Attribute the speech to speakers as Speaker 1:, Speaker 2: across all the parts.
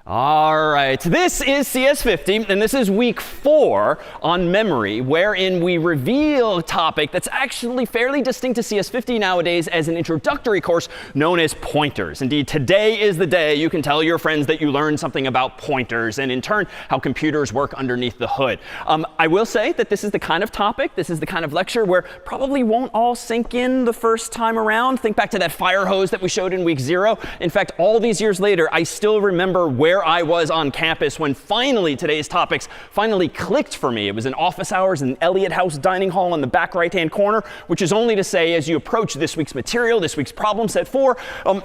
Speaker 1: All right, this is CS50, and this is week 4 on memory, wherein we reveal a topic that's actually fairly distinct to CS50 nowadays as an introductory course known as pointers. Indeed, today is the day you can tell your friends that you learned something about pointers, and in turn, how computers work underneath the hood. I will say that this is the kind of topic, this is the kind of lecture where probably won't all sink in the first time around. Think back to that fire hose that we showed in week 0. In fact, all these years later, I still remember where I was on campus when finally today's topics finally clicked for me. It was in office hours in Elliott House dining hall in the back right-hand corner, which is only to say as you approach this week's material, this week's problem set 4,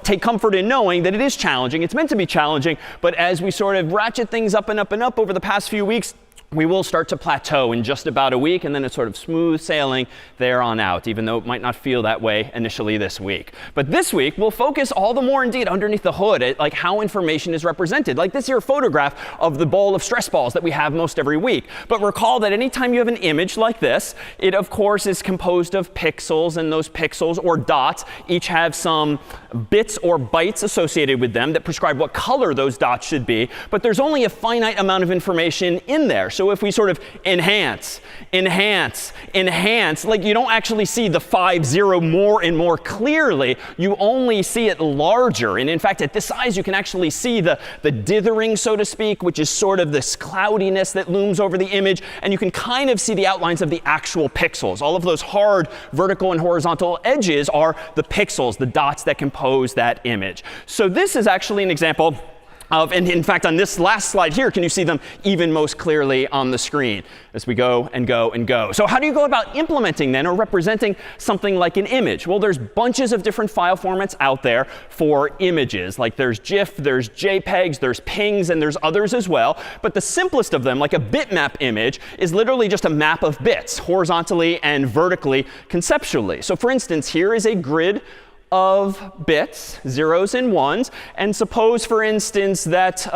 Speaker 1: take comfort in knowing that it is challenging. It's meant to be challenging, but as we sort of ratchet things up and up and up over the past few weeks, we will start to plateau in just about a week, and then it's sort of smooth sailing there on out, even though it might not feel that way initially this week. But this week, we'll focus all the more indeed underneath the hood at like how information is represented. Like this here photograph of the bowl of stress balls that we have most every week. But recall that anytime you have an image like this, it of course is composed of pixels, and those pixels or dots each have some bits or bytes associated with them that prescribe what color those dots should be. But there's only a finite amount of information in there. So if we sort of enhance, like you don't actually see the 5, 0 more and more clearly. You only see it larger. And in fact, at this size, you can actually see the dithering, so to speak, which is sort of this cloudiness that looms over the image. And you can kind of see the outlines of the actual pixels. All of those hard vertical and horizontal edges are the pixels, the dots that compose that image. So this is actually an example and in fact, on this last slide here, can you see them even most clearly on the screen as we go and go and go? So how do you go about implementing then or representing something like an image? Well, there's bunches of different file formats out there for images. Like there's GIF, there's JPEGs, there's PNGs, and there's others as well. But the simplest of them, like a bitmap image, is literally just a map of bits, horizontally and vertically conceptually. So for instance, here is a grid of bits, 0s and 1s. And suppose, for instance, that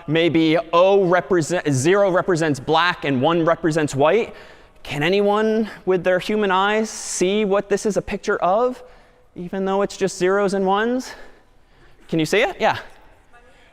Speaker 1: maybe 0 represents black and 1 represents white. Can anyone with their human eyes see what this is a picture of, even though it's just 0s and 1s? Can you see it? Yeah.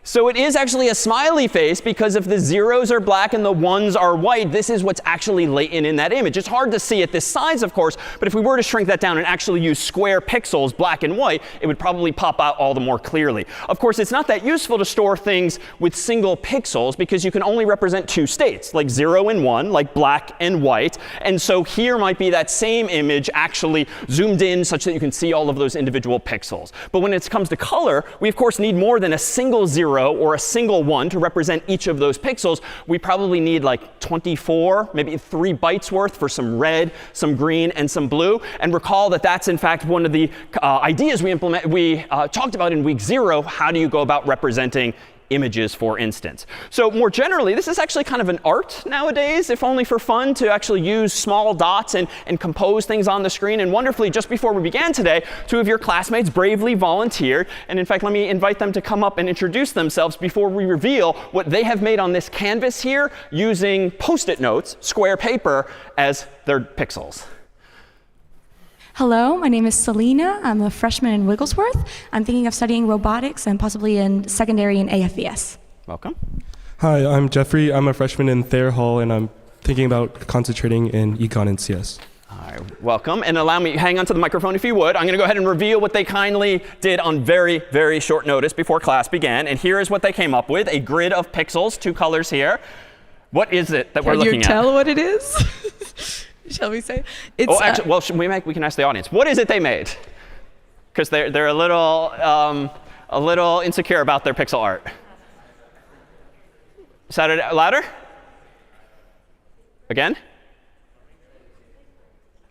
Speaker 1: So it is actually a smiley face, because if the 0s are black and the 1s are white, this is what's actually latent in that image. It's hard to see at this size, of course, but if we were to shrink that down and actually use square pixels, black and white, it would probably pop out all the more clearly. Of course, it's not that useful to store things with single pixels, because you can only represent 2 states, like 0 and 1, like black and white. And so here might be that same image actually zoomed in such that you can see all of those individual pixels. But when it comes to color, we of course need more than a single 0 or a single 1 to represent each of those pixels. We probably need like 24, maybe 3 bytes worth for some red, some green, and some blue. And recall that that's in fact one of the ideas we talked about in week 0. How do you go about representing images, for instance? So more generally, this is actually kind of an art nowadays, if only for fun, to actually use small dots and compose things on the screen. And wonderfully, just before we began today, 2 of your classmates bravely volunteered. And in fact, let me invite them to come up and introduce themselves before we reveal what they have made on this canvas here using Post-it notes, square paper, as their pixels.
Speaker 2: Hello, my name is Selena. I'm a freshman in Wigglesworth. I'm thinking of studying robotics and possibly in secondary in AFVS.
Speaker 1: Welcome.
Speaker 3: Hi, I'm Jeffrey. I'm a freshman in Thayer Hall, and I'm thinking about concentrating in Econ and CS.
Speaker 1: All right, welcome. And allow me, hang on to the microphone if you would. I'm going to go ahead and reveal what they kindly did on very, very short notice before class began. And here is what they came up with, a grid of pixels, 2 colors here. What is it that we're looking at?
Speaker 4: Can you tell what it is? Shall we say? It's,
Speaker 1: actually, well, we can ask the audience. What is it they made? Because they're a little insecure about their pixel art. Shout it louder. Again?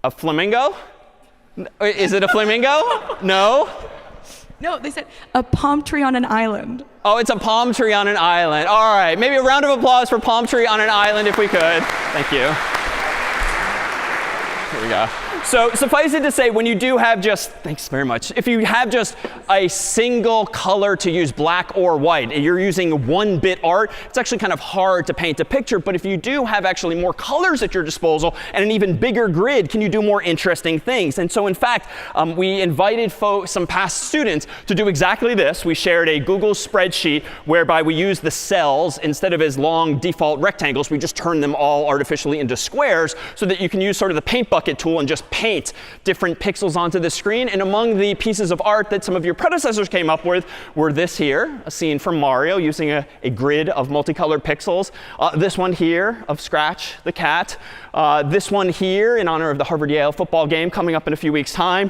Speaker 1: A flamingo? Is it a flamingo? No.
Speaker 2: No, they said a palm tree on an island.
Speaker 1: Oh, it's a palm tree on an island. All right, maybe a round of applause for palm tree on an island if we could. Thank you. Here we go. So suffice it to say, when you do have just, thanks very much, if you have just a single color to use, black or white, and you're using 1-bit art, it's actually kind of hard to paint a picture. But if you do have actually more colors at your disposal and an even bigger grid, can you do more interesting things? And so in fact, we invited some past students to do exactly this. We shared a Google spreadsheet whereby we use the cells, instead of as long default rectangles, we just turn them all artificially into squares so that you can use sort of the paint bucket tool and just paint different pixels onto the screen. And among the pieces of art that some of your predecessors came up with were this here, a scene from Mario using a grid of multicolored pixels. This one here of Scratch the cat. This one here in honor of the Harvard-Yale football game coming up in a few weeks' time.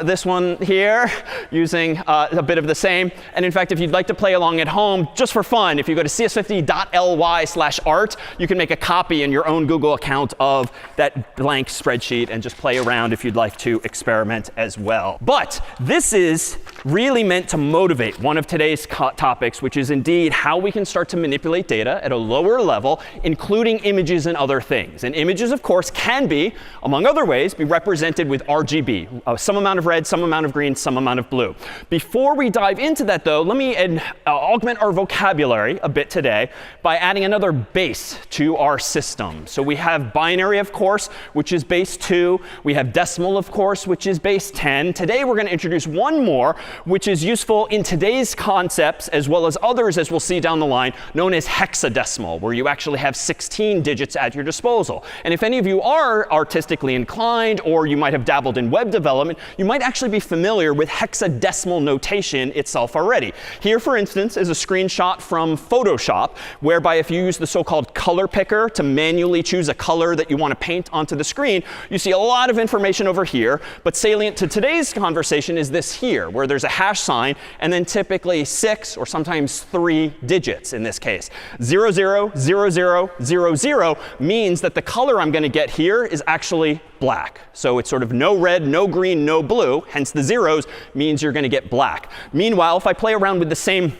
Speaker 1: This one here using a bit of the same. And in fact, if you'd like to play along at home, just for fun, if you go to cs50.ly/art, you can make a copy in your own Google account of that blank spreadsheet and just play around if you'd like to experiment as well. But this is really meant to motivate one of today's topics, which is indeed how we can start to manipulate data at a lower level, including images and other things. And images, of course, can be, among other ways, be represented with RGB, some amount of red, some amount of green, some amount of blue. Before we dive into that, though, let me augment our vocabulary a bit today by adding another base to our system. So we have binary, of course, which is base 2. We have decimal, of course, which is base 10. Today, we're going to introduce one more, which is useful in today's concepts, as well as others, as we'll see down the line, known as hexadecimal, where you actually have 16 digits at your disposal. And if any of you are artistically inclined, or you might have dabbled in web development, you might actually be familiar with hexadecimal notation itself already. Here, for instance, is a screenshot from Photoshop, whereby if you use the so-called color picker to manually choose a color that you want to paint onto the screen, you see a lot of information over here. But salient to today's conversation is this here, where there's a hash sign and then typically 6 or sometimes 3 digits in this case. 000000 means that the color I'm going to get here is actually black. So it's sort of no red, no green, no blue. Hence the zeros means you're going to get black. Meanwhile, if I play around with the same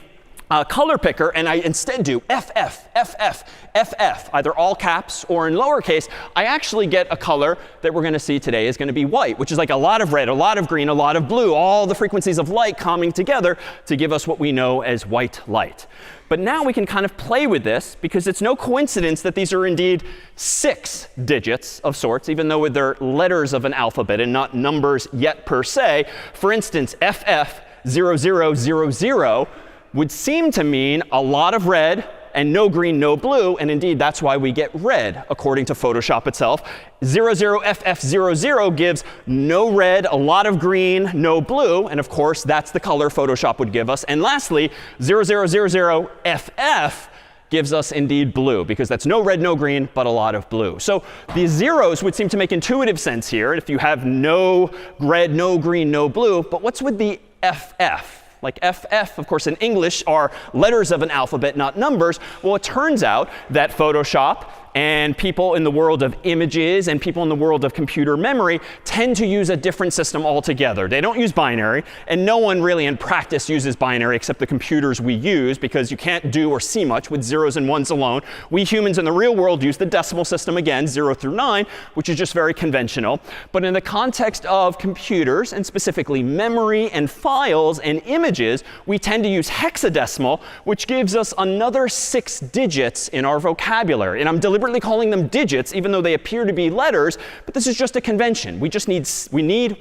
Speaker 1: color picker and I instead do FF, FF, FF, either all caps or in lowercase, I actually get a color that we're going to see today is going to be white, which is like a lot of red, a lot of green, a lot of blue, all the frequencies of light coming together to give us what we know as white light. But now we can kind of play with this, because it's no coincidence that these are indeed 6 digits of sorts, even though they're letters of an alphabet and not numbers yet per se. For instance, FF0000 would seem to mean a lot of red and no green, no blue. And indeed, that's why we get red, according to Photoshop itself. 00FF00 gives no red, a lot of green, no blue. And of course, that's the color Photoshop would give us. And lastly, 0000FF gives us indeed blue, because that's no red, no green, but a lot of blue. So the zeros would seem to make intuitive sense here if you have no red, no green, no blue. But what's with the FF? Like FF, of course, in English are letters of an alphabet, not numbers. Well, it turns out that Photoshop and people in the world of images and people in the world of computer memory tend to use a different system altogether. They don't use binary, and no one really in practice uses binary except the computers we use, because you can't do or see much with zeros and ones alone. We humans in the real world use the decimal system again, 0 through 9, which is just very conventional. But in the context of computers, and specifically memory and files and images, we tend to use hexadecimal, which gives us another 6 digits in our vocabulary. And I'm deliberately calling them digits, even though they appear to be letters, but this is just a convention. We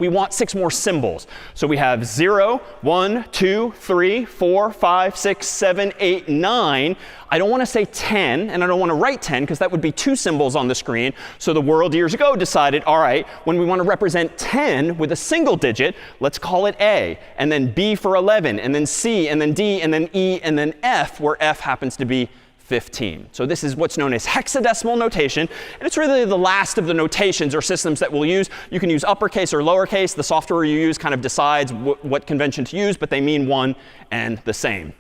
Speaker 1: want 6 more symbols. So we have 0, 1, 2, 3, 4, 5, 6, 7, 8, 9. I don't want to say 10, and I don't want to write 10, because that would be 2 symbols on the screen. So the world years ago decided, all right, when we want to represent 10 with a single digit, let's call it A, and then B for 11, and then C, and then D, and then E, and then F, where F happens to be 15. So this is what's known as hexadecimal notation. And it's really the last of the notations or systems that we'll use. You can use uppercase or lowercase. The software you use kind of decides what convention to use, but they mean one and the same.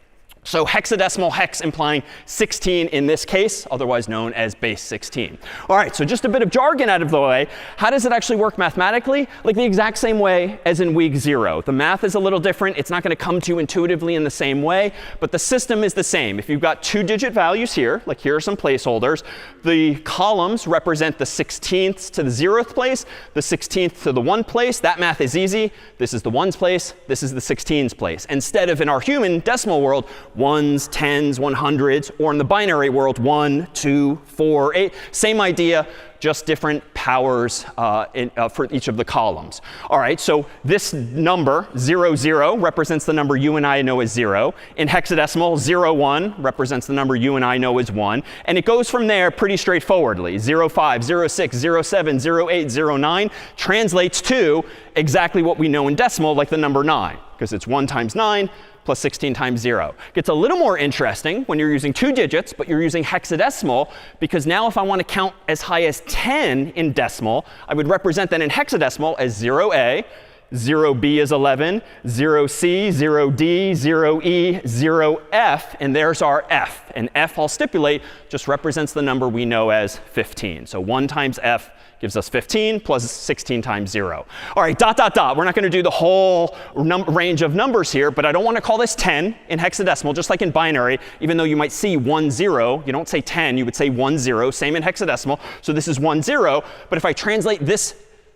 Speaker 1: So hexadecimal, hex implying 16 in this case, otherwise known as base 16. All right, so just a bit of jargon out of the way. How does it actually work mathematically? Like the exact same way as in week 0. The math is a little different. It's not going to come to you intuitively in the same way, but the system is the same. If you've got 2-digit values here, like here are some placeholders, the columns represent the 16ths to the 0th place, the 16th to the 1 place. That math is easy. This is the 1's place. This is the 16's place. Instead of in our human decimal world, 1s, 10s, 100s, or in the binary world, 1, 2, 4, 8. Same idea, just different powers for each of the columns. All right, so this number, 0, 0, represents the number you and I know as 0. In hexadecimal, 0, 1 represents the number you and I know as 1. And it goes from there pretty straightforwardly. 0, 5, 0, 6, 0, 7, 0, 8, 0, 9 translates to exactly what we know in decimal, like the number 9, because it's 1 times 9 plus 16 times 0. Gets a little more interesting when you're using 2 digits, but you're using hexadecimal, because now if I want to count as high as 10 in decimal, I would represent that in hexadecimal as 0a, 0b is 11, 0c, 0d, 0e, 0f, and there's our f. And f, I'll stipulate, just represents the number we know as 15. So 1 times f gives us 15 plus 16 times 0. All right, dot, dot, dot. We're not going to do the whole range of numbers here, but I don't want to call this 10 in hexadecimal, just like in binary. Even though you might see 1, 0, you don't say 10, you would say 1, 0. Same in hexadecimal. So this is 1, 0. But if I translate this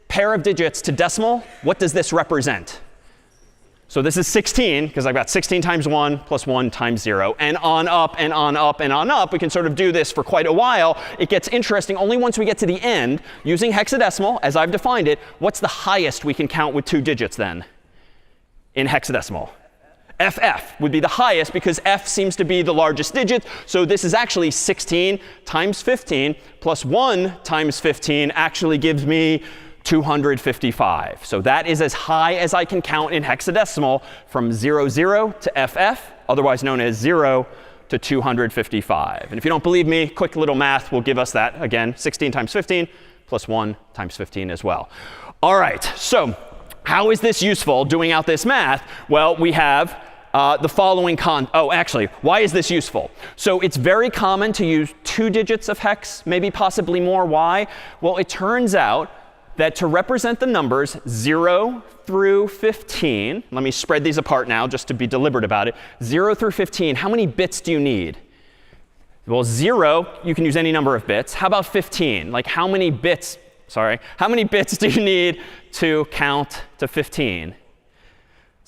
Speaker 1: pair of digits to decimal, what does this represent? So this is 16, because I've got 16 times 1 plus 1 times 0. And on up and on up and on up. We can sort of do this for quite a while. It gets interesting only once we get to the end. Using hexadecimal, as I've defined it, what's the highest we can count with 2 digits then in hexadecimal? FF would be the highest, because F seems to be the largest digit. So this is actually 16 times 15 plus 1 times 15 actually gives me 255. So that is as high as I can count in hexadecimal from 00 to FF, otherwise known as 0 to 255. And if you don't believe me, quick little math will give us that. Again, 16 times 15 plus 1 times 15 as well. All right, so how is this useful, doing out this math? Well, we have the following actually, why is this useful? So it's very common to use 2 digits of hex, maybe possibly more. Why? Well, it turns out that to represent the numbers 0 through 15, let me spread these apart now just to be deliberate about it. 0 through 15, how many bits do you need? Well, 0, you can use any number of bits. How about 15? Like how many bits do you need to count to 15?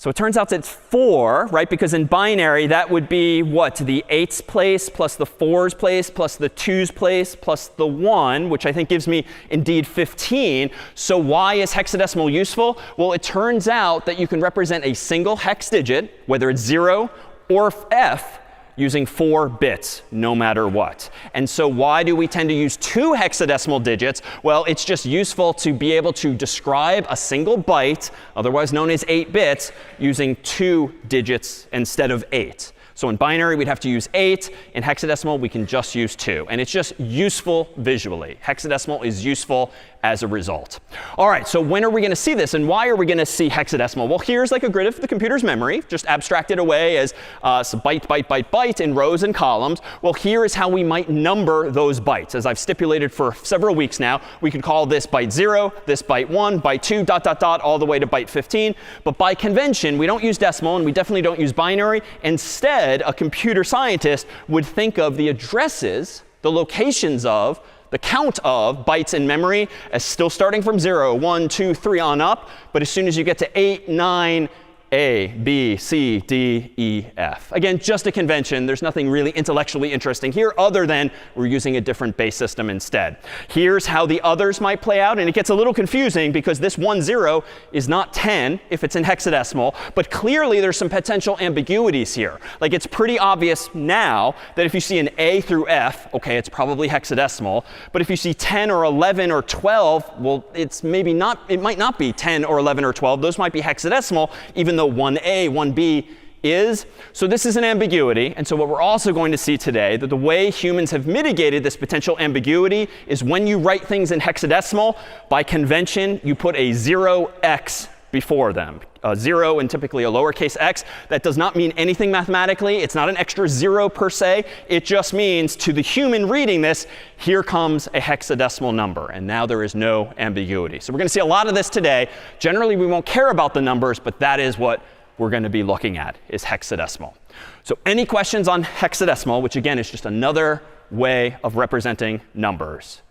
Speaker 1: So it turns out that it's 4, right? Because in binary, that would be what? The 8's place plus the 4's place plus the 2's place plus the 1, which I think gives me indeed 15. So why is hexadecimal useful? Well, it turns out that you can represent a single hex digit, whether it's 0 or f, using 4 bits, no matter what. And so why do we tend to use 2 hexadecimal digits? Well, it's just useful to be able to describe a single byte, otherwise known as 8 bits, using 2 digits instead of 8. So in binary, we'd have to use 8. In hexadecimal, we can just use 2. And it's just useful visually. Hexadecimal is useful as a result. All right, so when are we going to see this? And why are we going to see hexadecimal? Well, here's like a grid of the computer's memory, just abstracted away as byte, byte, byte, byte in rows and columns. Well, here is how we might number those bytes. As I've stipulated for several weeks now, we could call this byte 0, this byte 1, byte 2, dot, dot, dot, all the way to byte 15. But by convention, we don't use decimal, and we definitely don't use binary. Instead, a computer scientist would think of the addresses, the locations of, the count of bytes in memory as still starting from 0, 1, 2, 3 on up. But as soon as you get to 8, 9, A, B, C, D, E, F. Again, just a convention. There's nothing really intellectually interesting here other than we're using a different base system instead. Here's how the others might play out. And it gets a little confusing because this 1, 0 is not 10 if it's in hexadecimal. But clearly, there's some potential ambiguities here. Like it's pretty obvious now that if you see an A through F, OK, it's probably hexadecimal. But if you see 10 or 11 or 12, well, it's maybe not. It might not be 10 or 11 or 12. Those might be hexadecimal, even though 1a, 1b is. So this is an ambiguity. And so what we're also going to see today, that the way humans have mitigated this potential ambiguity is when you write things in hexadecimal, by convention, you put a 0x before them. 0 and typically a lowercase x. That does not mean anything mathematically. It's not an extra 0 per se. It just means to the human reading this, here comes a hexadecimal number. And now there is no ambiguity. So we're going to see a lot of this today. Generally, we won't care about the numbers, but that is what we're going to be looking at, is hexadecimal. So any questions on hexadecimal, which again is just another way of representing numbers?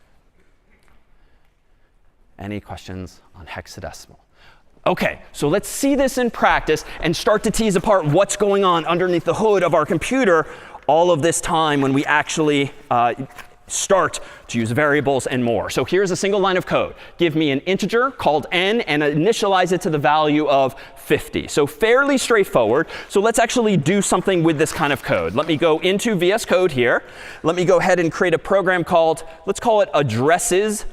Speaker 1: Any questions on hexadecimal? OK, so let's see this in practice and start to tease apart what's going on underneath the hood of our computer all of this time when we actually start to use variables and more. So here's a single line of code. Give me an integer called n and initialize it to the value of 50. So fairly straightforward. So let's actually do something with this kind of code. Let me go into VS Code here. Let me go ahead and create a program called, let's call it addresses.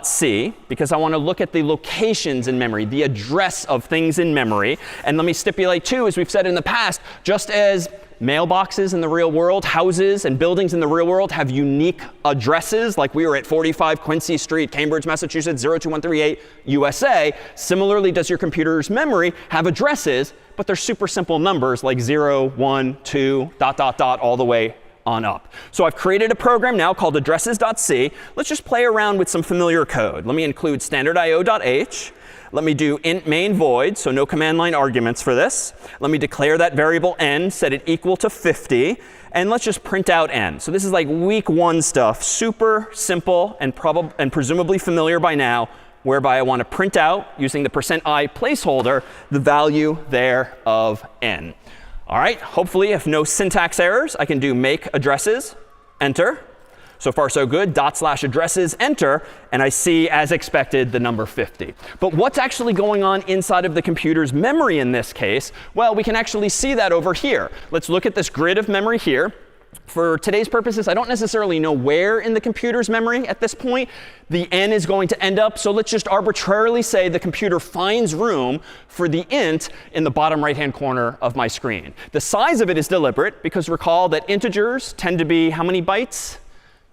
Speaker 1: .c, because I want to look at the locations in memory, the address of things in memory. And let me stipulate, too, as we've said in the past, just as mailboxes in the real world, houses and buildings in the real world have unique addresses, like we were at 45 Quincy Street, Cambridge, Massachusetts, 02138, USA. Similarly, does your computer's memory have addresses, but they're super simple numbers like 0, 1, 2, ... all the way on up. So I've created a program now called addresses.c. Let's just play around with some familiar code. Let me include standard.io.h. Let me do int main void, so no command line arguments for this. Let me declare that variable n, set it equal to 50. And let's just print out n. So this is like week 1 stuff, super simple and presumably familiar by now, whereby I want to print out, using the %i placeholder, the value there of n. All right, hopefully, if no syntax errors, I can do make addresses, enter. So far, so good. /addresses, enter. And I see, as expected, the number 50. But what's actually going on inside of the computer's memory in this case? Well, we can actually see that over here. Let's look at this grid of memory here. For today's purposes, I don't necessarily know where in the computer's memory at this point the n is going to end up. So let's just arbitrarily say the computer finds room for the int in the bottom right-hand corner of my screen. The size of it is deliberate, because recall that integers tend to be how many bytes?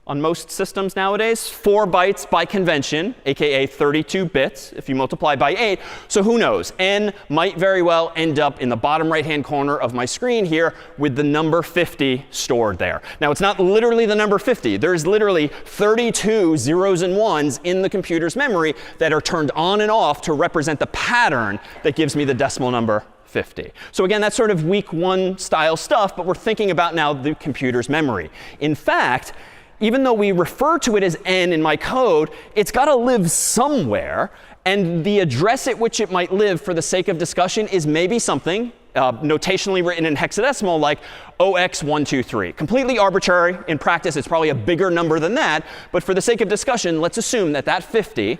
Speaker 1: On most systems nowadays, 4 bytes by convention, aka 32 bits if you multiply by 8. So who knows? N might very well end up in the bottom right-hand corner of my screen here with the number 50 stored there. Now, it's not literally the number 50. There's literally 32 zeros and ones in the computer's memory that are turned on and off to represent the pattern that gives me the decimal number 50. So again, that's sort of week 1 style stuff, but we're thinking about now the computer's memory. In fact, even though we refer to it as n in my code, it's got to live somewhere. And the address at which it might live, for the sake of discussion, is maybe something notationally written in hexadecimal like 0x123. Completely arbitrary. In practice, it's probably a bigger number than that. But for the sake of discussion, let's assume that that 50,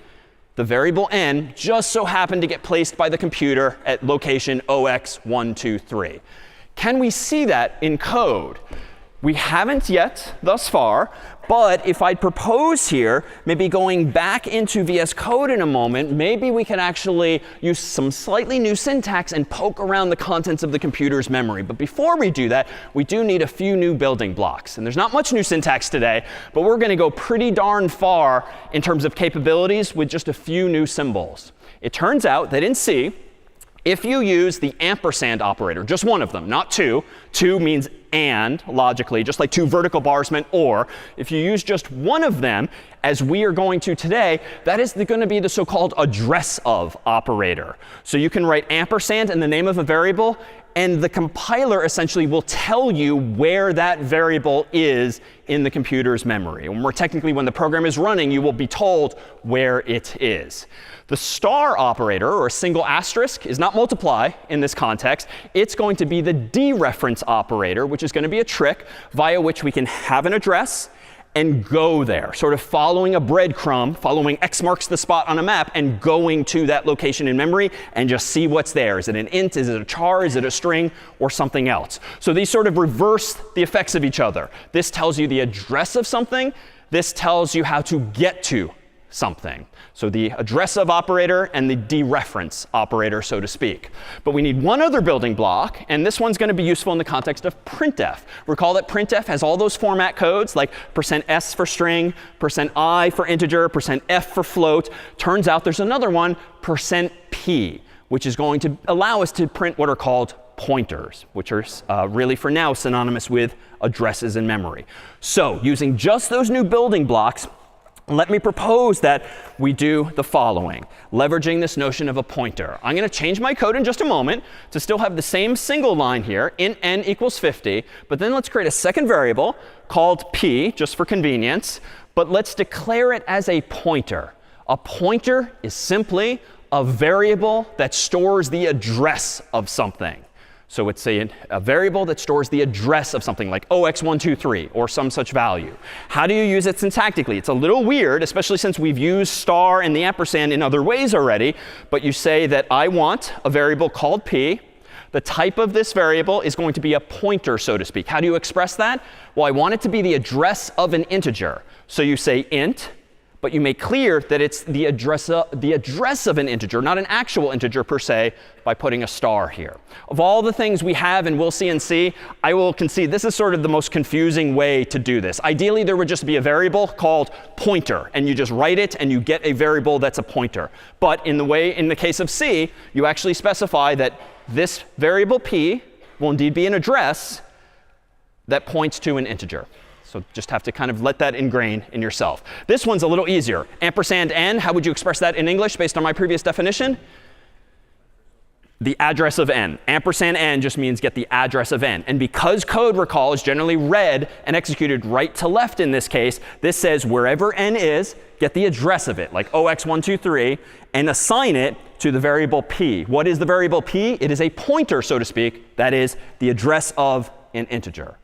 Speaker 1: the variable n, just so happened to get placed by the computer at location 0x123. Can we see that in code? We haven't yet thus far, but if I propose here, maybe going back into VS Code in a moment, maybe we can actually use some slightly new syntax and poke around the contents of the computer's memory. But before we do that, we do need a few new building blocks. And there's not much new syntax today, but we're going to go pretty darn far in terms of capabilities with just a few new symbols. It turns out that in C, if you use the ampersand operator, just one of them, not two. Two means and, logically, just like 2 vertical bars meant or. If you use just one of them, as we are going to today, that is going to be the so-called address of operator. So you can write ampersand in the name of a variable, and the compiler essentially will tell you where that variable is in the computer's memory. And more technically, when the program is running, you will be told where it is. The star operator, or a single asterisk, is not multiply in this context. It's going to be the dereference operator, which is going to be a trick via which we can have an address and go there, sort of following a breadcrumb, following X marks the spot on a map, and going to that location in memory and just see what's there. Is it an int? Is it a char? Is it a string? Or something else? So these sort of reverse the effects of each other. This tells you the address of something. This tells you how to get to something. So the address of operator and the dereference operator, so to speak. But we need one other building block, and this one's going to be useful in the context of printf. Recall that printf has all those format codes like %s for string, %i for integer, %f for float. Turns out there's another one, %p, which is going to allow us to print what are called pointers, which are really for now synonymous with addresses in memory. So using just those new building blocks, let me propose that we do the following, leveraging this notion of a pointer. I'm going to change my code in just a moment to still have the same single line here, int n equals 50. But then let's create a second variable called p, just for convenience. But let's declare it as a pointer. A pointer is simply a variable that stores the address of something. So it's a variable that stores the address of something like OX123 or some such value. How do you use it syntactically? It's a little weird, especially since we've used star and the ampersand in other ways already. But you say that I want a variable called p. The type of this variable is going to be a pointer, so to speak. How do you express that? Well, I want it to be the address of an integer. So you say int. But you make clear that it's the address of an integer, not an actual integer per se, by putting a star here. Of all the things we have and we'll see in C, I will concede this is sort of the most confusing way to do this. Ideally, there would just be a variable called pointer, and you just write it, and you get a variable that's a pointer. But in the case of C, you actually specify that this variable p will indeed be an address that points to an integer. So just have to kind of let that ingrain in yourself. This one's a little easier. Ampersand n, how would you express that in English based on my previous definition? The address of n. Ampersand n just means get the address of n. And because code, recall, is generally read and executed right to left in this case, this says wherever n is, get the address of it, like OX123, and assign it to the variable p. What is the variable p? It is a pointer, so to speak. That is the address of an integer.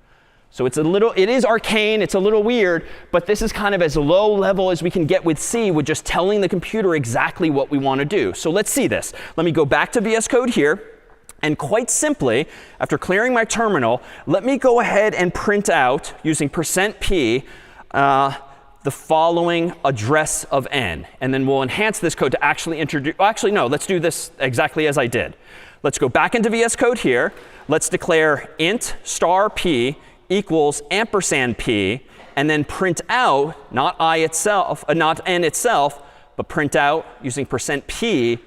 Speaker 1: So it is arcane, it's a little weird, but this is kind of as low level as we can get with C, with just telling the computer exactly what we want to do. So let's see this. Let me go back to VS Code here. And quite simply, after clearing my terminal, let me go ahead and print out, using %p, the following address of n. And then we'll enhance this code to actually introduce, actually, no, let's do this exactly as I did. Let's go back into VS Code here. Let's declare int star p equals ampersand p, and then print out, not n itself, but print out using %p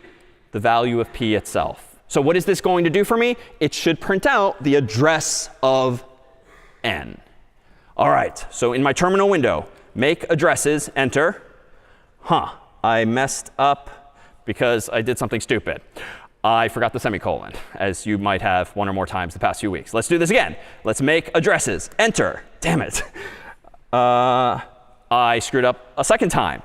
Speaker 1: the value of p itself. So what is this going to do for me? It should print out the address of n. All right, so in my terminal window, make addresses, enter. I messed up because I did something stupid. I forgot the semicolon, as you might have one or more times the past few weeks. Let's do this again. Let's make addresses. Enter. Damn it. I screwed up a second time.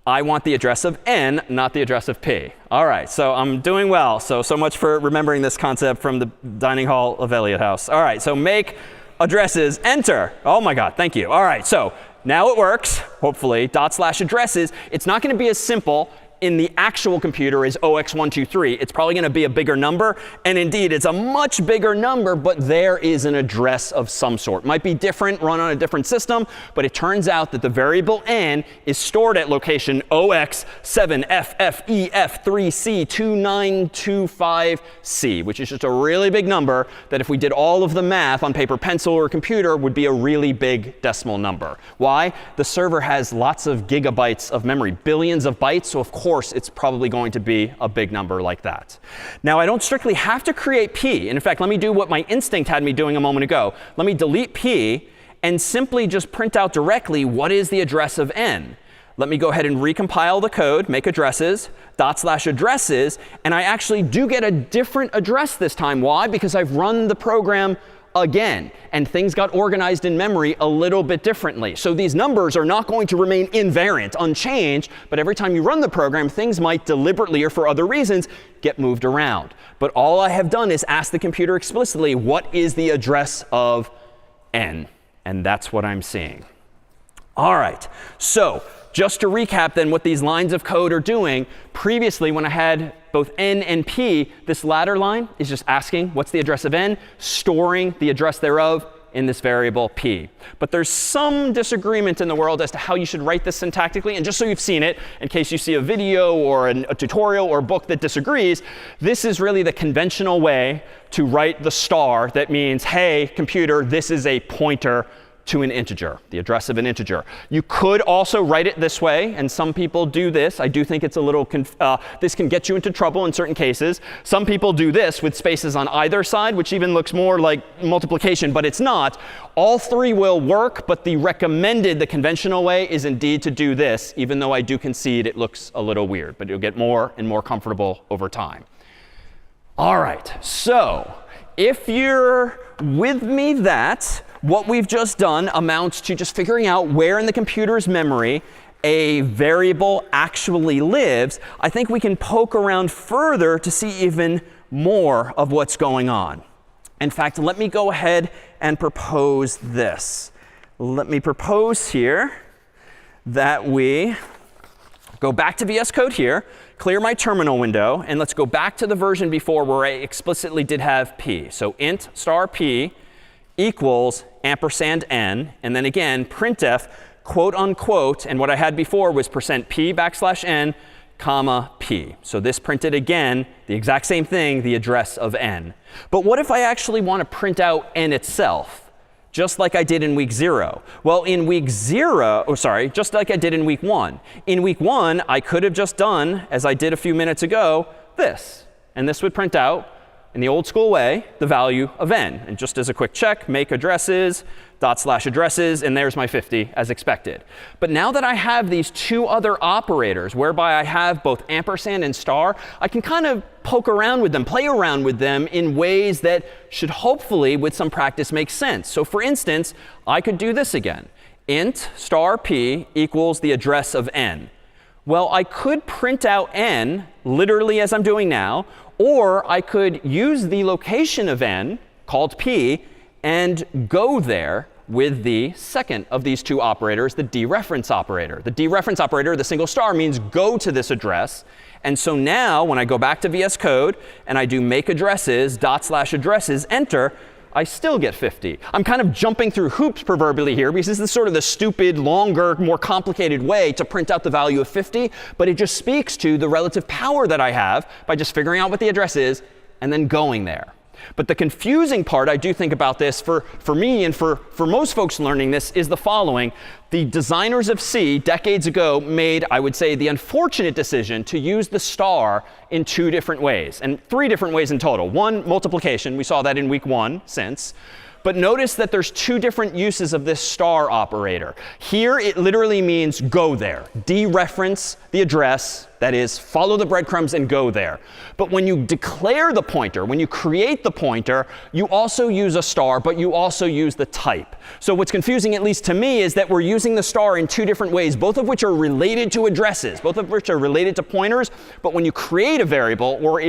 Speaker 1: I want the address of n, not the address of p. All right, so I'm doing well. So much for remembering this concept from the dining hall of Eliot House. All right, so make addresses. Enter. Oh my God, thank you. All right, so now it works, hopefully. /addresses. It's not going to be as simple in the actual computer is OX123. It's probably going to be a bigger number. And indeed, it's a much bigger number, but there is an address of some sort. Might be different, run on a different system, but it turns out that the variable n is stored at location OX7FFEF3C2925C, which is just a really big number that if we did all of the math on paper, pencil, or computer would be a really big decimal number. Why? The server has lots of gigabytes of memory, billions of bytes, so of course it's probably going to be a big number like that. Now, I don't strictly have to create p. And in fact, let me do what my instinct had me doing a moment ago. Let me delete p and simply just print out directly what is the address of n. Let me go ahead and recompile the code, make addresses, /addresses, and I actually do get a different address this time. Why? Because I've run the program again, and things got organized in memory a little bit differently. So these numbers are not going to remain invariant, unchanged, but every time you run the program, things might deliberately or for other reasons get moved around. But all I have done is ask the computer explicitly, what is the address of n? And that's what I'm seeing. All right, so just to recap then what these lines of code are doing, previously when I had both n and p, this latter line is just asking what's the address of n, storing the address thereof in this variable p. But there's some disagreement in the world as to how you should write this syntactically. And just so you've seen it, in case you see a video or a tutorial or a book that disagrees, this is really the conventional way to write the star that means, hey, computer, this is a pointer to an integer, the address of an integer. You could also write it this way, and some people do this. I do think it's a little, this can get you into trouble in certain cases. Some people do this with spaces on either side, which even looks more like multiplication, but it's not. All three will work, but the recommended, the conventional way is indeed to do this, even though I do concede it looks a little weird, but you'll get more and more comfortable over time. All right, so if you're with me that what we've just done amounts to just figuring out where in the computer's memory a variable actually lives, I think we can poke around further to see even more of what's going on. In fact, let me go ahead and propose this. Let me propose here that we go back to VS Code here, clear my terminal window, and let's go back to the version before where I explicitly did have p. So int star p equals ampersand n, and then again, printf, quote unquote, and what I had before was %p \n, comma p. So this printed again, the exact same thing, the address of n. But what if I actually want to print out n itself, just like I did in week 0? Well, in week 0, just like I did in week 1. In week 1, I could have just done, as I did a few minutes ago, this. And this would print out, in the old school way, the value of n. And just as a quick check, make addresses, /addresses, and there's my 50 as expected. But now that I have these two other operators, whereby I have both ampersand and star, I can kind of poke around with them, play around with them in ways that should hopefully, with some practice, make sense. So for instance, I could do this again. Int star p equals the address of n. Well, I could print out n, literally as I'm doing now, or I could use the location of n, called p, and go there with the second of these two operators, the dereference operator. The dereference operator, the single star, means go to this address. And so now, when I go back to VS Code and I do make addresses, /addresses, enter, I still get 50. I'm kind of jumping through hoops proverbially here, because this is sort of the stupid, longer, more complicated way to print out the value of 50. But it just speaks to the relative power that I have by just figuring out what the address is and then going there. But the confusing part, I do think about this for me and for most folks learning this, is the following. The designers of C decades ago made, I would say, the unfortunate decision to use the star in two different ways, and three different ways in total. One, multiplication. We saw that in week 1 since. But notice that there's two different uses of this star operator. Here, it literally means go there. Dereference the address, that is, follow the breadcrumbs and go there. But when you declare the pointer, when you create the pointer, you also use a star, but you also use the type. So what's confusing, at least to me, is that we're using the star in two different ways, both of which are related to addresses, both of which are related to pointers. But when you create a variable or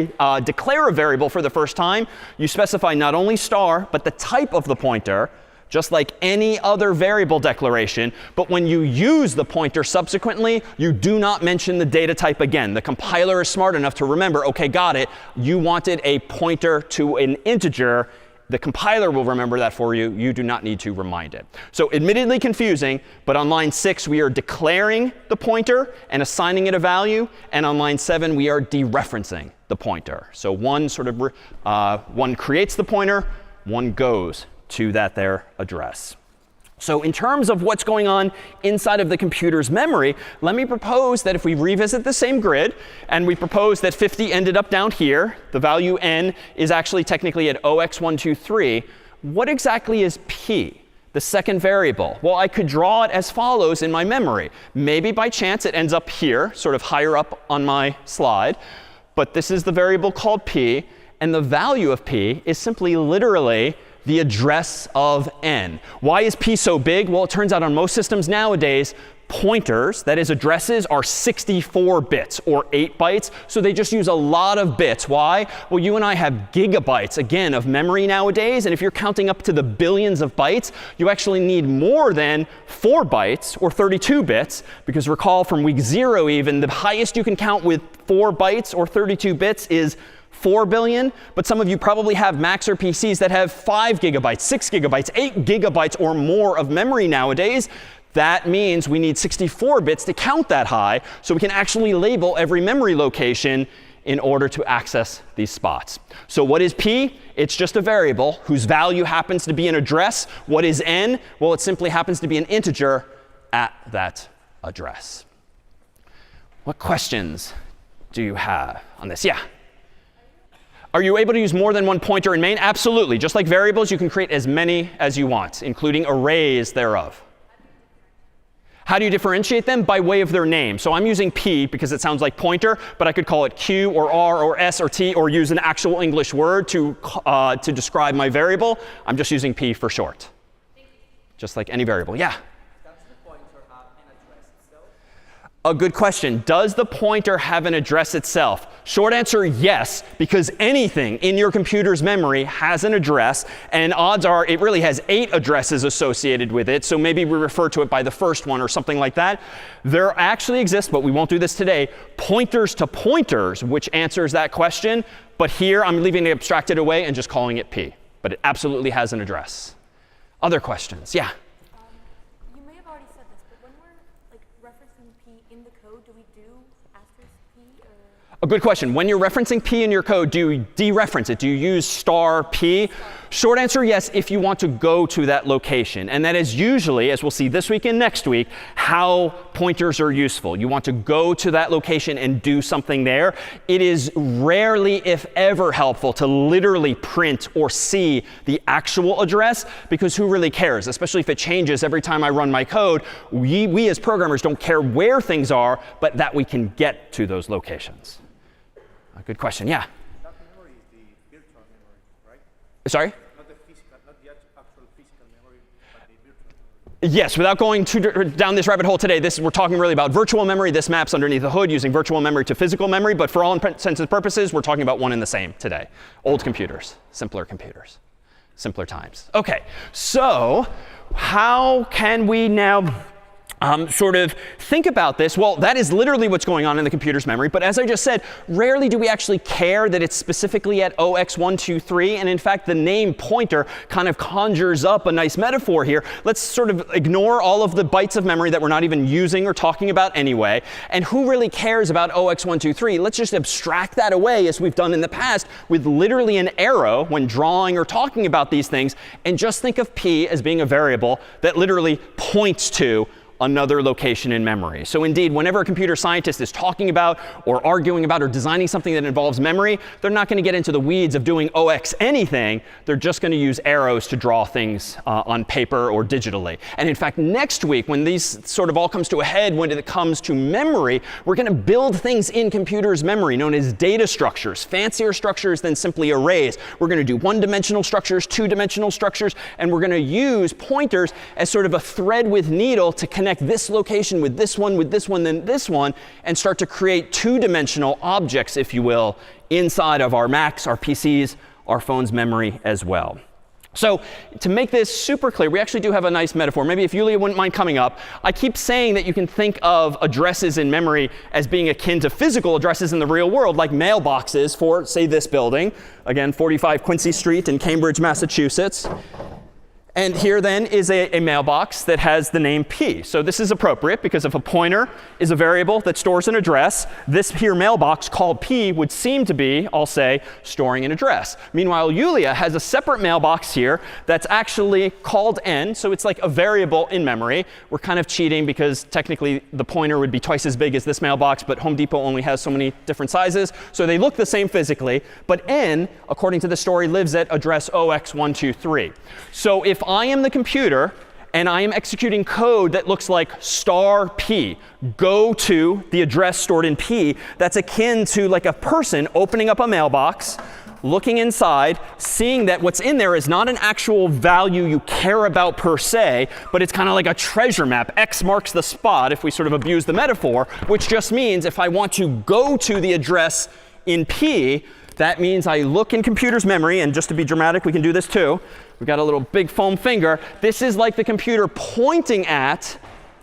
Speaker 1: declare a variable for the first time, you specify not only star, but the type of the pointer, just like any other variable declaration. But when you use the pointer subsequently, you do not mention the data type again. The compiler is smart enough to remember, OK, got it. You wanted a pointer to an integer. The compiler will remember that for you. You do not need to remind it. So admittedly confusing, but on line 6, we are declaring the pointer and assigning it a value. And on line 7, we are dereferencing the pointer. So one creates the pointer, one goes to their address. So in terms of what's going on inside of the computer's memory, let me propose that if we revisit the same grid, and we propose that 50 ended up down here, the value n is actually technically at 0x123, what exactly is p, the second variable? Well, I could draw it as follows in my memory. Maybe by chance it ends up here, sort of higher up on my slide. But this is the variable called p. And the value of p is simply literally the address of n. Why is p so big? Well, it turns out on most systems nowadays, pointers, that is addresses, are 64 bits or 8 bytes. So they just use a lot of bits. Why? Well, you and I have gigabytes, again, of memory nowadays. And if you're counting up to the billions of bytes, you actually need more than 4 bytes or 32 bits. Because recall from week 0 even, the highest you can count with 4 bytes or 32 bits is 4 billion, but some of you probably have Macs or PCs that have 5 gigabytes, 6 gigabytes, 8 gigabytes or more of memory nowadays. That means we need 64 bits to count that high, so we can actually label every memory location in order to access these spots. So what is p? It's just a variable whose value happens to be an address. What is n? Well, it simply happens to be an integer at that address. What questions do you have on this? Yeah? Are you able to use more than one pointer in main? Absolutely. Just like variables, you can create as many as you want, including arrays thereof. How do you differentiate them? By way of their name. So I'm using p because it sounds like pointer, but I could call it q or r or s or t or use an actual English word to describe my variable. I'm just using p for short. Just like any variable. Yeah?
Speaker 5: Does the pointer have an address itself?
Speaker 1: A good question. Does the pointer have an address itself? Short answer, yes, because anything in your computer's memory has an address, and odds are it really has 8 addresses associated with it, so maybe we refer to it by the first one or something like that. There actually exists, but we won't do this today, pointers to pointers, which answers that question. But here I'm leaving it abstracted away and just calling it p. But it absolutely has an address. Other questions? Yeah?
Speaker 6: You may have already said this, but when we're referencing p in the code, do we do asterisk p or?
Speaker 1: A good question. When you're referencing p in your code, do you dereference it? Do you use star p? Short answer, yes, if you want to go to that location. And that is usually, as we'll see this week and next week, how pointers are useful. You want to go to that location and do something there. It is rarely, if ever, helpful to literally print or see the actual address, because who really cares? Especially if it changes every time I run my code. We as programmers don't care where things are, but that we can get to those locations. A good question. Yeah?
Speaker 5: That memory is the virtual memory, right?
Speaker 1: Sorry?
Speaker 5: Not the physical, not the actual physical memory, but the virtual memory.
Speaker 1: Yes, without going down this rabbit hole today, we're talking really about virtual memory. This maps underneath the hood using virtual memory to physical memory. But for all intents and purposes, we're talking about one and the same today. Old computers, simpler times. OK, so how can we now sort of think about this? Well, that is literally what's going on in the computer's memory. But as I just said, rarely do we actually care that it's specifically at 0x123. And in fact, the name pointer kind of conjures up a nice metaphor here. Let's sort of ignore all of the bytes of memory that we're not even using or talking about anyway. And who really cares about 0x123? Let's just abstract that away, as we've done in the past, with literally an arrow when drawing or talking about these things. And just think of p as being a variable that literally points to another location in memory. So indeed, whenever a computer scientist is talking about or arguing about or designing something that involves memory, they're not going to get into the weeds of doing 0x anything. They're just going to use arrows to draw things on paper or digitally. And in fact, next week, when these sort of all comes to a head when it comes to memory, we're going to build things in computers' memory known as data structures, fancier structures than simply arrays. We're going to do one-dimensional structures, two-dimensional structures, and we're going to use pointers as sort of a thread with needle to connect this location with this one, then this one, and start to create two-dimensional objects, if you will, inside of our Macs, our PCs, our phone's memory as well. So to make this super clear, we actually do have a nice metaphor. Maybe if Yulia wouldn't mind coming up. I keep saying that you can think of addresses in memory as being akin to physical addresses in the real world, like mailboxes for, say, this building. Again, 45 Quincy Street in Cambridge, Massachusetts. And here then is a mailbox that has the name p. So this is appropriate, because if a pointer is a variable that stores an address, this here mailbox called p would seem to be, I'll say, storing an address. Meanwhile, Yulia has a separate mailbox here that's actually called n. So it's like a variable in memory. We're kind of cheating because technically the pointer would be twice as big as this mailbox, but Home Depot only has so many different sizes. So they look the same physically. But n, according to the story, lives at address 0x123. So if I am the computer and I am executing code that looks like star p, go to the address stored in p, that's akin to like a person opening up a mailbox, looking inside, seeing that what's in there is not an actual value you care about per se, but it's kind of like a treasure map. X marks the spot, if we sort of abuse the metaphor, which just means if I want to go to the address in p, that means I look in computer's memory, and just to be dramatic, we can do this too. We've got a little big foam finger. This is like the computer pointing at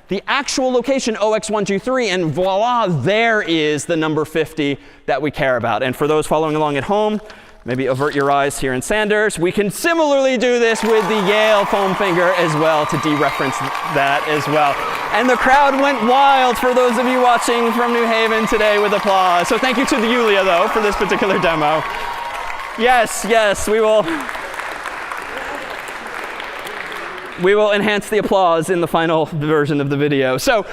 Speaker 1: the actual location OX123, and voila, there is the number 50 that we care about. And for those following along at home, maybe avert your eyes here in Sanders. We can similarly do this with the Yale foam finger as well to dereference that as well. And the crowd went wild for those of you watching from New Haven today with applause. So thank you to the Yulia, though, for this particular demo. Yes, yes, we will enhance the applause in the final version of the video. So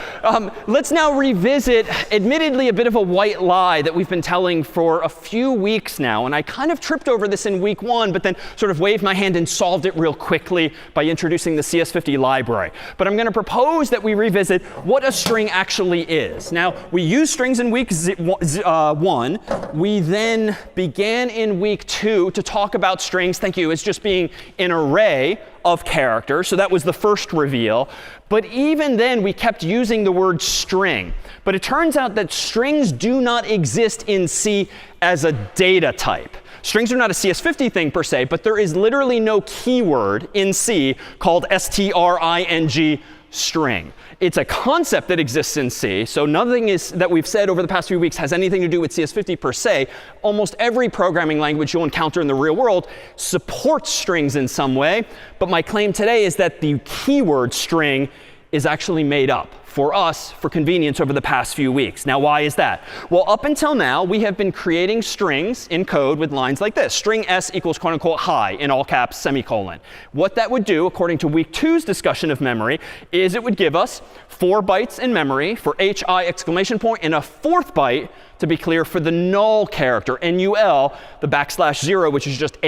Speaker 1: let's now revisit, admittedly, a bit of a white lie that we've been telling for a few weeks now. And I kind of tripped over this in week 1, but then sort of waved my hand and solved it real quickly by introducing the CS50 library. But I'm going to propose that we revisit what a string actually is. Now, we used strings in week 1. We then began in week 2 to talk about strings, thank you, as just being an array of characters. So that was the first reveal. But even then, we kept using the word string. But it turns out that strings do not exist in C as a data type. Strings are not a CS50 thing per se, but there is literally no keyword in C called string string. It's a concept that exists in C, so nothing that we've said over the past few weeks has anything to do with CS50 per se. Almost every programming language you'll encounter in the real world supports strings in some way. But my claim today is that the keyword string is actually made up for us for convenience over the past few weeks. Now, why is that? Well, up until now, we have been creating strings in code with lines like this. String s equals quote unquote hi in all caps semicolon. What that would do, according to week 2's discussion of memory, is it would give us 4 bytes in memory for hi exclamation point and a 4th byte, to be clear, for the null character, NUL, the \0, which is just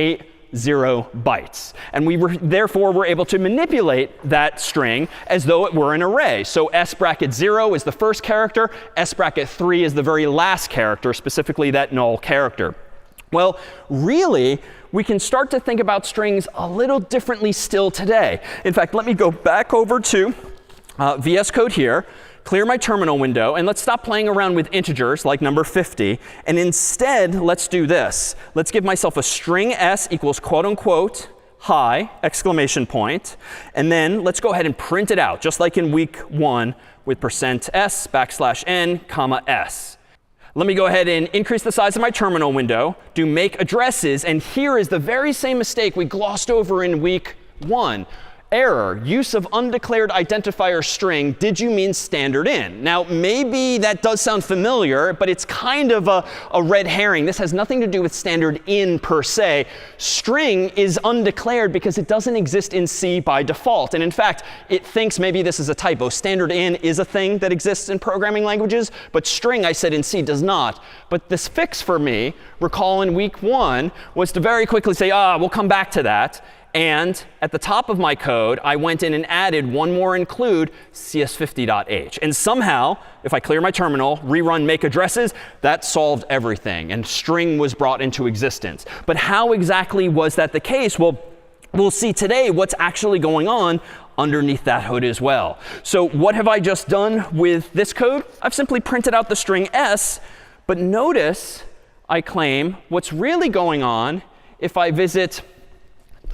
Speaker 1: 0 bytes. And we therefore were able to manipulate that string as though it were an array. So s bracket 0 is the first character. S bracket 3 is the very last character, specifically that null character. Well, really, we can start to think about strings a little differently still today. In fact, let me go back over to VS Code here. Clear my terminal window, and let's stop playing around with integers like number 50. And instead, let's do this. Let's give myself a string s equals quote unquote hi exclamation point. And then let's go ahead and print it out, just like in week 1 with %s \n, s. Let me go ahead and increase the size of my terminal window, do make addresses, and here is the very same mistake we glossed over in week 1. Error, use of undeclared identifier string. Did you mean standard in? Now, maybe that does sound familiar, but it's kind of a red herring. This has nothing to do with standard in per se. String is undeclared because it doesn't exist in C by default. And in fact, it thinks maybe this is a typo. Standard in is a thing that exists in programming languages, but string, I said, in C does not. But this fix for me, recall in week 1, was to very quickly say, we'll come back to that. And at the top of my code, I went in and added one more include CS50.h. And somehow, if I clear my terminal, rerun make addresses, that solved everything. And string was brought into existence. But how exactly was that the case? Well, we'll see today what's actually going on underneath that hood as well. So what have I just done with this code? I've simply printed out the string s. But notice, I claim, what's really going on if I visit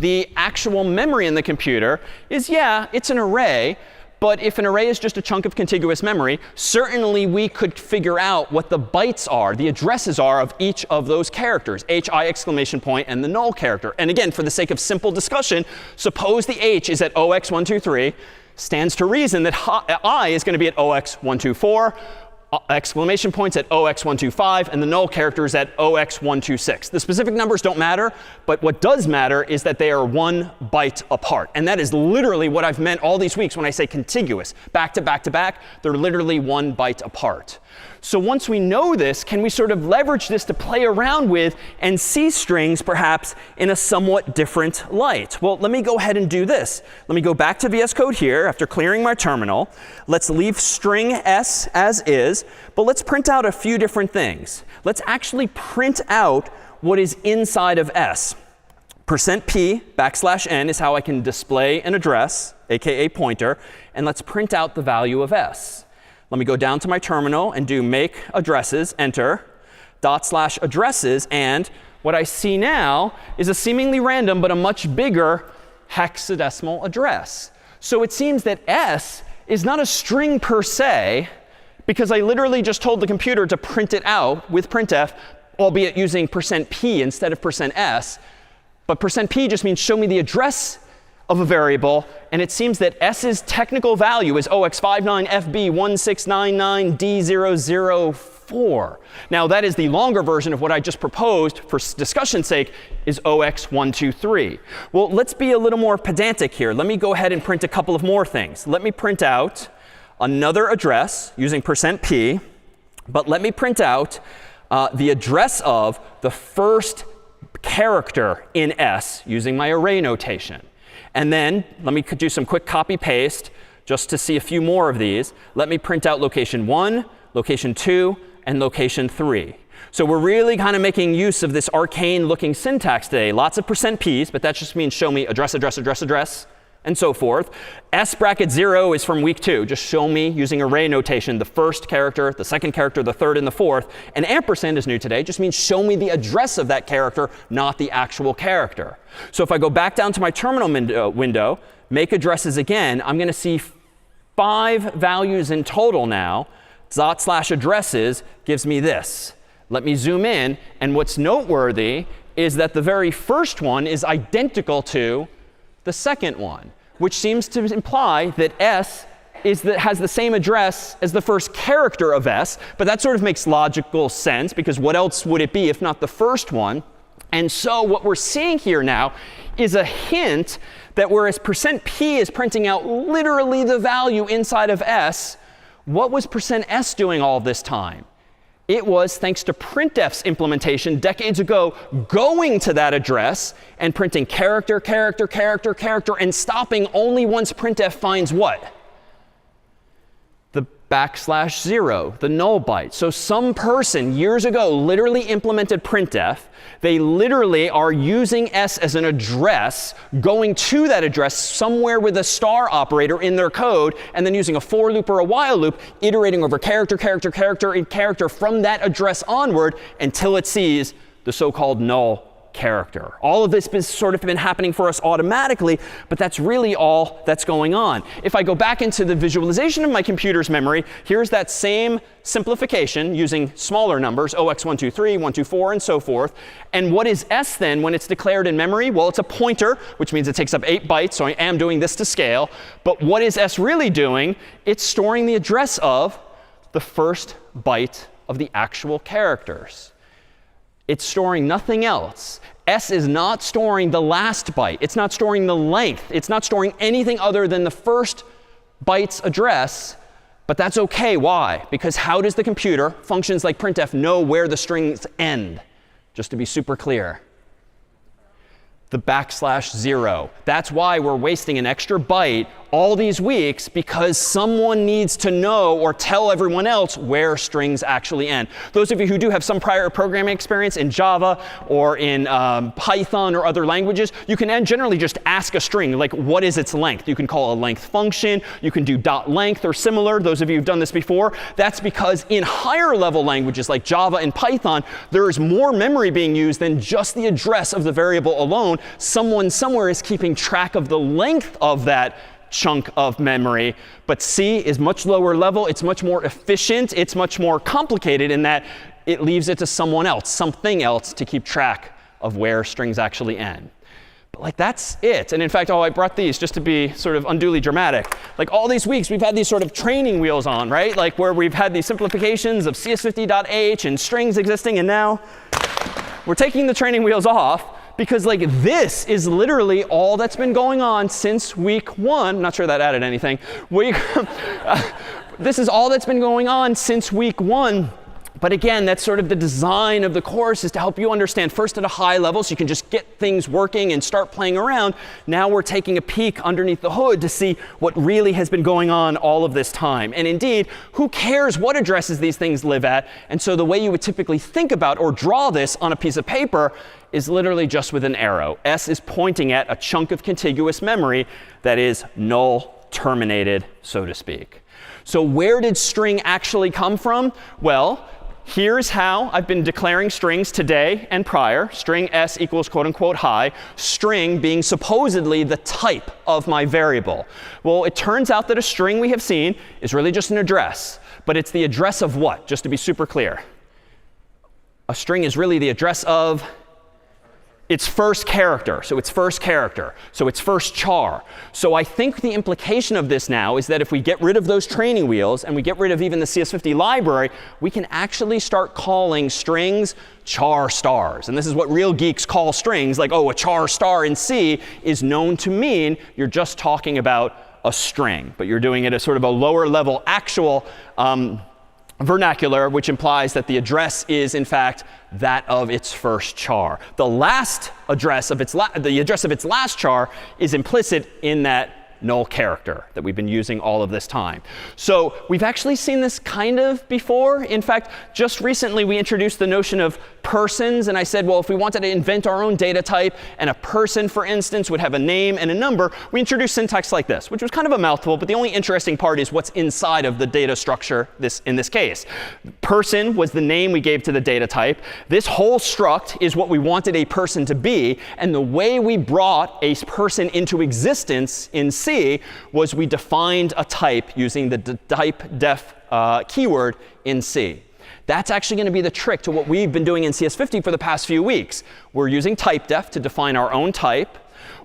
Speaker 1: the actual memory in the computer is, it's an array. But if an array is just a chunk of contiguous memory, certainly we could figure out what the bytes are, the addresses are of each of those characters, hi exclamation point and the null character. And again, for the sake of simple discussion, suppose the h is at OX123, stands to reason that I is going to be at OX124, exclamation points at OX125, and the null character is at OX126. The specific numbers don't matter, but what does matter is that they are 1 byte apart. And that is literally what I've meant all these weeks when I say contiguous. Back to back to back, they're literally 1 byte apart. So once we know this, can we sort of leverage this to play around with and see strings perhaps in a somewhat different light? Well, let me go ahead and do this. Let me go back to VS Code here after clearing my terminal. Let's leave string s as is, but let's print out a few different things. Let's actually print out what is inside of s. %p \n is how I can display an address, aka pointer, and let's print out the value of s. Let me go down to my terminal and do make addresses, enter, /addresses, and what I see now is a seemingly random but a much bigger hexadecimal address. So it seems that s is not a string per se, because I literally just told the computer to print it out with printf, albeit using %p instead of %s. But %p just means show me the address of a variable. And it seems that s's technical value is 0x59fb1699d004. Now, that is the longer version of what I just proposed for discussion's sake is 0x123. Well, let's be a little more pedantic here. Let me go ahead and print a couple of more things. Let me print out another address using %p. But let me print out the address of the first character in s using my array notation. And then let me do some quick copy paste just to see a few more of these. Let me print out location 1, location 2, and location 3. So we're really kind of making use of this arcane looking syntax today. Lots of %ps, but that just means show me address, address, address, address, and so forth. S bracket 0 is from week 2. Just show me using array notation the first character, the second character, the third, and the fourth. And ampersand is new today. Just means show me the address of that character, not the actual character. So if I go back down to my terminal window, make addresses again, I'm going to see 5 values in total now. /addresses gives me this. Let me zoom in. And what's noteworthy is that the very first one is identical to the second one, which seems to imply that s has the same address as the first character of s. But that sort of makes logical sense, because what else would it be if not the first one? And so what we're seeing here now is a hint that whereas %p is printing out literally the value inside of s, what was %s doing all this time? It was, thanks to printf's implementation decades ago, going to that address and printing character, character, character, character, and stopping only once printf finds what? The \0, the null byte. So some person years ago literally implemented printf. They literally are using s as an address, going to that address somewhere with a star operator in their code, and then using a for loop or a while loop, iterating over character, character, character, and character from that address onward until it sees the so-called null character. All of this has sort of been happening for us automatically, but that's really all that's going on. If I go back into the visualization of my computer's memory, here's that same simplification using smaller numbers, 0x123, 124, and so forth. And what is s then when it's declared in memory? Well, it's a pointer, which means it takes up 8 bytes, so I am doing this to scale. But what is s really doing? It's storing the address of the first byte of the actual characters. It's storing nothing else. S is not storing the last byte. It's not storing the length. It's not storing anything other than the first byte's address. But that's OK. Why? Because how does the computer, functions like printf, know where the strings end? Just to be super clear. The \0. That's why we're wasting an extra byte all these weeks, because someone needs to know or tell everyone else where strings actually end. Those of you who do have some prior programming experience in Java or in Python or other languages, you can generally just ask a string, like, what is its length? You can call a length function. You can do .length or similar. Those of you who've done this before. That's because in higher level languages like Java and Python, there is more memory being used than just the address of the variable alone. Someone somewhere is keeping track of the length of that chunk of memory. But C is much lower level. It's much more efficient. It's much more complicated in that it leaves it to someone else, something else, to keep track of where strings actually end. But like, that's it. And in fact, I brought these just to be sort of unduly dramatic. Like, all these weeks, we've had these sort of training wheels on, right? Like, where we've had these simplifications of CS50x and strings existing. And now we're taking the training wheels off, because like, this is literally all that's been going on since week 1. I'm not sure that added anything. This is all that's been going on since week 1. But again, that's sort of the design of the course, is to help you understand first at a high level so you can just get things working and start playing around. Now we're taking a peek underneath the hood to see what really has been going on all of this time. And indeed, who cares what addresses these things live at? And so the way you would typically think about or draw this on a piece of paper is literally just with an arrow. S is pointing at a chunk of contiguous memory that is null terminated, so to speak. So where did string actually come from? Well, here's how I've been declaring strings today and prior. String s equals quote unquote hi. String being supposedly the type of my variable. Well, it turns out that a string we have seen is really just an address. But it's the address of what? Just to be super clear. A string is really the address of its first character. So its first character. So its first char. So I think the implication of this now is that if we get rid of those training wheels and we get rid of even the CS50 library, we can actually start calling strings char stars. And this is what real geeks call strings. Like, oh, a char star in C is known to mean you're just talking about a string. But you're doing it as sort of a lower level actual vernacular, which implies that the address is, in fact, that of its first char. The address of its last char is implicit in that null character that we've been using all of this time. So we've actually seen this kind of before. In fact, just recently we introduced the notion of persons. And I said, well, if we wanted to invent our own data type and a person, for instance, would have a name and a number, we introduced syntax like this, which was kind of a mouthful. But the only interesting part is what's inside of the data structure in this case. Person was the name we gave to the data type. This whole struct is what we wanted a person to be. And the way we brought a person into existence in C was we defined a type using the type def keyword in C. That's actually going to be the trick to what we've been doing in CS50 for the past few weeks. We're using type def to define our own type.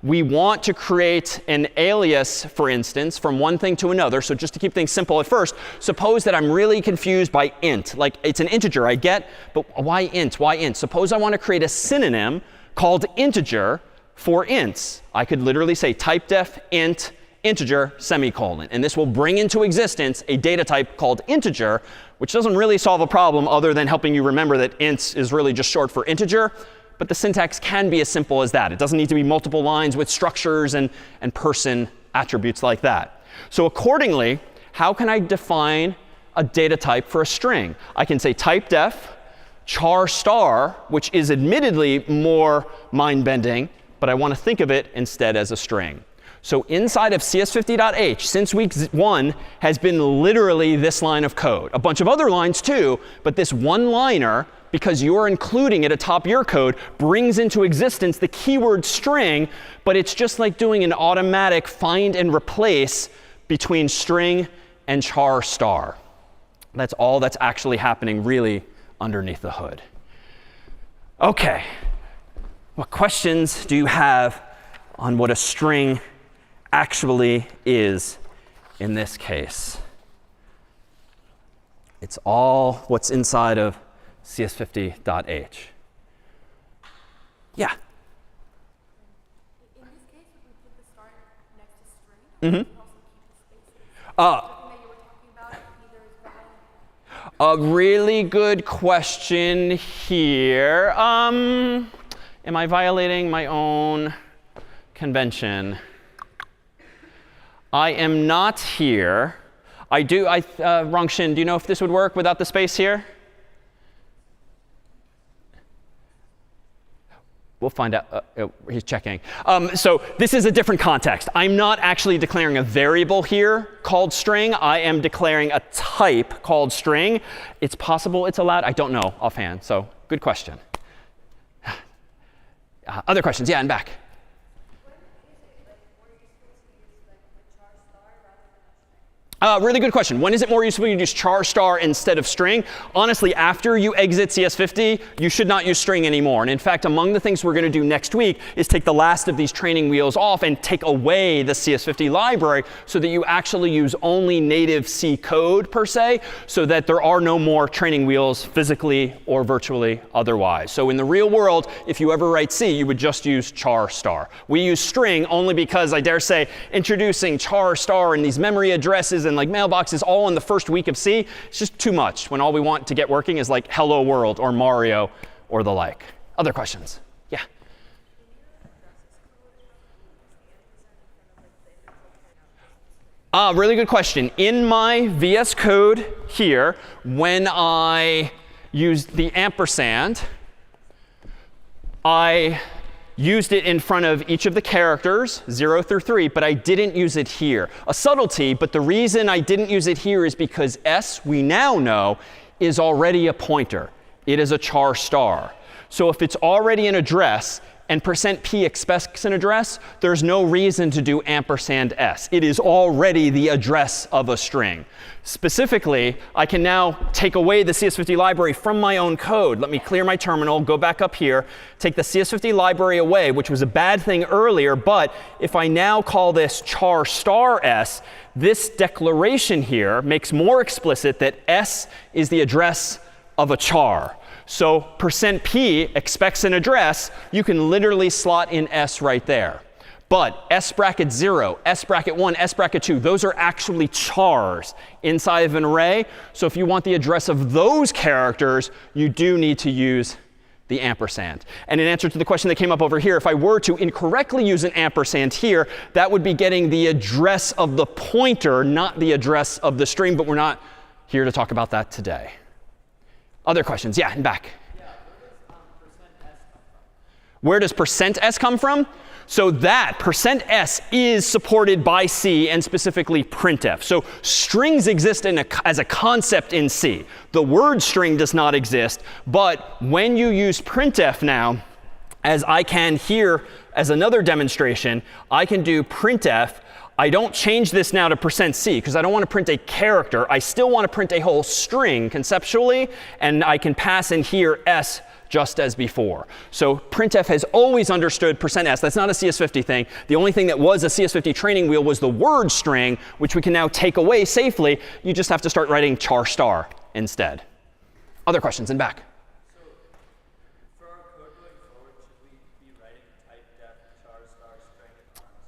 Speaker 1: We want to create an alias, for instance, from one thing to another. So just to keep things simple at first, suppose that I'm really confused by int. Like, it's an integer, I get, but why int? Why int? Suppose I want to create a synonym called integer for ints. I could literally say type def int integer semicolon. And this will bring into existence a data type called integer, which doesn't really solve a problem other than helping you remember that int is really just short for integer. But the syntax can be as simple as that. It doesn't need to be multiple lines with structures and person attributes like that. So accordingly, how can I define a data type for a string? I can say type def char star, which is admittedly more mind-bending, but I want to think of it instead as a string. So inside of CS50.h, since week 1, has been literally this line of code. A bunch of other lines too, but this one-liner, because you're including it atop your code, brings into existence the keyword string, but it's just like doing an automatic find and replace between string and char star. That's all that's actually happening really underneath the hood. OK. What questions do you have on what a string actually is in this case? It's all what's inside of CS50.h. Yeah?
Speaker 6: In this case, if we put the star next to string, we can also keep the spaces. Something that you were talking about, either is valid.
Speaker 1: A really good question here. Am I violating my own convention? I am not here. Rongshin, do you know if this would work without the space here? We'll find out. He's checking. So this is a different context. I'm not actually declaring a variable here called string. I am declaring a type called string. It's possible it's allowed. I don't know offhand. So good question. Other questions? Yeah, and back. Really good question. When is it more useful to use char star instead of string? Honestly, after you exit CS50, you should not use string anymore. And in fact, among the things we're going to do next week is take the last of these training wheels off and take away the CS50 library so that you actually use only native C code, per se, so that there are no more training wheels physically or virtually otherwise. So in the real world, if you ever write C, you would just use char star. We use string only because, I dare say, introducing char star and these memory addresses and like mailboxes all in the first week of C, it's just too much when all we want to get working is like hello world or Mario or the like. Other questions? Yeah. Really good question. In my VS Code here, when I used the ampersand, I used it in front of each of the characters, 0 through 3, but I didn't use it here. A subtlety, but the reason I didn't use it here is because S, we now know, is already a pointer. It is a char star. So if it's already an address and %p expects an address, there's no reason to do %s. It is already the address of a string. Specifically, I can now take away the CS50 library from my own code. Let me clear my terminal, go back up here, take the CS50 library away, which was a bad thing earlier. But if I now call this char star s, this declaration here makes more explicit that s is the address of a char. So %p expects an address. You can literally slot in s right there. But s bracket 0, s bracket 1, s bracket 2, those are actually chars inside of an array. So if you want the address of those characters, you do need to use the ampersand. And in answer to the question that came up over here, if I were to incorrectly use an ampersand here, that would be getting the address of the pointer, not the address of the string. But we're not here to talk about that today. Other questions? Yeah, in back. Yeah, where does %s come from? So that %s is supported by C and specifically printf. So strings exist as a concept in C. The word string does not exist. But when you use printf now, as I can here as another demonstration, I can do printf. I don't change this now to %c because I don't want to print a character. I still want to print a whole string conceptually. And I can pass in here s just as before. So printf has always understood %s. That's not a CS50 thing. The only thing that was a CS50 training wheel was the word string, which we can now take away safely. You just have to start writing char star instead. Other questions in back?
Speaker 7: So for our code going forward, should we be writing type def char star string?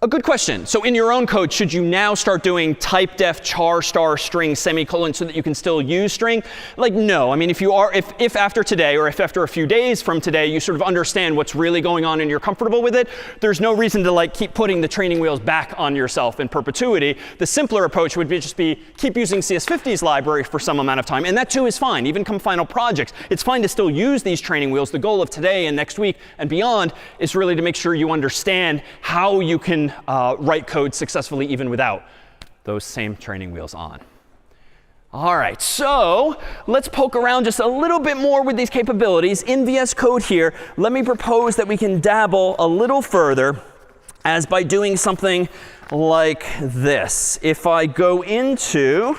Speaker 1: A good question. So in your own code, should you now start doing type def char star string semicolon so that you can still use string? Like, no. I mean, if after today or if after a few days from today you sort of understand what's really going on and you're comfortable with it, there's no reason to like keep putting the training wheels back on yourself in perpetuity. The simpler approach would be just keep using CS50's library for some amount of time. And that too is fine. Even come final projects, it's fine to still use these training wheels. The goal of today and next week and beyond is really to make sure you understand how you can write code successfully even without those same training wheels on. All right, so let's poke around just a little bit more with these capabilities. In VS Code here, let me propose that we can dabble a little further as by doing something like this. If I go into,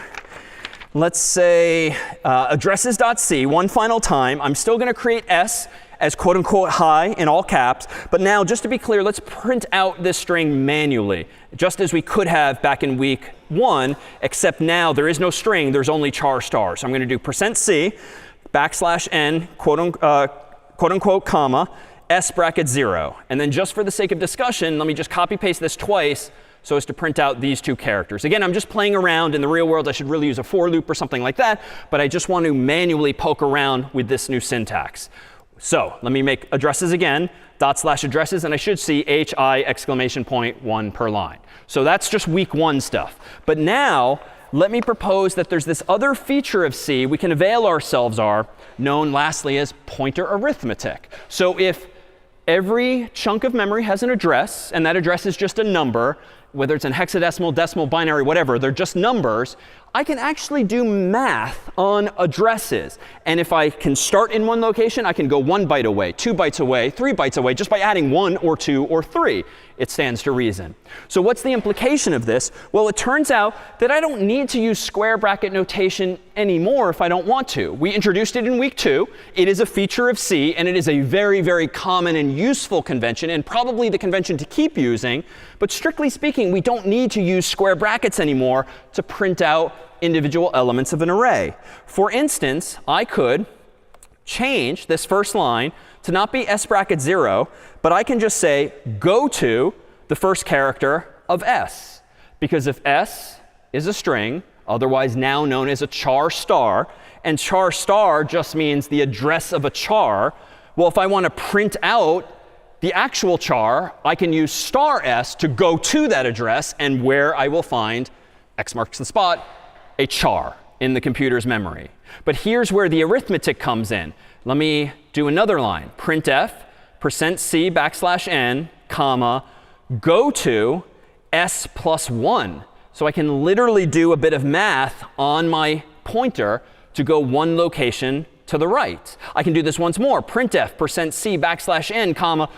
Speaker 1: let's say, addresses.c one final time, I'm still going to create s as quote unquote hi in all caps. But now, just to be clear, let's print out this string manually, just as we could have back in week 1, except now there is no string, there's only char star. So I'm going to do %c \n quote unquote comma s bracket 0. And then just for the sake of discussion, let me just copy paste this twice so as to print out these two characters. Again, I'm just playing around. In the real world, I should really use a for loop or something like that. But I just want to manually poke around with this new syntax. So let me make addresses again, /addresses, and I should see hi exclamation point 1 per line. So that's just week 1 stuff. But now let me propose that there's this other feature of C we can avail ourselves are, known lastly as pointer arithmetic. So if every chunk of memory has an address, and that address is just a number, whether it's in hexadecimal, decimal, binary, whatever, they're just numbers, I can actually do math on addresses. And if I can start in one location, I can go 1 byte away, 2 bytes away, 3 bytes away, just by adding 1 or 2 or 3. It stands to reason. So what's the implication of this? Well, it turns out that I don't need to use square bracket notation anymore if I don't want to. We introduced it in week 2. It is a feature of C, and it is a very, very common and useful convention, and probably the convention to keep using. But strictly speaking, we don't need to use square brackets anymore to print out individual elements of an array. For instance, I could change this first line to not be s bracket 0, but I can just say go to the first character of s. Because if s is a string, otherwise now known as a char star, and char star just means the address of a char, well, if I want to print out the actual char, I can use *s to go to that address, and where I will find, X marks the spot, a char in the computer's memory. But here's where the arithmetic comes in. Let me do another line. Printf %c \n, comma, go to s plus 1. So I can literally do a bit of math on my pointer to go one location to the right. I can do this once more. Printf %c \n, comma,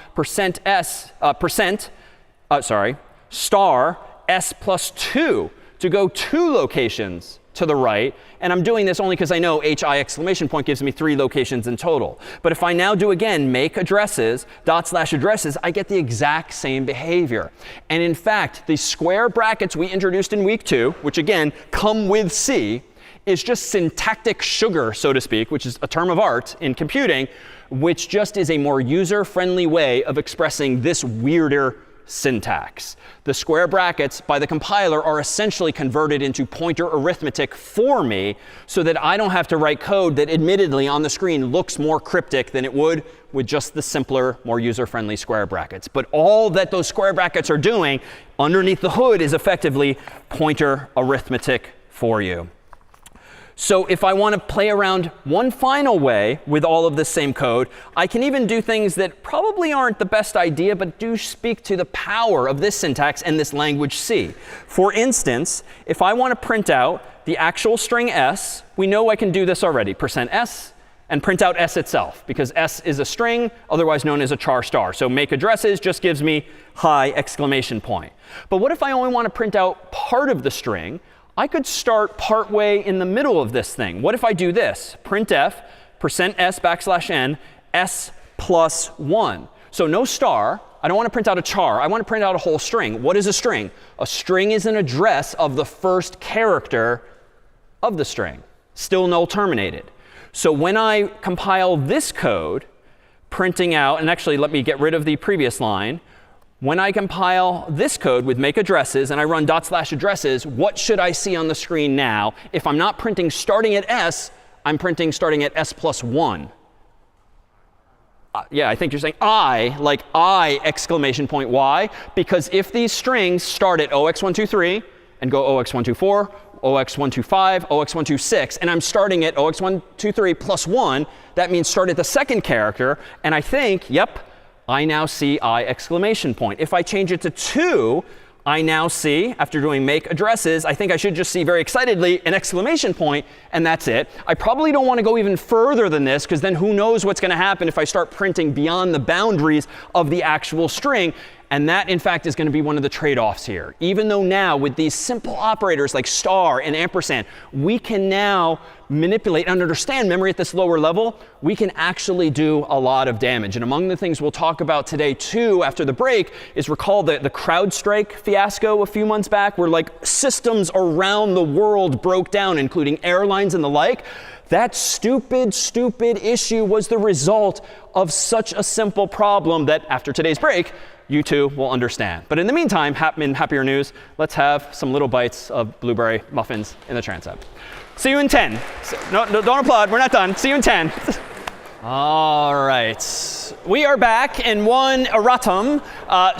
Speaker 1: star s plus 2 to go 2 locations to the right. And I'm doing this only because I know hi exclamation point gives me 3 locations in total. But if I now do again make addresses, /addresses, I get the exact same behavior. And in fact, the square brackets we introduced in week 2, which again come with C, is just syntactic sugar, so to speak, which is a term of art in computing, which just is a more user-friendly way of expressing this weirder syntax. The square brackets by the compiler are essentially converted into pointer arithmetic for me so that I don't have to write code that admittedly on the screen looks more cryptic than it would with just the simpler, more user-friendly square brackets. But all that those square brackets are doing underneath the hood is effectively pointer arithmetic for you. So if I want to play around one final way with all of this same code, I can even do things that probably aren't the best idea, but do speak to the power of this syntax and this language C. For instance, if I want to print out the actual string s, we know I can do this already, %s, and print out s itself, because s is a string, otherwise known as a char star. So make addresses just gives me hi exclamation point. But what if I only want to print out part of the string? I could start partway in the middle of this thing. What if I do this? Printf %s \n s plus 1. So no star. I don't want to print out a char. I want to print out a whole string. What is a string? A string is an address of the first character of the string, still null terminated. So when I compile this code, printing out, and actually let me get rid of the previous line. When I compile this code with make addresses and I run /addresses, what should I see on the screen now? If I'm not printing starting at s, I'm printing starting at s plus 1. Yeah, I think you're saying like I exclamation point. Why? Because if these strings start at 0x123 and go 0x124, 0x125, 0x126, and I'm starting at 0x123 plus 1, that means start at the second character. And I think, yep, I now see I exclamation point. If I change it to 2, I now see, after doing make addresses, I think I should just see very excitedly an exclamation point, and that's it. I probably don't want to go even further than this, because then who knows what's going to happen if I start printing beyond the boundaries of the actual string. And that, in fact, is going to be one of the trade-offs here. Even though now, with these simple operators like star and ampersand, we can now manipulate and understand memory at this lower level, we can actually do a lot of damage. And among the things we'll talk about today, too, after the break, is recall the CrowdStrike fiasco a few months back, where like systems around the world broke down, including airlines and the like. That stupid issue was the result of such a simple problem that after today's break, you too will understand. But in the meantime, in happier news, let's have some little bites of blueberry muffins in the transept. See you in 10. No, don't applaud. We're not done. See you in 10. All right. We are back in one erratum.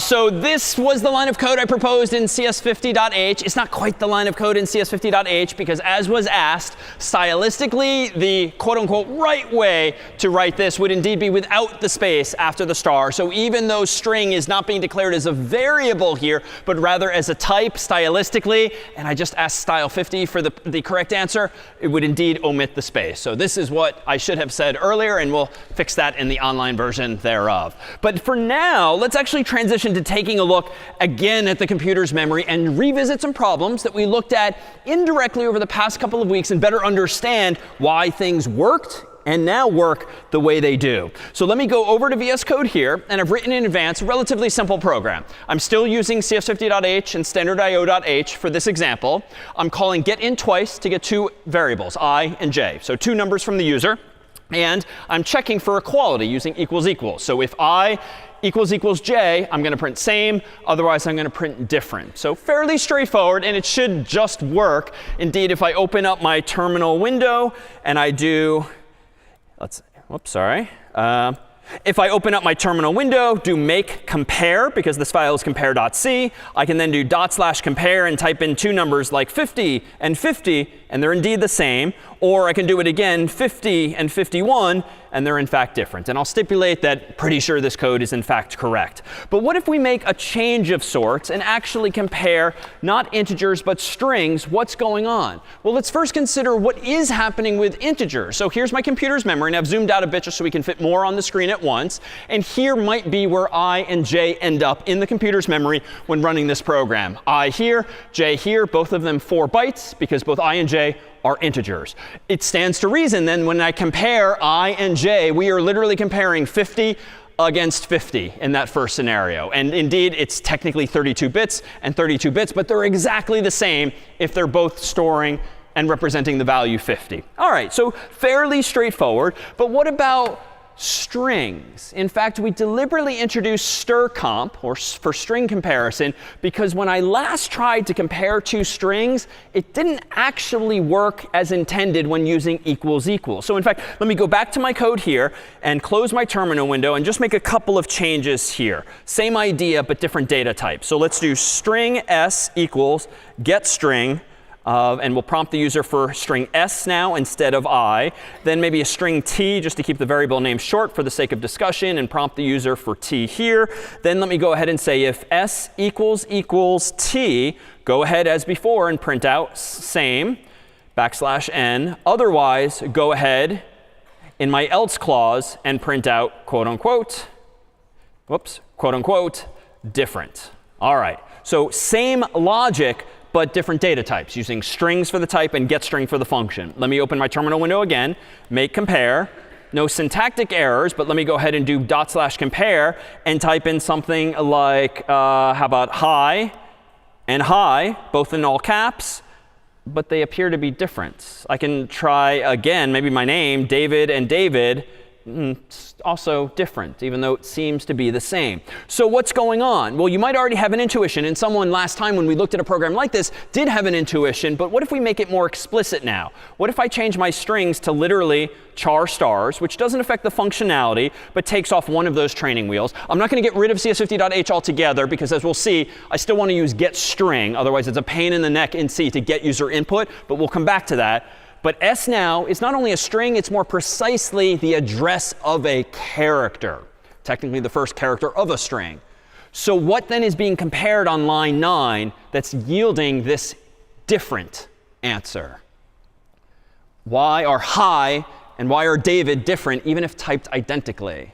Speaker 1: So this was the line of code I proposed in CS50.h. It's not quite the line of code in CS50.h because, as was asked, stylistically, the quote-unquote right way to write this would indeed be without the space after the star. So even though string is not being declared as a variable here, but rather as a type stylistically, and I just asked style50 for the correct answer, it would indeed omit the space. So this is what I should have said earlier, and we'll fix that in the online version thereof. But for now, let's actually transition to taking a look again at the computer's memory and revisit some problems that we looked at indirectly over the past couple of weeks and better understand why things worked and now work the way they do. So let me go over to VS Code here, and I've written in advance a relatively simple program. I'm still using CS50.h and standard.io.h for this example. I'm calling getIn twice to get 2 variables, I and j, so 2 numbers from the user. And I'm checking for equality using ==. So if I == j, I'm going to print same. Otherwise, I'm going to print different. So fairly straightforward, and it should just work. Indeed, if I open up my terminal window and I do, if I open up my terminal window, do make compare, because this file is compare.c, I can then do /compare and type in 2 numbers like 50 and 50, and they're indeed the same. Or I can do it again, 50 and 51, and they're in fact different. And I'll stipulate that pretty sure this code is in fact correct. But what if we make a change of sorts and actually compare not integers but strings? What's going on? Well, let's first consider what is happening with integers. So here's my computer's memory, and I've zoomed out a bit just so we can fit more on the screen at once. And here might be where I and j end up in the computer's memory when running this program. I here, j here, both of them 4 bytes because both I and j are integers. It stands to reason then when I compare I and j, we are literally comparing 50 against 50 in that first scenario. And indeed, it's technically 32 bits and 32 bits, but they're exactly the same if they're both storing and representing the value 50. All right, so fairly straightforward. But what about strings? In fact, we deliberately introduced strcomp, or for string comparison, because when I last tried to compare two strings, it didn't actually work as intended when using equals equals. So in fact, let me go back to my code here and close my terminal window and just make a couple of changes here. Same idea, but different data type. So let's do string s equals get string. And we'll prompt the user for string s now instead of I. Then maybe a string t just to keep the variable name short for the sake of discussion, and prompt the user for t here. Then let me go ahead and say if s equals t, go ahead as before and print out same \n. Otherwise, go ahead in my else clause and print out quote unquote, quote unquote, different. All right. So same logic, but different data types, using strings for the type and getString for the function. Let me open my terminal window again, make compare. No syntactic errors, but let me go ahead and do /compare and type in something like, how about hi and hi, both in all caps, but they appear to be different. I can try again, maybe my name, David and David, also different, even though it seems to be the same. So what's going on? Well, you might already have an intuition, and someone last time when we looked at a program like this did have an intuition, but what if we make it more explicit now? What if I change my strings to literally char stars, which doesn't affect the functionality, but takes off one of those training wheels? I'm not going to get rid of CS50.h altogether, because as we'll see, I still want to use getString. Otherwise, it's a pain in the neck in C to get user input, but we'll come back to that. But s now is not only a string, it's more precisely the address of a character, technically the first character of a string. So what then is being compared on line 9 that's yielding this different answer? Why are hi and why are David different, even if typed identically?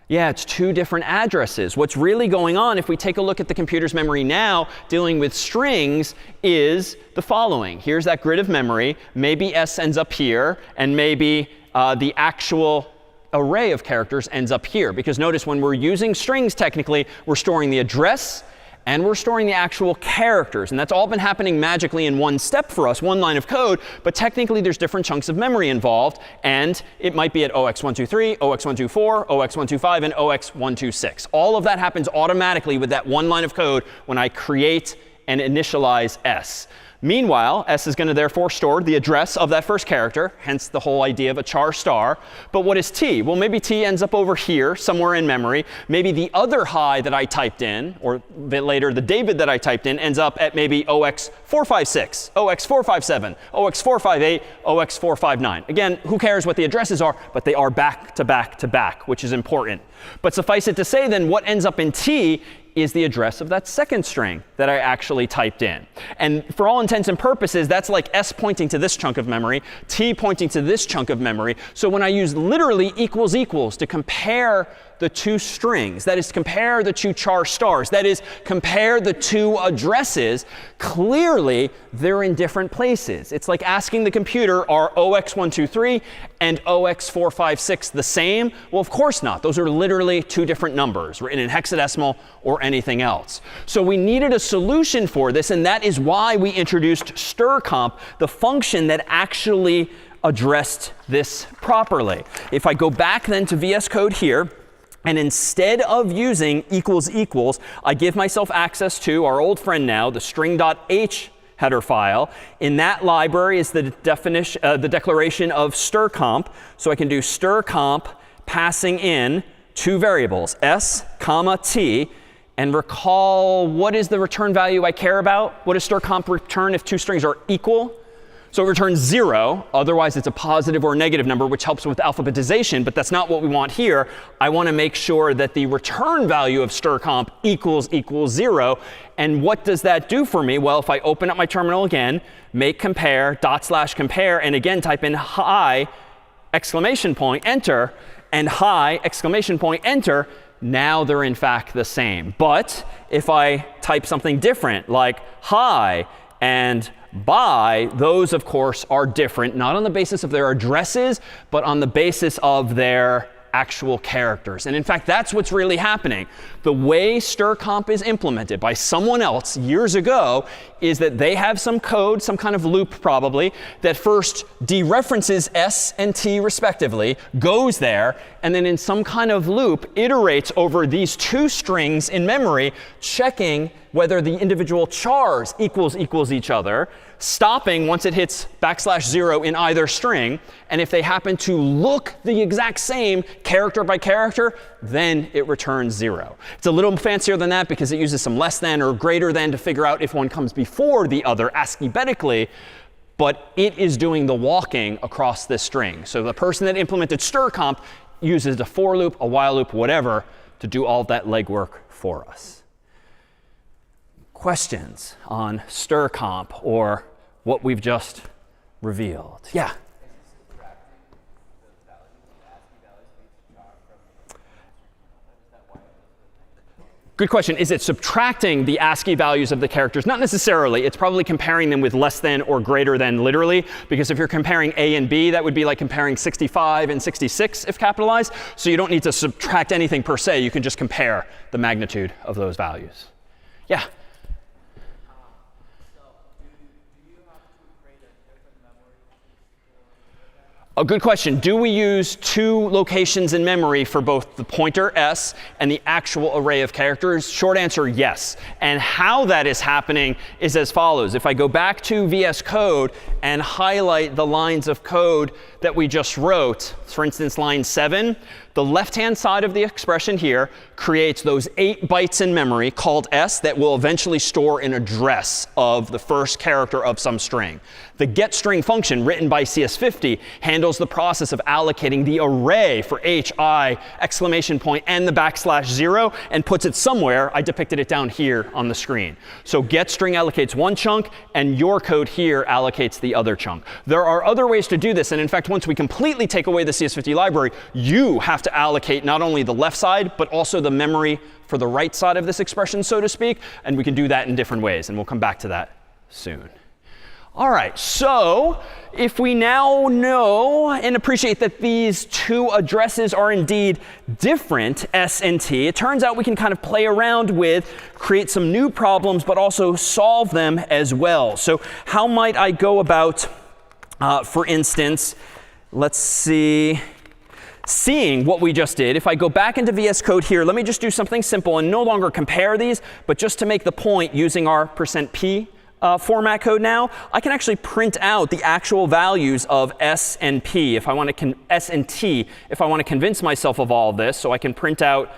Speaker 1: Yeah, it's two different addresses. What's really going on, if we take a look at the computer's memory now dealing with strings, is the following. Here's that grid of memory. Maybe s ends up here, and maybe the actual array of characters ends up here. Because notice when we're using strings, technically, we're storing the address and we're storing the actual characters. And that's all been happening magically in one step for us, one line of code. But technically, there's different chunks of memory involved. And it might be at 0x123, 0x124, 0x125, and 0x126. All of that happens automatically with that one line of code when I create and initialize s. Meanwhile, s is going to therefore store the address of that first character, hence the whole idea of a char star. But what is t? Well, maybe t ends up over here, somewhere in memory. Maybe the other hi that I typed in, or a bit later, the David that I typed in, ends up at maybe 0x456, 0x457, 0x458, 0x459. Again, who cares what the addresses are, but they are back to back to back, which is important. But suffice it to say, then, what ends up in t is the address of that second string that I actually typed in. And for all intents and purposes, that's like s pointing to this chunk of memory, t pointing to this chunk of memory. So when I use literally equals equals to compare the two strings, that is, compare the two char stars, that is, compare the two addresses, clearly they're in different places. It's like asking the computer, are 0x123 and 0x456 the same? Well, of course not. Those are literally two different numbers written in hexadecimal or anything else. So we needed a solution for this, and that is why we introduced strcomp, the function that actually addressed this properly. If I go back then to VS Code here, and instead of using equals equals, I give myself access to our old friend now, the string.h header file. In that library is the definition, the declaration of strcomp. So I can do strcomp passing in two variables, s, comma, t. And recall, what is the return value I care about? What does strcomp return if two strings are equal? So it returns 0. Otherwise, it's a positive or a negative number, which helps with alphabetization. But that's not what we want here. I want to make sure that the return value of strcomp equals 0. And what does that do for me? Well, if I open up my terminal again, make compare, /compare, and again type in hi, exclamation point, enter, and hi, exclamation point, enter, now they're in fact the same. But if I type something different, like hi and bye, those, of course, are different, not on the basis of their addresses, but on the basis of their actual characters. And in fact, that's what's really happening. The way strcomp is implemented by someone else years ago is that they have some code, some kind of loop probably, that first dereferences s and t respectively, goes there, and then in some kind of loop iterates over these two strings in memory, checking whether the individual chars equals each other, stopping once it hits \0 in either string. And if they happen to look the exact same character by character, then it returns 0. It's a little fancier than that because it uses some less than or greater than to figure out if one comes before the other ASCII-betically. But it is doing the walking across this string. So the person that implemented strcomp uses a for loop, a while loop, whatever, to do all of that legwork for us. Questions on strcomp or what we've just revealed? Yeah? Good question. Is it subtracting the ASCII values of the characters? Not necessarily. It's probably comparing them with less than or greater than literally. Because if you're comparing A and B, that would be like comparing 65 and 66 if capitalized. So you don't need to subtract anything per se. You can just compare the magnitude of those values. Yeah? A good question. Do we use two locations in memory for both the pointer s and the actual array of characters? Short answer, yes. And how that is happening is as follows. If I go back to VS Code and highlight the lines of code that we just wrote, for instance, line 7, the left-hand side of the expression here creates those 8 bytes in memory called s that will eventually store an address of the first character of some string. The getString function written by CS50 handles the process of allocating the array for h, I, exclamation point, and the \0 and puts it somewhere. I depicted it down here on the screen. So getString allocates one chunk, and your code here allocates the other chunk. There are other ways to do this. And in fact, once we completely take away the CS50 library, you have to allocate not only the left side, but also the memory for the right side of this expression, so to speak. And we can do that in different ways. And we'll come back to that soon. All right, so if we now know and appreciate that these two addresses are indeed different, s and t, it turns out we can kind of play around with, create some new problems, but also solve them as well. So how might I go about, for instance, let's see, seeing what we just did. If I go back into VS Code here, let me just do something simple and no longer compare these, but just to make the point using our %p format code now, I can actually print out the actual values of s and p if I want to s and t if I want to convince myself of all of this. So I can print out,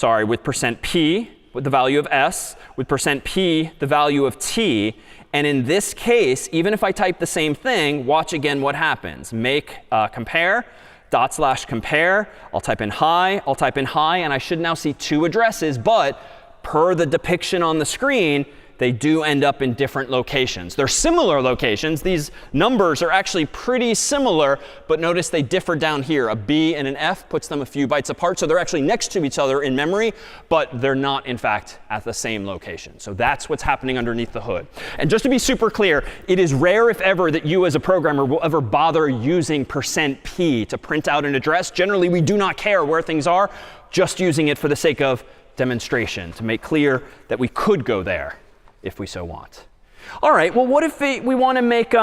Speaker 1: with %p with the value of s, with %p the value of t. And in this case, even if I type the same thing, watch again what happens. Make compare, /compare. I'll type in hi, and I should now see two addresses. But per the depiction on the screen, they do end up in different locations. They're similar locations. These numbers are actually pretty similar, but notice they differ down here. A B and an F puts them a few bytes apart. So they're actually next to each other in memory, but they're not, in fact, at the same location. So that's what's happening underneath the hood. And just to be super clear, it is rare, if ever, that you as a programmer will ever bother using %p to print out an address. Generally, we do not care where things are, just using it for the sake of demonstration to make clear that we could go there if we so want. All right, well, what if we want to make,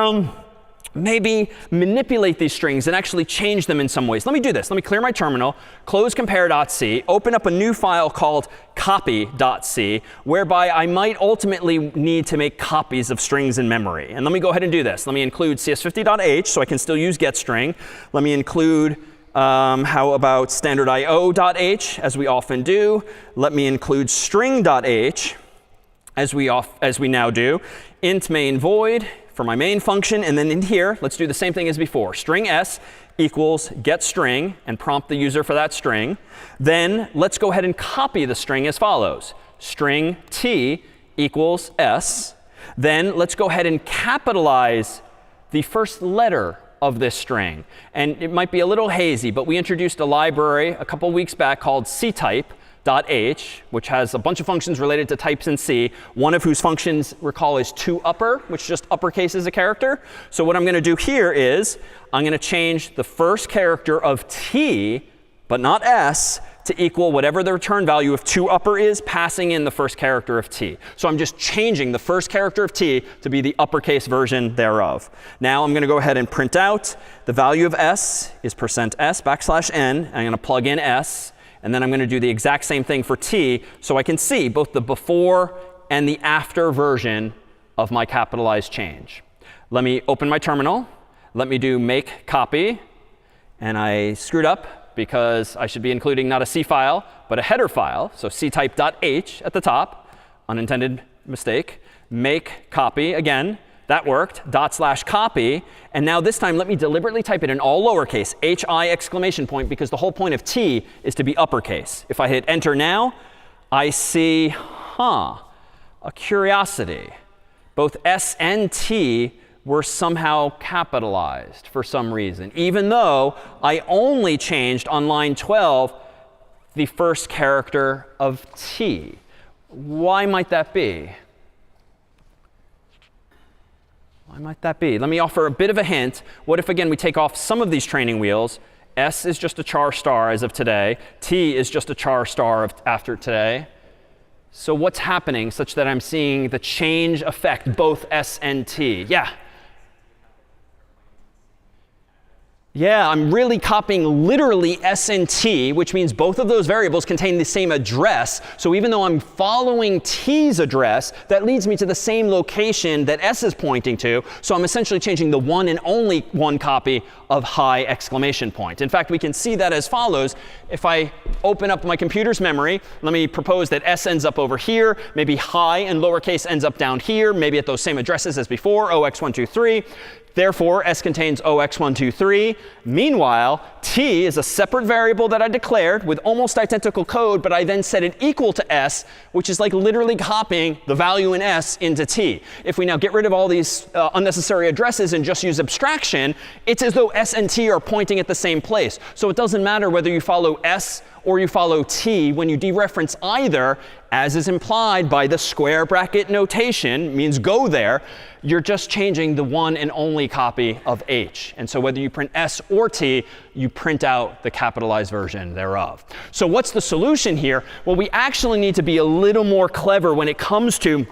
Speaker 1: maybe manipulate these strings and actually change them in some ways? Let me do this. Let me clear my terminal, close compare.c, open up a new file called copy.c, whereby I might ultimately need to make copies of strings in memory. And let me go ahead and do this. Let me include CS50.h, so I can still use getString. Let me include how about standard IO.h, as we often do. Let me include string.h, as we now do. Int main void for my main function. And then in here, let's do the same thing as before. String s equals get string and prompt the user for that string. Then let's go ahead and copy the string as follows. String t equals s. Then let's go ahead and capitalize the first letter of this string. And it might be a little hazy, but we introduced a library a couple weeks back called ctype.h, which has a bunch of functions related to types in C, one of whose functions, recall, is toUpper, which just uppercases a character. So what I'm going to do here is I'm going to change the first character of t, but not s, to equal whatever the return value of toUpper is, passing in the first character of t. So I'm just changing the first character of t to be the uppercase version thereof. Now I'm going to go ahead and print out the value of s is %s\n. I'm going to plug in s. And then I'm going to do the exact same thing for t so I can see both the before and the after version of my capitalized change. Let me open my terminal. Let me do make copy. And I screwed up because I should be including not a C file, but a header file. So ctype.h at the top. Unintended mistake. Make copy. Again, that worked. /copy. And now this time, let me deliberately type it in all lowercase, hi exclamation point, because the whole point of t is to be uppercase. If I hit enter now, I see, a curiosity. Both s and t were somehow capitalized for some reason, even though I only changed on line 12 the first character of t. Why might that be? Why might that be? Let me offer a bit of a hint. What if, again, we take off some of these training wheels? S is just a char star as of today. T is just a char star after today. So what's happening such that I'm seeing the change affect both S and T? Yeah? Yeah, I'm really copying literally s and t, which means both of those variables contain the same address. So even though I'm following t's address, that leads me to the same location that s is pointing to. So I'm essentially changing the one and only one copy of hi exclamation point. In fact, we can see that as follows. If I open up my computer's memory, let me propose that s ends up over here. Maybe hi in lowercase ends up down here, maybe at those same addresses as before, 0x123. Therefore, s contains 0x123. Meanwhile, t is a separate variable that I declared with almost identical code, but I then set it equal to s, which is like literally copying the value in s into t. If we now get rid of all these unnecessary addresses and just use abstraction, it's as though s and t are pointing at the same place. So it doesn't matter whether you follow s or you follow t. When you dereference either, as is implied by the square bracket notation, means go there, you're just changing the one and only copy of h. And so whether you print s or t, you print out the capitalized version thereof. So what's the solution here? Well, we actually need to be a little more clever when it comes to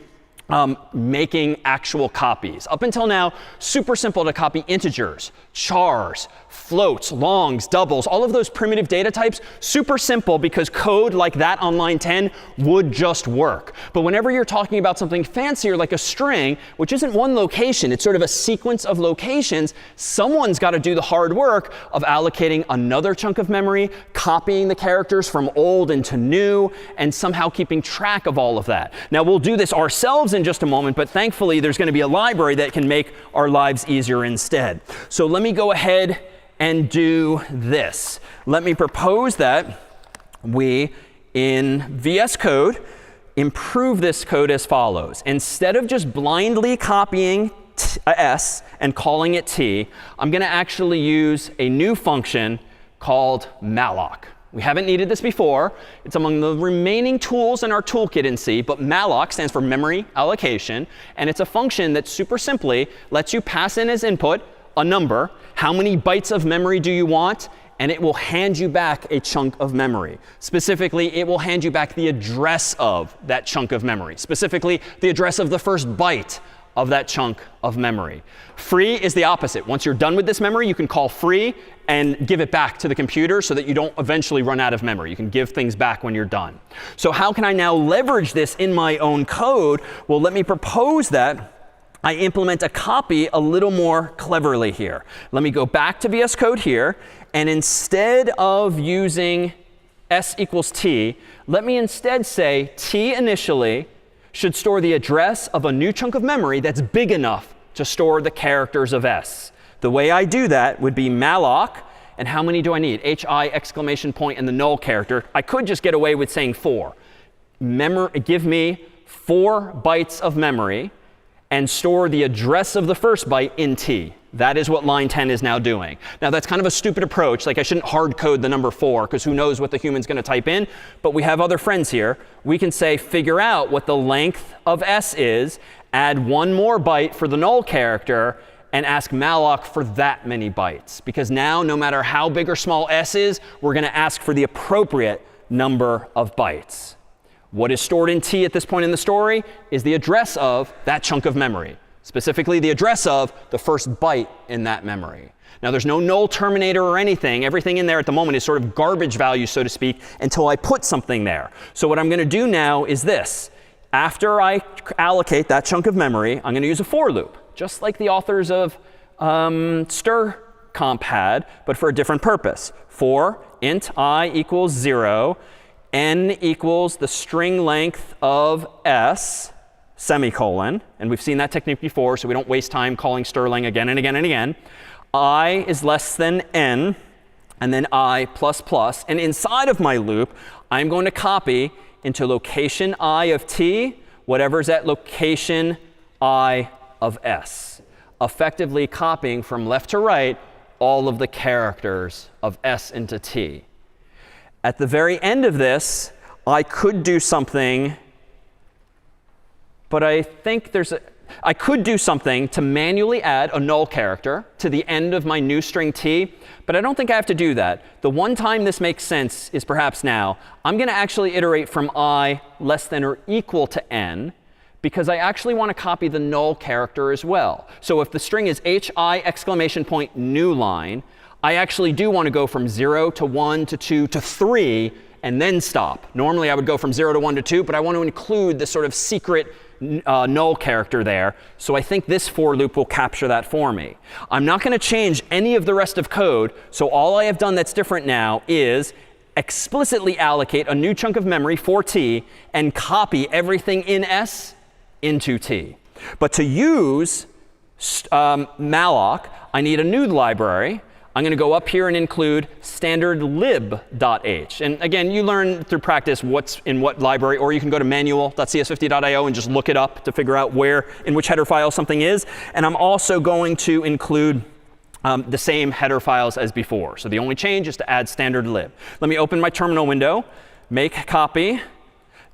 Speaker 1: making actual copies. Up until now, super simple to copy integers, chars, floats, longs, doubles, all of those primitive data types, super simple because code like that on line 10 would just work. But whenever you're talking about something fancier like a string, which isn't one location, it's sort of a sequence of locations, someone's got to do the hard work of allocating another chunk of memory, copying the characters from old into new, and somehow keeping track of all of that. Now, we'll do this ourselves in just a moment, but thankfully, there's going to be a library that can make our lives easier instead. So let me go ahead and do this. Let me propose that we, in VS Code, improve this code as follows. Instead of just blindly copying s and calling it t, I'm going to actually use a new function called malloc. We haven't needed this before. It's among the remaining tools in our toolkit in C, but malloc stands for memory allocation. And it's a function that super simply lets you pass in as input a number. How many bytes of memory do you want? And it will hand you back a chunk of memory. Specifically, it will hand you back the address of that chunk of memory. Specifically, the address of the first byte of that chunk of memory. Free is the opposite. Once you're done with this memory, you can call free and give it back to the computer so that you don't eventually run out of memory. You can give things back when you're done. So how can I now leverage this in my own code? Well, let me propose that I implement a copy a little more cleverly here. Let me go back to VS Code here. And instead of using s equals t, let me instead say t initially should store the address of a new chunk of memory that's big enough to store the characters of S. The way I do that would be malloc. And how many do I need? HI exclamation point and the null character. I could just get away with saying 4. Give me 4 bytes of memory and store the address of the first byte in T. That is what line 10 is now doing. Now, that's kind of a stupid approach. Like, I shouldn't hard code the number 4, because who knows what the human's going to type in. But we have other friends here. We can say, figure out what the length of S is, add 1 more byte for the null character, and ask malloc for that many bytes. Because now, no matter how big or small S is, we're going to ask for the appropriate number of bytes. What is stored in T at this point in the story is the address of that chunk of memory. Specifically, the address of the first byte in that memory. Now, there's no null terminator or anything. Everything in there at the moment is sort of garbage value, so to speak, until I put something there. So what I'm going to do now is this. After I allocate that chunk of memory, I'm going to use a for loop, just like the authors of strcomp had, but for a different purpose. For int I equals 0, n equals the string length of S, semicolon. And we've seen that technique before, so we don't waste time calling Sterling again and again and again. I is less than n, and then I plus plus. And inside of my loop, I'm going to copy into location I of T, whatever's at location I of S, effectively copying from left to right all of the characters of S into T. At the very end of this, I could do something, but I think I could do something to manually add a null character to the end of my new string T, but I don't think I have to do that. The one time this makes sense is perhaps now. I'm going to actually iterate from I less than or equal to n, because I actually want to copy the null character as well. So if the string is HI exclamation point new line, I actually do want to go from 0 to 1 to 2 to 3 and then stop. Normally, I would go from 0 to 1 to 2, but I want to include this sort of secret null character there. So I think this for loop will capture that for me. I'm not going to change any of the rest of code. So all I have done that's different now is explicitly allocate a new chunk of memory for T and copy everything in S into T. But to use malloc, I need a new library. I'm going to go up here and include standard lib.h. And again, you learn through practice what's in what library, or you can go to manual.cs50.io and just look it up to figure out where, in which header file something is. And I'm also going to include the same header files as before. So the only change is to add standard lib. Let me open my terminal window, make copy,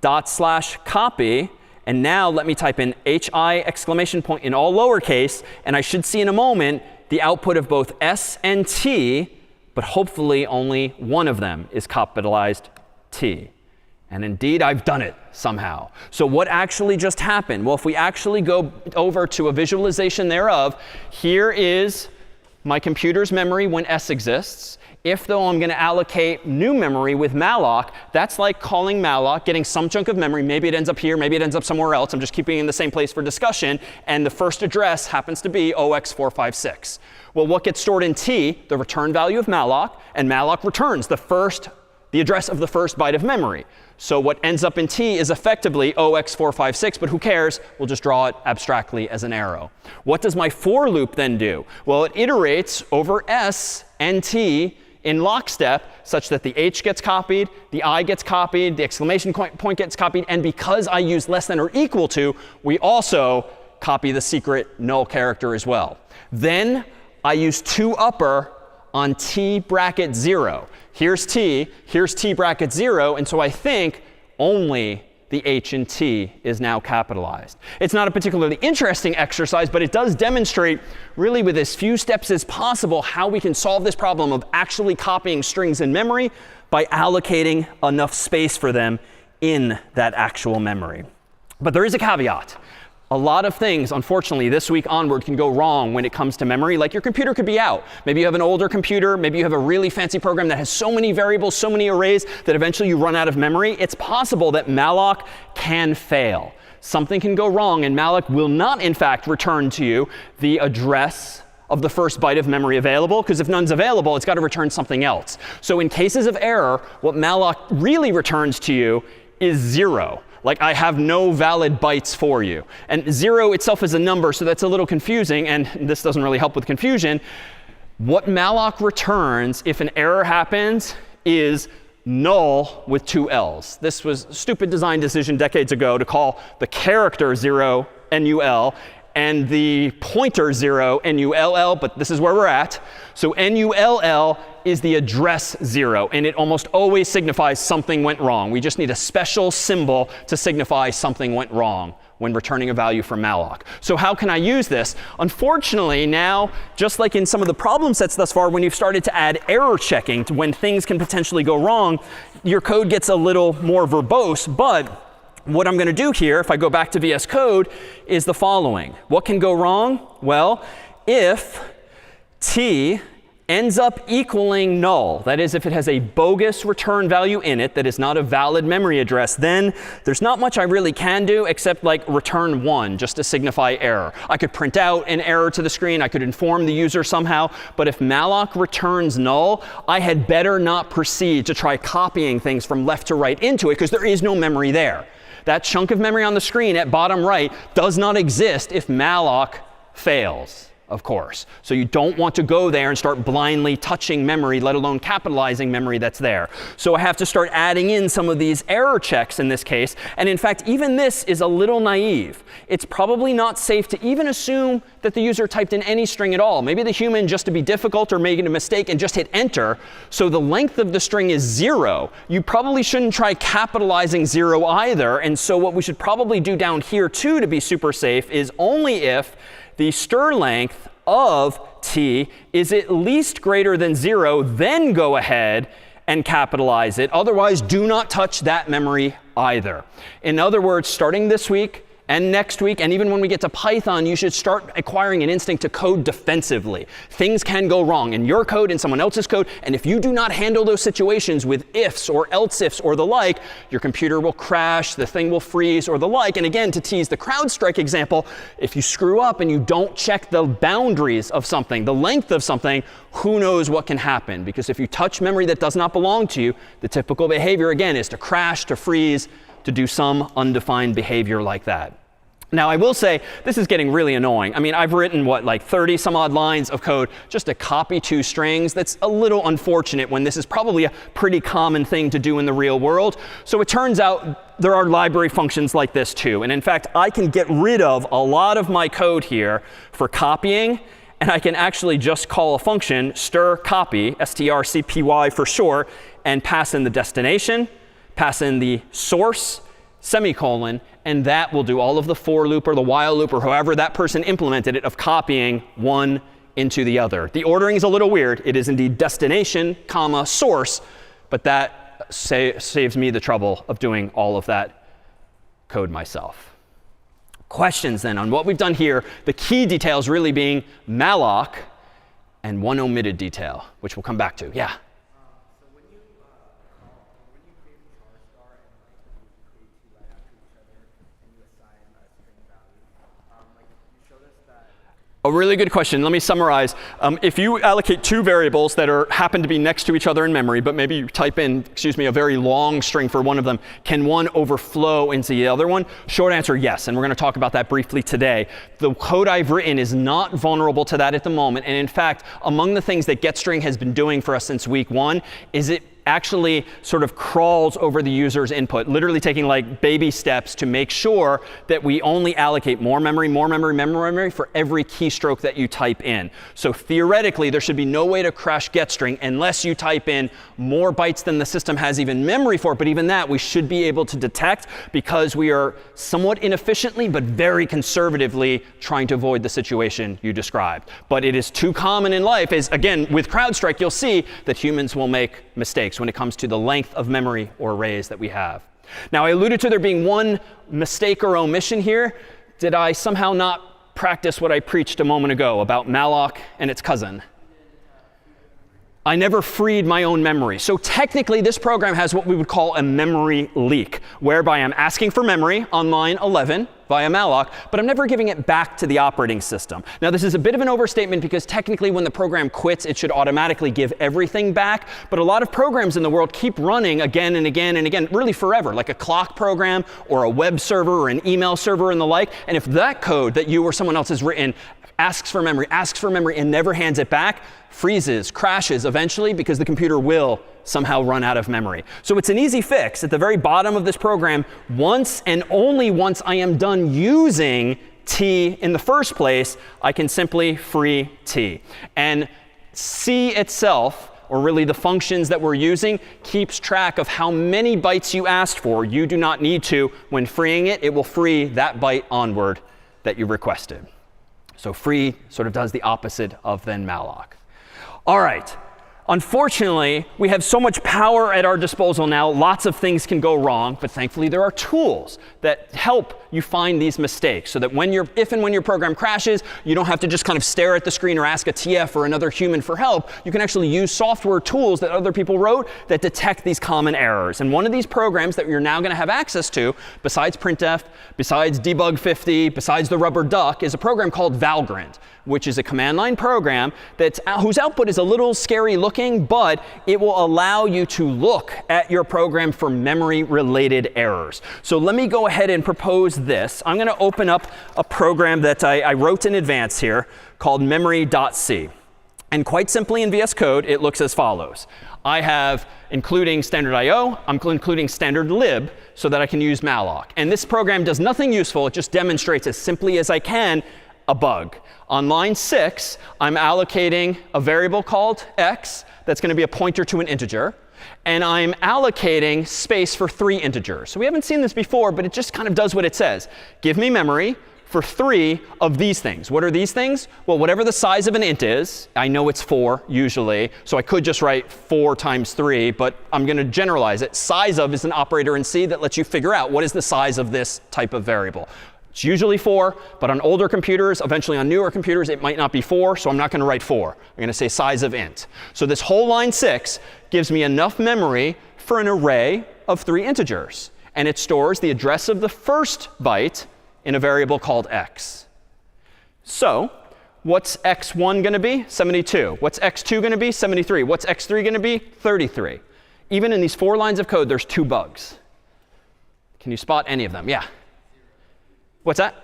Speaker 1: /copy. And now let me type in HI exclamation point in all lowercase. And I should see in a moment the output of both S and T, but hopefully only one of them is capitalized T. And indeed, I've done it somehow. So what actually just happened? Well, if we actually go over to a visualization thereof, here is my computer's memory when S exists. If, though, I'm going to allocate new memory with malloc, that's like calling malloc, getting some chunk of memory. Maybe it ends up here. Maybe it ends up somewhere else. I'm just keeping it in the same place for discussion. And the first address happens to be 0x456. Well, what gets stored in T? The return value of malloc. And malloc returns the address of the first byte of memory. So what ends up in T is effectively 0x456. But who cares? We'll just draw it abstractly as an arrow. What does my for loop then do? Well, it iterates over S and T in lockstep, such that the H gets copied, the I gets copied, the exclamation point gets copied. And because I use less than or equal to, we also copy the secret null character as well. Then I use toUpper on T bracket 0. Here's T bracket 0. And so I think only the H in T is now capitalized. It's not a particularly interesting exercise, but it does demonstrate really with as few steps as possible how we can solve this problem of actually copying strings in memory by allocating enough space for them in that actual memory. But there is a caveat. A lot of things, unfortunately, this week onward can go wrong when it comes to memory. Like your computer could be out. Maybe you have an older computer. Maybe you have a really fancy program that has so many variables, so many arrays that eventually you run out of memory. It's possible that malloc can fail. Something can go wrong, and malloc will not, in fact, return to you the address of the first byte of memory available, because if none's available, it's got to return something else. So in cases of error, what malloc really returns to you is 0. Like I have no valid bytes for you. And 0 itself is a number, so that's a little confusing. And this doesn't really help with confusion. What malloc returns if an error happens is null with 2 L's. This was a stupid design decision decades ago to call the character 0 NUL and the pointer 0 NULL, but this is where we're at. So NULL is the address 0, and it almost always signifies something went wrong. We just need a special symbol to signify something went wrong when returning a value from malloc. So how can I use this? Unfortunately, now, just like in some of the problem sets thus far, when you've started to add error checking to when things can potentially go wrong, your code gets a little more verbose. But what I'm going to do here, if I go back to VS Code, is the following. What can go wrong? Well, if t ends up equaling null, that is, if it has a bogus return value in it that is not a valid memory address, then there's not much I really can do except like return 1 just to signify error. I could print out an error to the screen. I could inform the user somehow. But if malloc returns null, I had better not proceed to try copying things from left to right into it because there is no memory there. That chunk of memory on the screen at bottom right does not exist if malloc fails, of course. So you don't want to go there and start blindly touching memory, let alone capitalizing memory that's there. So I have to start adding in some of these error checks in this case. And in fact, even this is a little naive. It's probably not safe to even assume that the user typed in any string at all. Maybe the human, just to be difficult or making a mistake, and just hit enter. So the length of the string is 0. You probably shouldn't try capitalizing 0 either. And so what we should probably do down here too to be super safe is only if the str length of t is at least greater than 0, then go ahead and capitalize it. Otherwise, do not touch that memory either. In other words, starting this week and next week, and even when we get to Python, you should start acquiring an instinct to code defensively. Things can go wrong in your code, in someone else's code, and if you do not handle those situations with ifs or else ifs or the like, your computer will crash, the thing will freeze, or the like. And again, to tease the CrowdStrike example, if you screw up and you don't check the boundaries of something, the length of something, who knows what can happen? Because if you touch memory that does not belong to you, the typical behavior, again, is to crash, to freeze, to do some undefined behavior like that. Now, I will say this is getting really annoying. I mean, I've written, what, like 30 some odd lines of code just to copy 2 strings. That's a little unfortunate when this is probably a pretty common thing to do in the real world. So it turns out there are library functions like this too. And in fact, I can get rid of a lot of my code here for copying. And I can actually just call a function, strcpy, strcpy for short, and pass in the destination, pass in the source, semicolon, and that will do all of the for loop or the while loop or however that person implemented it of copying one into the other. The ordering is a little weird. It is indeed destination, comma, source, but that saves me the trouble of doing all of that code myself. Questions then on what we've done here, the key details really being malloc and one omitted detail, which we'll come back to. Yeah? A really good question. Let me summarize. If you allocate 2 variables that happen to be next to each other in memory, but maybe you type in, a very long string for one of them, can one overflow into the other one? Short answer, yes. And we're going to talk about that briefly today. The code I've written is not vulnerable to that at the moment. And in fact, among the things that getString has been doing for us since week 1 is it actually sort of crawls over the user's input, literally taking like baby steps to make sure that we only allocate more memory for every keystroke that you type in. So theoretically, there should be no way to crash getString unless you type in more bytes than the system has even memory for. But even that, we should be able to detect because we are somewhat inefficiently but very conservatively trying to avoid the situation you described. But it is too common in life, as again, with CrowdStrike, you'll see that humans will make mistakes when it comes to the length of memory or arrays that we have. Now, I alluded to there being one mistake or omission here. Did I somehow not practice what I preached a moment ago about malloc and its cousin? I never freed my own memory. So technically, this program has what we would call a memory leak, whereby I'm asking for memory on line 11. via malloc, but I'm never giving it back to the operating system. Now, this is a bit of an overstatement because technically when the program quits, it should automatically give everything back. But a lot of programs in the world keep running again and again and again, really forever, like a clock program or a web server or an email server and the like. And if that code that you or someone else has written asks for memory, and never hands it back, freezes, crashes eventually because the computer will somehow run out of memory. So it's an easy fix. At the very bottom of this program, once and only once I am done using t in the first place, I can simply free t. And C itself, or really the functions that we're using, keeps track of how many bytes you asked for. You do not need to. When freeing it, it will free that byte onward that you requested. So free sort of does the opposite of then malloc. All right. Unfortunately, we have so much power at our disposal now, lots of things can go wrong. But thankfully, there are tools that help you find these mistakes so that if and when your program crashes, you don't have to just kind of stare at the screen or ask a TF or another human for help. You can actually use software tools that other people wrote that detect these common errors. And one of these programs that you're now going to have access to, besides printf, besides debug50, besides the rubber duck, is a program called Valgrind, which is a command line program whose output is a little scary looking, but it will allow you to look at your program for memory-related errors. So let me go ahead and propose this. I'm going to open up a program that I wrote in advance here called memory.c. And quite simply in VS Code, it looks as follows. I have, including standard IO, I'm including standard lib so that I can use malloc. And this program does nothing useful. It just demonstrates as simply as I can a bug. On line 6, I'm allocating a variable called x that's going to be a pointer to an integer. And I'm allocating space for 3 integers. So we haven't seen this before, but it just kind of does what it says. Give me memory for 3 of these things. What are these things? Well, whatever the size of an int is, I know it's 4 usually. So I could just write 4 times 3, but I'm going to generalize it. Size of is an operator in C that lets you figure out what is the size of this type of variable. It's usually 4, but on older computers, eventually on newer computers, it might not be 4, so I'm not going to write 4. I'm going to say size of int. So this whole line 6 gives me enough memory for an array of 3 integers. And it stores the address of the first byte in a variable called x. So what's x1 going to be? 72. What's x2 going to be? 73. What's x3 going to be? 33. Even in these 4 lines of code, there's 2 bugs. Can you spot any of them? Yeah. What's that?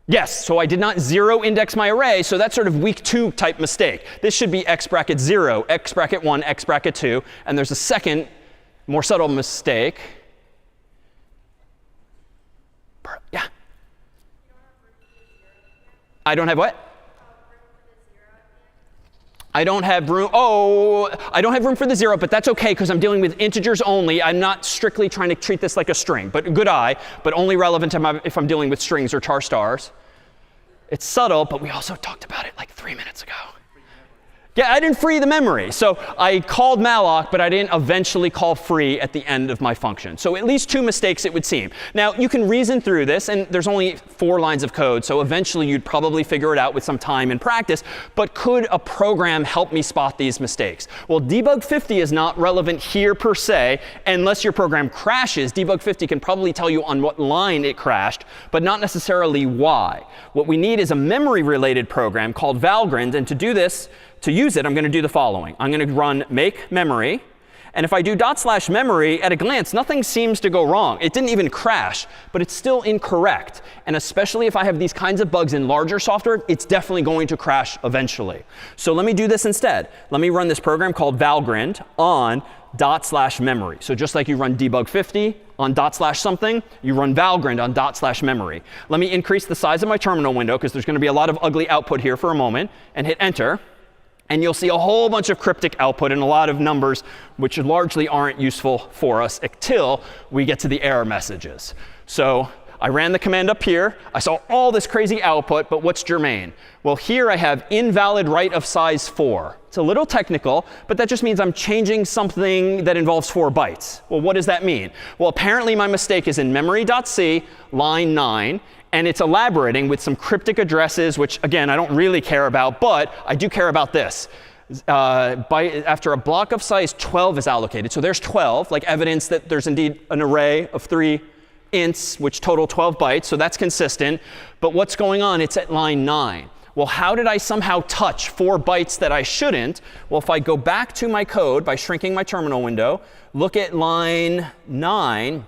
Speaker 1: Yes, so I did not 0 index my array, so that's sort of week 2 type mistake. This should be x bracket 0, x bracket 1, x bracket 2. And there's a second, more subtle mistake. Yeah? I don't have what? I don't have room. Oh, I don't have room for the 0, but that's OK because I'm dealing with integers only. I'm not strictly trying to treat this like a string, but good eye, but only relevant if I'm dealing with strings or char stars. It's subtle, but we also talked about it like 3 minutes ago. Yeah, I didn't free the memory. So I called malloc, but I didn't eventually call free at the end of my function. So at least 2 mistakes, it would seem. Now, you can reason through this, and there's only 4 lines of code. So eventually, you'd probably figure it out with some time and practice. But could a program help me spot these mistakes? Well, debug50 is not relevant here per se. Unless your program crashes, debug50 can probably tell you on what line it crashed, but not necessarily why. What we need is a memory-related program called Valgrind. And to do this, to use it, I'm going to do the following. I'm going to run make memory. And if I do /memory, at a glance, nothing seems to go wrong. It didn't even crash, but it's still incorrect. And especially if I have these kinds of bugs in larger software, it's definitely going to crash eventually. So let me do this instead. Let me run this program called Valgrind on /memory. So just like you run debug50 on /something, you run Valgrind on /memory. Let me increase the size of my terminal window, because there's going to be a lot of ugly output here for a moment, and hit Enter. And you'll see a whole bunch of cryptic output and a lot of numbers, which largely aren't useful for us until we get to the error messages. So I ran the command up here. I saw all this crazy output, but what's germane? Well, here I have invalid write of size 4. It's a little technical, but that just means I'm changing something that involves 4 bytes. Well, what does that mean? Well, apparently my mistake is in memory.c, line 9. And it's elaborating with some cryptic addresses, which, again, I don't really care about. But I do care about this. After a block of size 12 is allocated, so there's 12, like evidence that there's indeed an array of 3 ints, which total 12 bytes, so that's consistent. But what's going on? It's at line 9. Well, how did I somehow touch 4 bytes that I shouldn't? Well, if I go back to my code by shrinking my terminal window, look at line 9,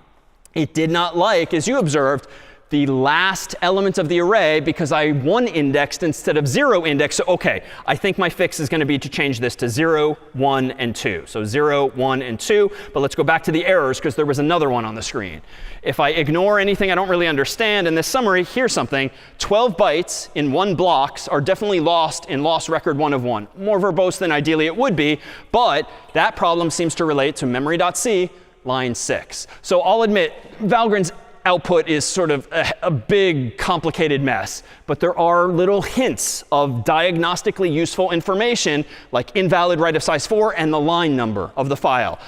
Speaker 1: it did not like, as you observed, the last element of the array because I 1 indexed instead of 0 indexed. So OK, I think my fix is going to be to change this to 0, 1, and 2. So 0, 1, and 2. But let's go back to the errors because there was another one on the screen. If I ignore anything I don't really understand in this summary, here's something. 12 bytes in 1 blocks are definitely lost in loss record 1 of 1. More verbose than ideally it would be. But that problem seems to relate to memory.c, line 6. So I'll admit, Valgrind's output is sort of a big, complicated mess. But there are little hints of diagnostically useful information, like invalid right of size 4 and the line number of the file.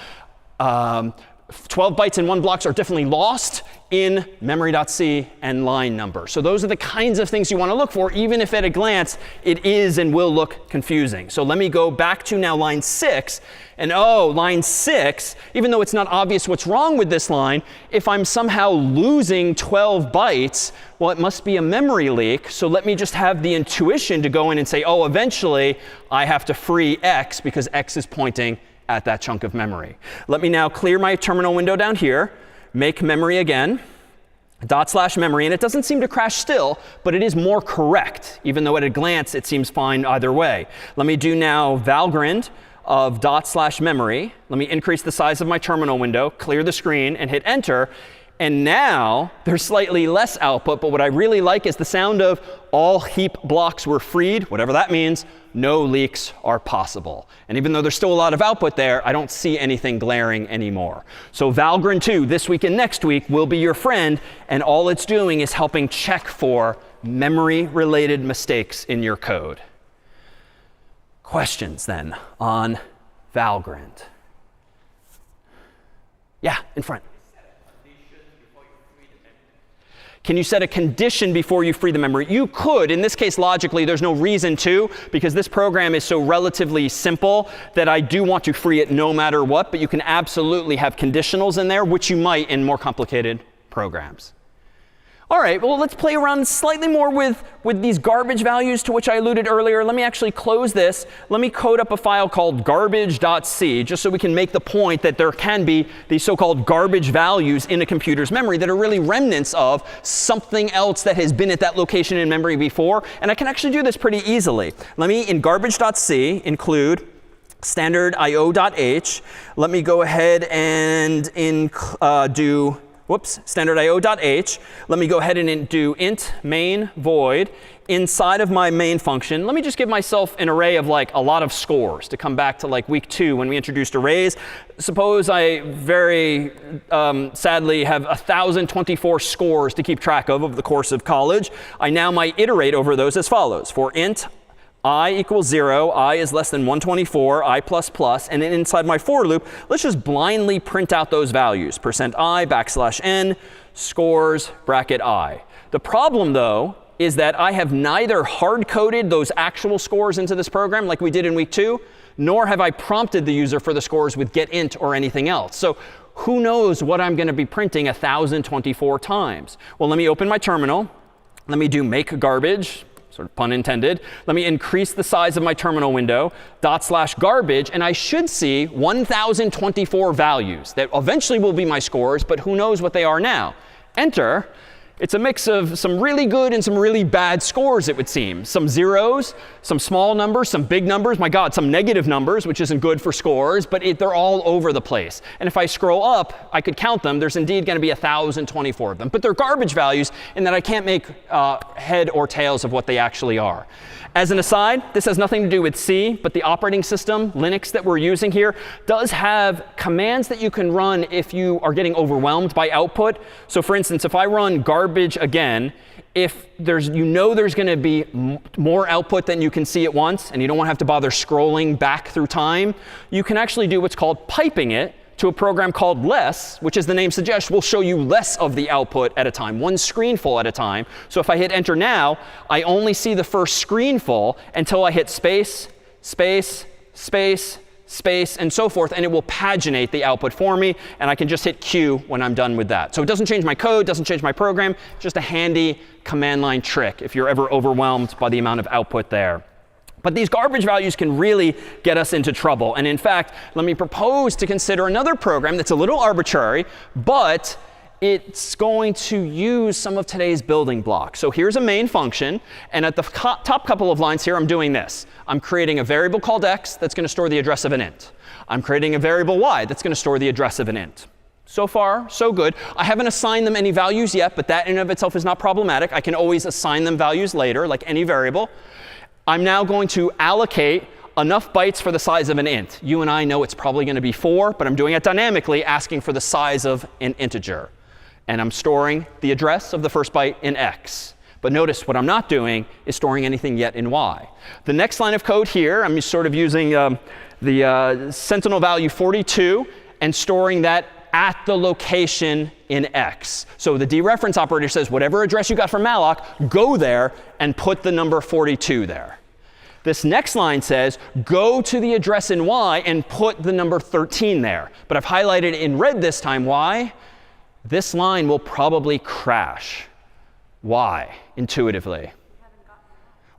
Speaker 1: 12 bytes in 1 blocks are definitely lost in memory.c and line number. So those are the kinds of things you want to look for, even if at a glance it is and will look confusing. So let me go back to now line 6. And oh, line 6, even though it's not obvious what's wrong with this line, if I'm somehow losing 12 bytes, well, it must be a memory leak. So let me just have the intuition to go in and say, oh, eventually I have to free x because x is pointing at that chunk of memory. Let me now clear my terminal window down here, make memory again, /memory, and it doesn't seem to crash still, but it is more correct, even though at a glance it seems fine either way. Let me do now Valgrind of /memory. Let me increase the size of my terminal window, clear the screen, and hit enter. And now there's slightly less output, but what I really like is the sound of all heap blocks were freed, whatever that means. No leaks are possible. And even though there's still a lot of output there, I don't see anything glaring anymore. So Valgrind 2, this week and next week, will be your friend. And all it's doing is helping check for memory-related mistakes in your code. Questions then on Valgrind? Yeah, in front. Can you set a condition before you free the memory? You could. In this case, logically, there's no reason to, because this program is so relatively simple that I do want to free it no matter what. But you can absolutely have conditionals in there, which you might in more complicated programs. All right, well, let's play around slightly more with these garbage values to which I alluded earlier. Let me actually close this. Let me code up a file called garbage.c, just so we can make the point that there can be these so-called garbage values in a computer's memory that are really remnants of something else that has been at that location in memory before. And I can actually do this pretty easily. Let me, in garbage.c, include standard io.h. Let me go ahead and do standard io.h. Let me go ahead and do int main void. Inside of my main function, let me just give myself an array of like a lot of scores to come back to like week 2 when we introduced arrays. Suppose I very sadly have 1,024 scores to keep track of over the course of college. I now might iterate over those as follows. For int I equals 0, I is less than 124, I++, and then inside my for loop, let's just blindly print out those values. %i, \n, scores, bracket I. The problem, though, is that I have neither hard-coded those actual scores into this program like we did in week 2, nor have I prompted the user for the scores with getInt or anything else. So who knows what I'm going to be printing 1,024 times? Well, let me open my terminal. Let me do make garbage. Sort of pun intended. Let me increase the size of my terminal window, /garbage, and I should see 1,024 values that eventually will be my scores, but who knows what they are now. Enter. It's a mix of some really good and some really bad scores, it would seem. Some zeros, some small numbers, some big numbers. My God, some negative numbers, which isn't good for scores, but they're all over the place. And if I scroll up, I could count them. There's indeed going to be 1,024 of them. But they're garbage values in that I can't make head or tails of what they actually are. As an aside, this has nothing to do with C, but the operating system, Linux, that we're using here does have commands that you can run if you are getting overwhelmed by output. So for instance, if I run garbage again, if there's going to be more output than you can see at once, and you don't want to have to bother scrolling back through time, you can actually do what's called piping it to a program called less, which, as the name suggests, will show you less of the output at a time, one screenful at a time. So if I hit enter now, I only see the first screenful until I hit space, space, space, space, and so forth, and it will paginate the output for me, and I can just hit Q when I'm done with that. So it doesn't change my code, doesn't change my program, just a handy command line trick if you're ever overwhelmed by the amount of output there. But these garbage values can really get us into trouble. And in fact, let me propose to consider another program that's a little arbitrary, but it's going to use some of today's building blocks. So here's a main function. And at the top couple of lines here, I'm doing this. I'm creating a variable called x that's going to store the address of an int. I'm creating a variable y that's going to store the address of an int. So far, so good. I haven't assigned them any values yet, but that in and of itself is not problematic. I can always assign them values later, like any variable. I'm now going to allocate enough bytes for the size of an int. You and I know it's probably going to be 4, but I'm doing it dynamically, asking for the size of an integer. And I'm storing the address of the first byte in x. But notice what I'm not doing is storing anything yet in y. The next line of code here, I'm sort of using the sentinel value 42 and storing that at the location in x. So the dereference operator says, whatever address you got from malloc, go there and put the number 42 there. This next line says, go to the address in y and put the number 13 there. But I've highlighted in red this time. Why? This line will probably crash. Why? Intuitively.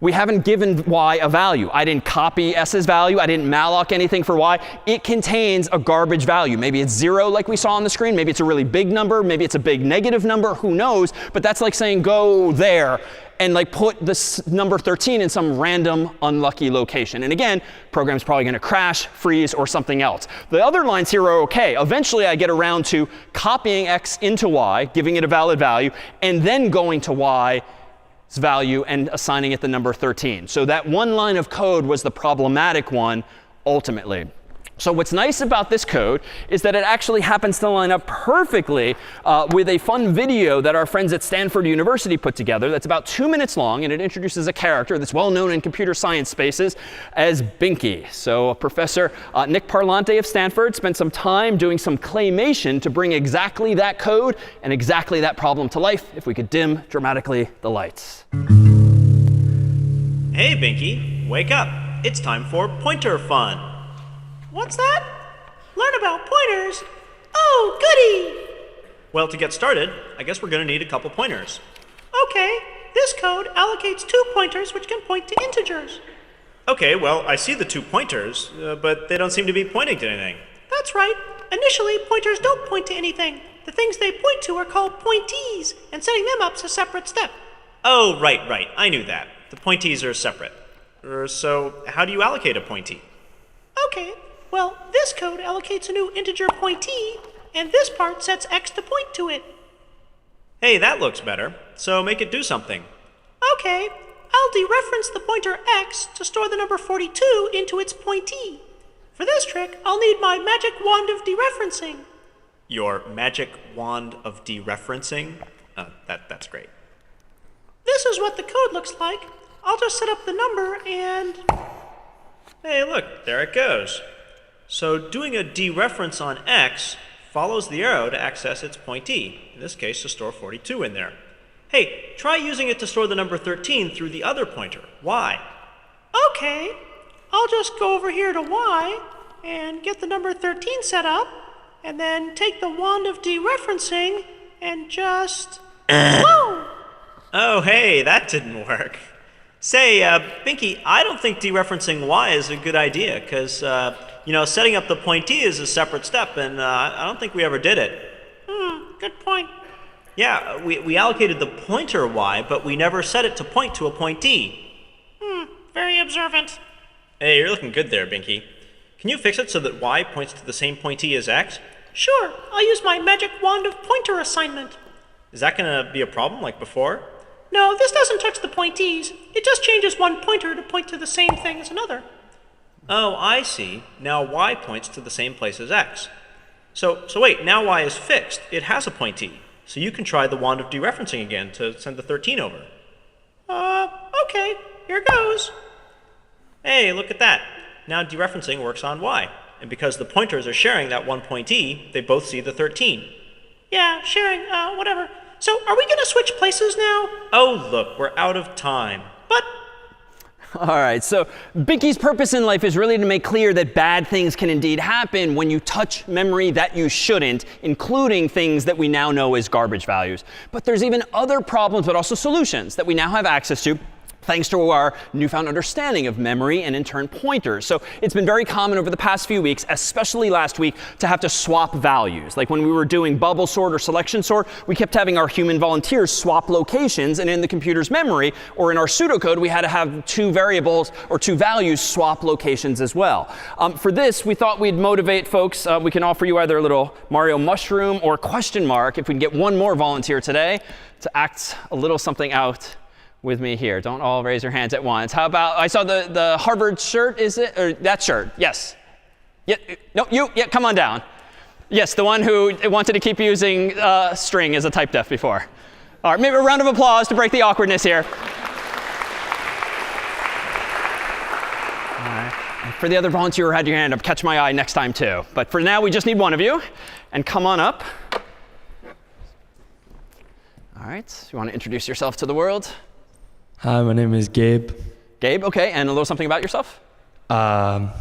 Speaker 1: We haven't given y a value. I didn't copy s's value. I didn't malloc anything for y. It contains a garbage value. Maybe it's 0 like we saw on the screen. Maybe it's a really big number. Maybe it's a big negative number. Who knows? But that's like saying go there and like put this number 13 in some random unlucky location. And again, program's probably going to crash, freeze, or something else. The other lines here are OK. Eventually, I get around to copying x into y, giving it a valid value, and then going to y value and assigning it the number 13. So that one line of code was the problematic one ultimately. So what's nice about this code is that it actually happens to line up perfectly with a fun video that our friends at Stanford University put together that's about 2 minutes long, and it introduces a character that's well known in computer science spaces as Binky. So Professor Nick Parlante of Stanford spent some time doing some claymation to bring exactly that code and exactly that problem to life. If we could dim dramatically the lights.
Speaker 8: Hey Binky, wake up. It's time for pointer fun.
Speaker 9: What's that? Learn about pointers? Oh, goody!
Speaker 8: Well, to get started, I guess we're going to need a couple pointers.
Speaker 9: OK, this code allocates 2 pointers which can point to integers.
Speaker 8: OK, well, I see the 2 pointers, but they don't seem to be pointing to anything.
Speaker 9: That's right. Initially, pointers don't point to anything. The things they point to are called pointees, and setting them up's a separate step.
Speaker 8: Oh, right. I knew that. The pointees are separate. So how do you allocate a pointee?
Speaker 9: OK. Well, this code allocates a new integer pointee, and this part sets x to point to it.
Speaker 8: Hey, that looks better. So make it do something.
Speaker 9: OK, I'll dereference the pointer x to store the number 42 into its pointee. For this trick, I'll need my magic wand of dereferencing.
Speaker 8: Your magic wand of dereferencing? That's great.
Speaker 9: This is what the code looks like. I'll just set up the number and...
Speaker 8: Hey, look, there it goes. So doing a dereference on x follows the arrow to access its pointee, in this case to store 42 in there. Hey, try using it to store the number 13 through the other pointer, y.
Speaker 9: OK, I'll just go over here to y and get the number 13 set up, and then take the wand of dereferencing and just... Whoa!
Speaker 8: Oh, hey, that didn't work. Say, Binky, I don't think dereferencing y is a good idea, because, setting up the pointee is a separate step, and I don't think we ever did it.
Speaker 9: Good point.
Speaker 8: Yeah, we allocated the pointer y, but we never set it to point to a pointee.
Speaker 9: Very observant.
Speaker 8: Hey, you're looking good there, Binky. Can you fix it so that y points to the same pointee as x?
Speaker 9: Sure, I'll use my magic wand of pointer assignment.
Speaker 8: Is that going to be a problem like before?
Speaker 9: No, this doesn't touch the pointees. It just changes one pointer to point to the same thing as another.
Speaker 8: Oh, I see. Now y points to the same place as x. So wait, now y is fixed. It has a pointee. So you can try the wand of dereferencing again to send the 13 over.
Speaker 9: OK, here goes.
Speaker 8: Hey, look at that. Now dereferencing works on y. And because the pointers are sharing that one pointee, they both see the 13.
Speaker 9: Yeah, sharing, whatever. So are we going to switch places now?
Speaker 8: Oh, look, we're out of time.
Speaker 9: But
Speaker 1: All right, so Binky's purpose in life is really to make clear that bad things can indeed happen when you touch memory that you shouldn't, including things that we now know as garbage values. But there's even other problems, but also solutions that we now have access to, thanks to our newfound understanding of memory and in turn pointers. So it's been very common over the past few weeks, especially last week, to have to swap values. Like when we were doing bubble sort or selection sort, we kept having our human volunteers swap locations, and in the computer's memory or in our pseudocode, we had to have two variables or two values swap locations as well. For this, we thought we'd motivate folks. We can offer you either a little Mario mushroom or question mark if we can get one more volunteer today to act a little something out with me here. Don't all raise your hands at once. How about, I saw the Harvard shirt, is it? Or that shirt, yes. Yeah, no, you, yeah, come on down. Yes, the one who wanted to keep using string as a type def before. All right, maybe a round of applause to break the awkwardness here. All right. And for the other volunteer who had your hand up, catch my eye next time too. But for now, we just need one of you. And come on up. All right, you want to introduce yourself to the world?
Speaker 10: Hi, my name is Gabe.
Speaker 1: Gabe, OK. And a little something about yourself?
Speaker 10: I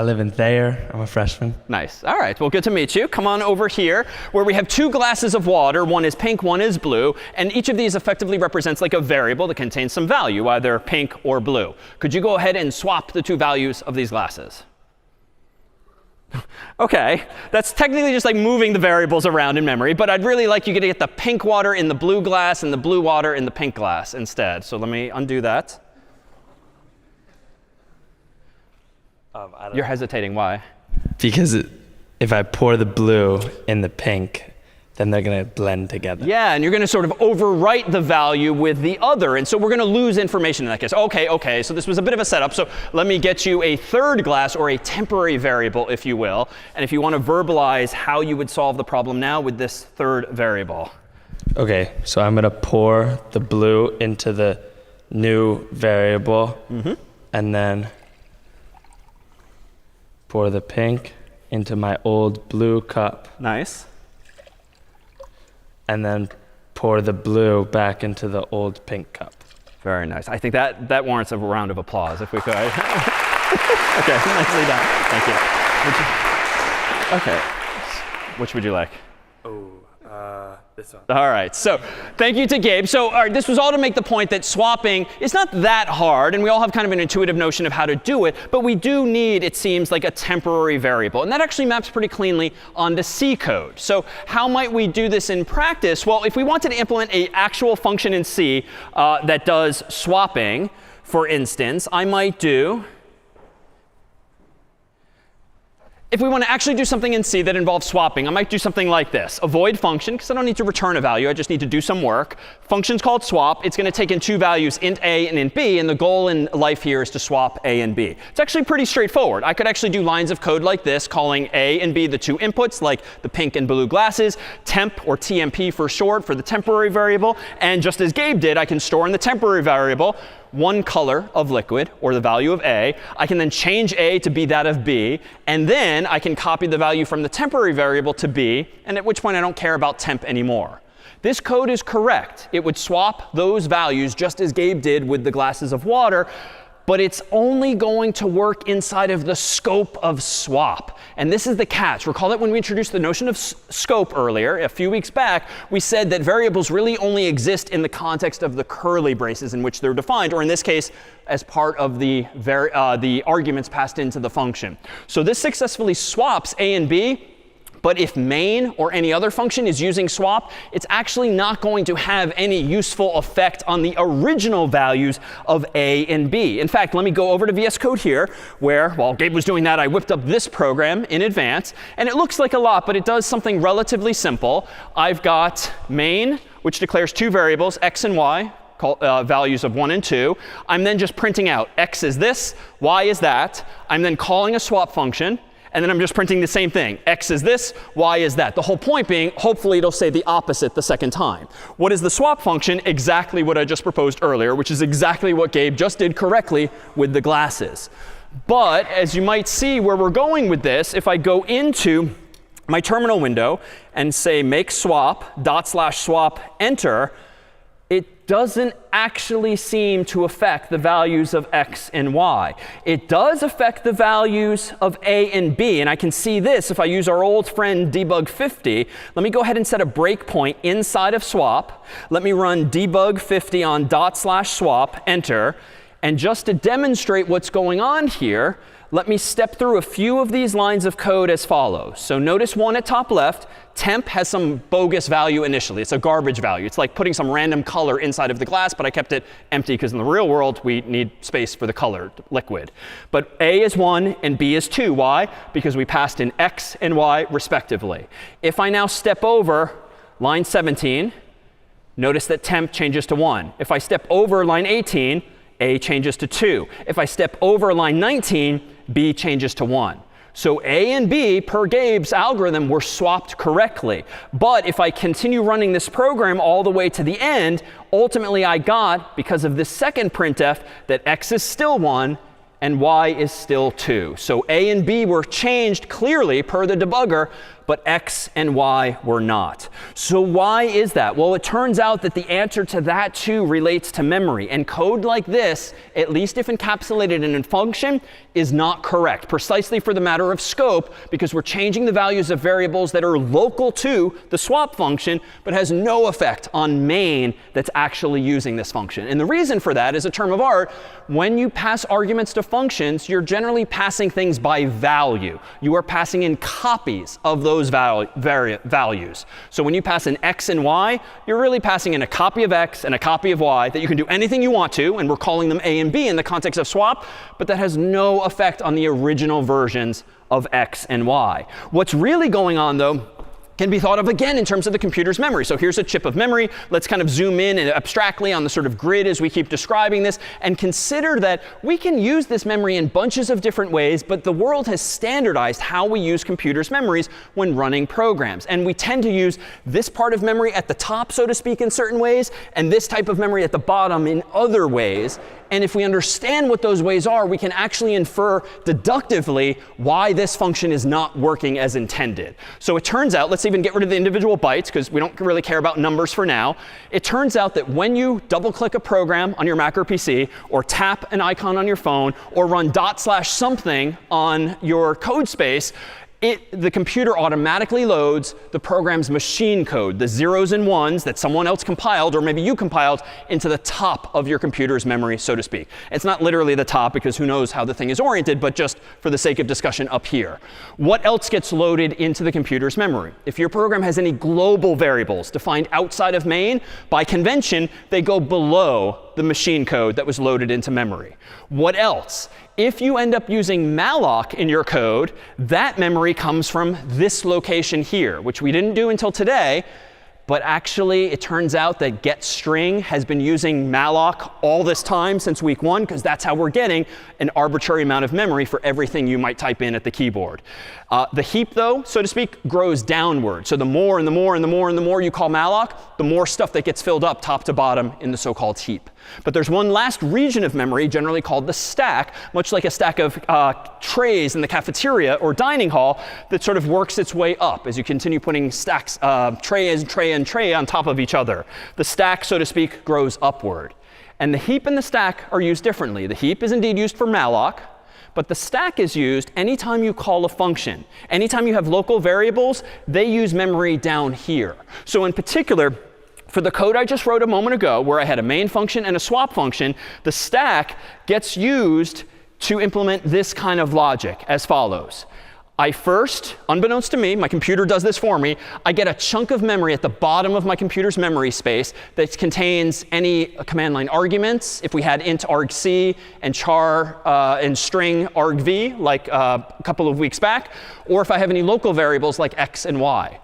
Speaker 10: live in Thayer. I'm a freshman.
Speaker 1: Nice. All right. Well, good to meet you. Come on over here where we have two glasses of water. One is pink, one is blue. And each of these effectively represents like a variable that contains some value, either pink or blue. Could you go ahead and swap the two values of these glasses? OK. That's technically just like moving the variables around in memory. But I'd really like you to get the pink water in the blue glass and the blue water in the pink glass instead. So let me undo that. You're hesitating. Why?
Speaker 10: Because if I pour the blue in the pink, then they're going to blend together.
Speaker 1: Yeah, and you're going to sort of overwrite the value with the other. And so we're going to lose information in that case. OK, so this was a bit of a setup. So let me get you a third glass, or a temporary variable, if you will. And if you want to verbalize how you would solve the problem now with this third variable.
Speaker 10: OK, so I'm going to pour the blue into the new variable, and then pour the pink into my old blue cup.
Speaker 1: Nice.
Speaker 10: And then pour the blue back into the old pink cup.
Speaker 1: Very nice. I think that warrants a round of applause, if we could. OK, nicely done. Thank you. OK. Which would you like?
Speaker 10: This one.
Speaker 1: All right. So thank you to Gabe. So all right, this was all to make the point that swapping is not that hard. And we all have kind of an intuitive notion of how to do it. But we do need, it seems, like a temporary variable. And that actually maps pretty cleanly onto C code. So how might we do this in practice? Well, if we wanted to implement an actual function in C that does swapping, for instance, I might do, if we want to actually do something in C that involves swapping, I might do something like this. A void function, because I don't need to return a value. I just need to do some work. Function's called swap. It's going to take in two values, int A and int B. And the goal in life here is to swap A and B. It's actually pretty straightforward. I could actually do lines of code like this, calling A and B the two inputs, like the pink and blue glasses, temp, or TMP for short, for the temporary variable. And just as Gabe did, I can store in the temporary variable one color of liquid, or the value of A. I can then change A to be that of B. And then I can copy the value from the temporary variable to B, and at which point I don't care about temp anymore. This code is correct. It would swap those values just as Gabe did with the glasses of water. But it's only going to work inside of the scope of swap. And this is the catch. Recall that when we introduced the notion of scope earlier, a few weeks back, we said that variables really only exist in the context of the curly braces in which they're defined, or in this case, as part of the arguments passed into the function. So this successfully swaps A and B. But if main or any other function is using swap, it's actually not going to have any useful effect on the original values of A and B. In fact, let me go over to VS Code here, where while Gabe was doing that, I whipped up this program in advance. And it looks like a lot, but it does something relatively simple. I've got main, which declares two variables, x and y, values of 1 and 2. I'm then just printing out x is this, y is that. I'm then calling a swap function. And then I'm just printing the same thing. X is this, y is that. The whole point being, hopefully it'll say the opposite the second time. What is the swap function? Exactly what I just proposed earlier, which is exactly what Gabe just did correctly with the glasses. But as you might see where we're going with this, if I go into my terminal window and say make swap, /swap, enter, it doesn't actually seem to affect the values of x and y. It does affect the values of a and b. And I can see this if I use our old friend debug50. Let me go ahead and set a breakpoint inside of swap. Let me run debug50 on /swap, enter. And just to demonstrate what's going on here, let me step through a few of these lines of code as follows. So notice one at top left. Temp has some bogus value initially. It's a garbage value. It's like putting some random color inside of the glass, but I kept it empty because in the real world, we need space for the colored liquid. But A is 1 and B is 2. Why? Because we passed in x and y respectively. If I now step over line 17, notice that temp changes to 1. If I step over line 18, A changes to 2. If I step over line 19, B changes to 1. So A and B, per Gabe's algorithm, were swapped correctly. But if I continue running this program all the way to the end, ultimately I got, because of this second printf, that x is still 1 and y is still 2. So A and B were changed clearly per the debugger, but x and y were not. So why is that? Well, it turns out that the answer to that too relates to memory. And code like this, at least if encapsulated in a function, is not correct, precisely for the matter of scope, because we're changing the values of variables that are local to the swap function, but has no effect on main that's actually using this function. And the reason for that is a term of art. When you pass arguments to functions, you're generally passing things by value. You are passing in copies of those values. So when you pass in x and y, you're really passing in a copy of x and a copy of y that you can do anything you want to, and we're calling them A and B in the context of swap, but that has no effect on the original versions of x and y. What's really going on, though, can be thought of again in terms of the computer's memory. So here's a chip of memory. Let's kind of zoom in and abstractly on the sort of grid as we keep describing this, and consider that we can use this memory in bunches of different ways, but the world has standardized how we use computers' memories when running programs. And we tend to use this part of memory at the top, so to speak, in certain ways, and this type of memory at the bottom in other ways. And if we understand what those ways are, we can actually infer deductively why this function is not working as intended. So it turns out, let's even get rid of the individual bytes, because we don't really care about numbers for now. It turns out that when you double-click a program on your Mac or PC, or tap an icon on your phone, or run /something on your code space, the computer automatically loads the program's machine code, the zeros and ones that someone else compiled, or maybe you compiled, into the top of your computer's memory, so to speak. It's not literally the top, because who knows how the thing is oriented, but just for the sake of discussion up here. What else gets loaded into the computer's memory? If your program has any global variables defined outside of main, by convention, they go below the machine code that was loaded into memory. What else? If you end up using malloc in your code, that memory comes from this location here, which we didn't do until today. But actually, it turns out that getString has been using malloc all this time since week 1, because that's how we're getting an arbitrary amount of memory for everything you might type in at the keyboard. The heap, though, so to speak, grows downward. So the more and the more and the more and the more you call malloc, the more stuff that gets filled up top to bottom in the so-called heap. But there's one last region of memory, generally called the stack, much like a stack of trays in the cafeteria or dining hall, that sort of works its way up as you continue putting stacks, tray and tray on top of each other. The stack, so to speak, grows upward. And the heap and the stack are used differently. The heap is indeed used for malloc, but the stack is used anytime you call a function. Anytime you have local variables, they use memory down here. So in particular, for the code I just wrote a moment ago, where I had a main function and a swap function, the stack gets used to implement this kind of logic as follows. I first, unbeknownst to me, my computer does this for me, I get a chunk of memory at the bottom of my computer's memory space that contains any command line arguments, if we had int argc and char and string argv, like a couple of weeks back, or if I have any local variables like x and y.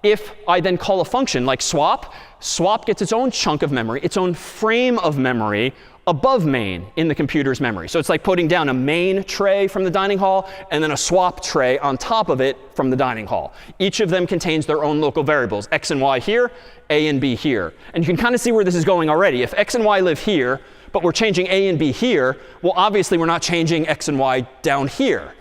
Speaker 1: If I then call a function like swap, swap gets its own chunk of memory, its own frame of memory above main in the computer's memory. So it's like putting down a main tray from the dining hall and then a swap tray on top of it from the dining hall. Each of them contains their own local variables, x and y here, a and b here. And you can kind of see where this is going already. If x and y live here, but we're changing a and b here, well, obviously we're not changing x and y down here.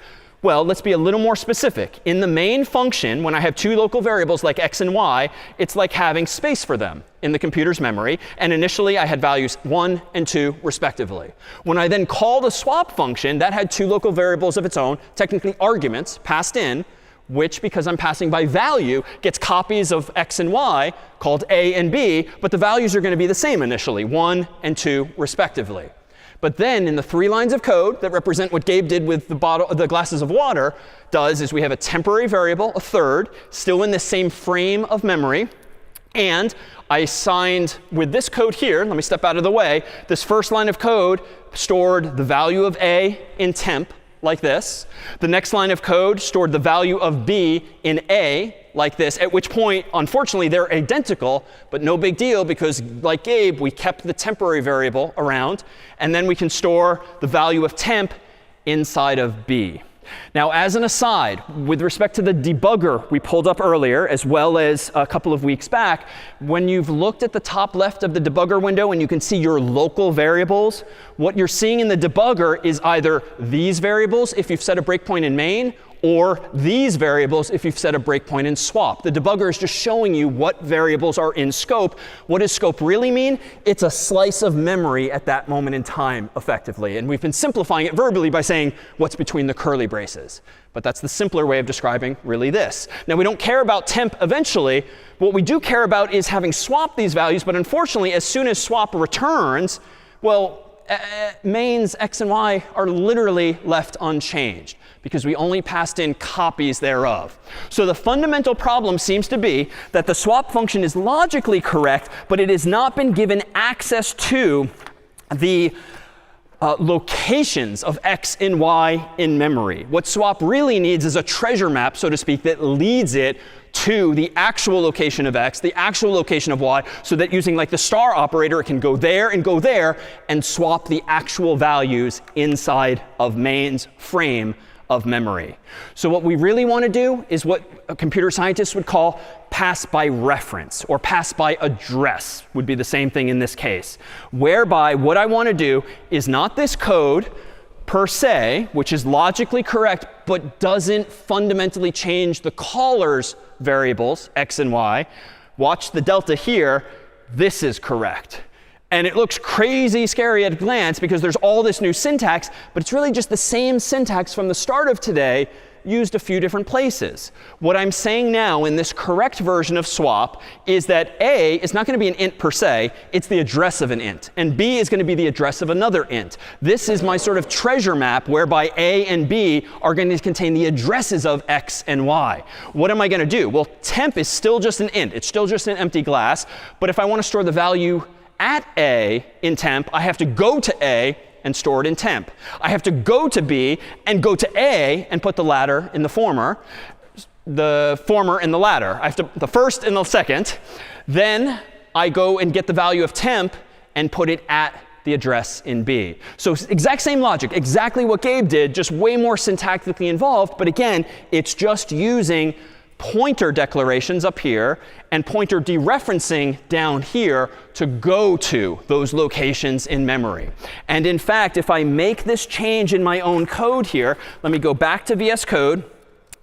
Speaker 1: Well, let's be a little more specific. In the main function, when I have two local variables like x and y, it's like having space for them in the computer's memory. And initially, I had values 1 and 2, respectively. When I then called a swap function, that had two local variables of its own, technically arguments, passed in, which, because I'm passing by value, gets copies of x and y called a and b. But the values are going to be the same initially, 1 and 2, respectively. But then in the 3 lines of code that represent what Gabe did with the glasses of water is we have a temporary variable, a third, still in the same frame of memory. And I assigned with this code here, let me step out of the way, this first line of code stored the value of a in temp, like this. The next line of code stored the value of b in a, like this, at which point, unfortunately, they're identical, but no big deal because, like Gabe, we kept the temporary variable around. And then we can store the value of temp inside of b. Now, as an aside, with respect to the debugger we pulled up earlier, as well as a couple of weeks back, when you've looked at the top left of the debugger window and you can see your local variables, what you're seeing in the debugger is either these variables if you've set a breakpoint in main, or these variables if you've set a breakpoint in swap. The debugger is just showing you what variables are in scope. What does scope really mean? It's a slice of memory at that moment in time, effectively. And we've been simplifying it verbally by saying what's between the curly braces. But that's the simpler way of describing really this. Now, we don't care about temp eventually. What we do care about is having swapped these values. But unfortunately, as soon as swap returns, well, mains x and y are literally left unchanged because we only passed in copies thereof. So the fundamental problem seems to be that the swap function is logically correct, but it has not been given access to the locations of x and y in memory. What swap really needs is a treasure map, so to speak, that leads it to the actual location of x, the actual location of y, so that using like the star operator, it can go there and swap the actual values inside of main's frame of memory. So what we really want to do is what computer scientists would call pass by reference, or pass by address would be the same thing in this case, whereby what I want to do is not this code per se, which is logically correct, but doesn't fundamentally change the caller's variables, x and y. Watch the delta here. This is correct. And it looks crazy scary at a glance because there's all this new syntax, but it's really just the same syntax from the start of today used a few different places. What I'm saying now in this correct version of swap is that a is not going to be an int per se. It's the address of an int. And b is going to be the address of another int. This is my sort of treasure map whereby a and b are going to contain the addresses of x and y. What am I going to do? Well, temp is still just an int. It's still just an empty glass. But if I want to store the value at a in temp, I have to go to a and store it in temp. I have to go to b and go to a and put the latter in the former in the latter. I have to the first and the second. Then I go and get the value of temp and put it at the address in b. So exact same logic, exactly what Gabe did, just way more syntactically involved. But again, it's just using pointer declarations up here and pointer dereferencing down here to go to those locations in memory. And in fact, if I make this change in my own code here, let me go back to VS Code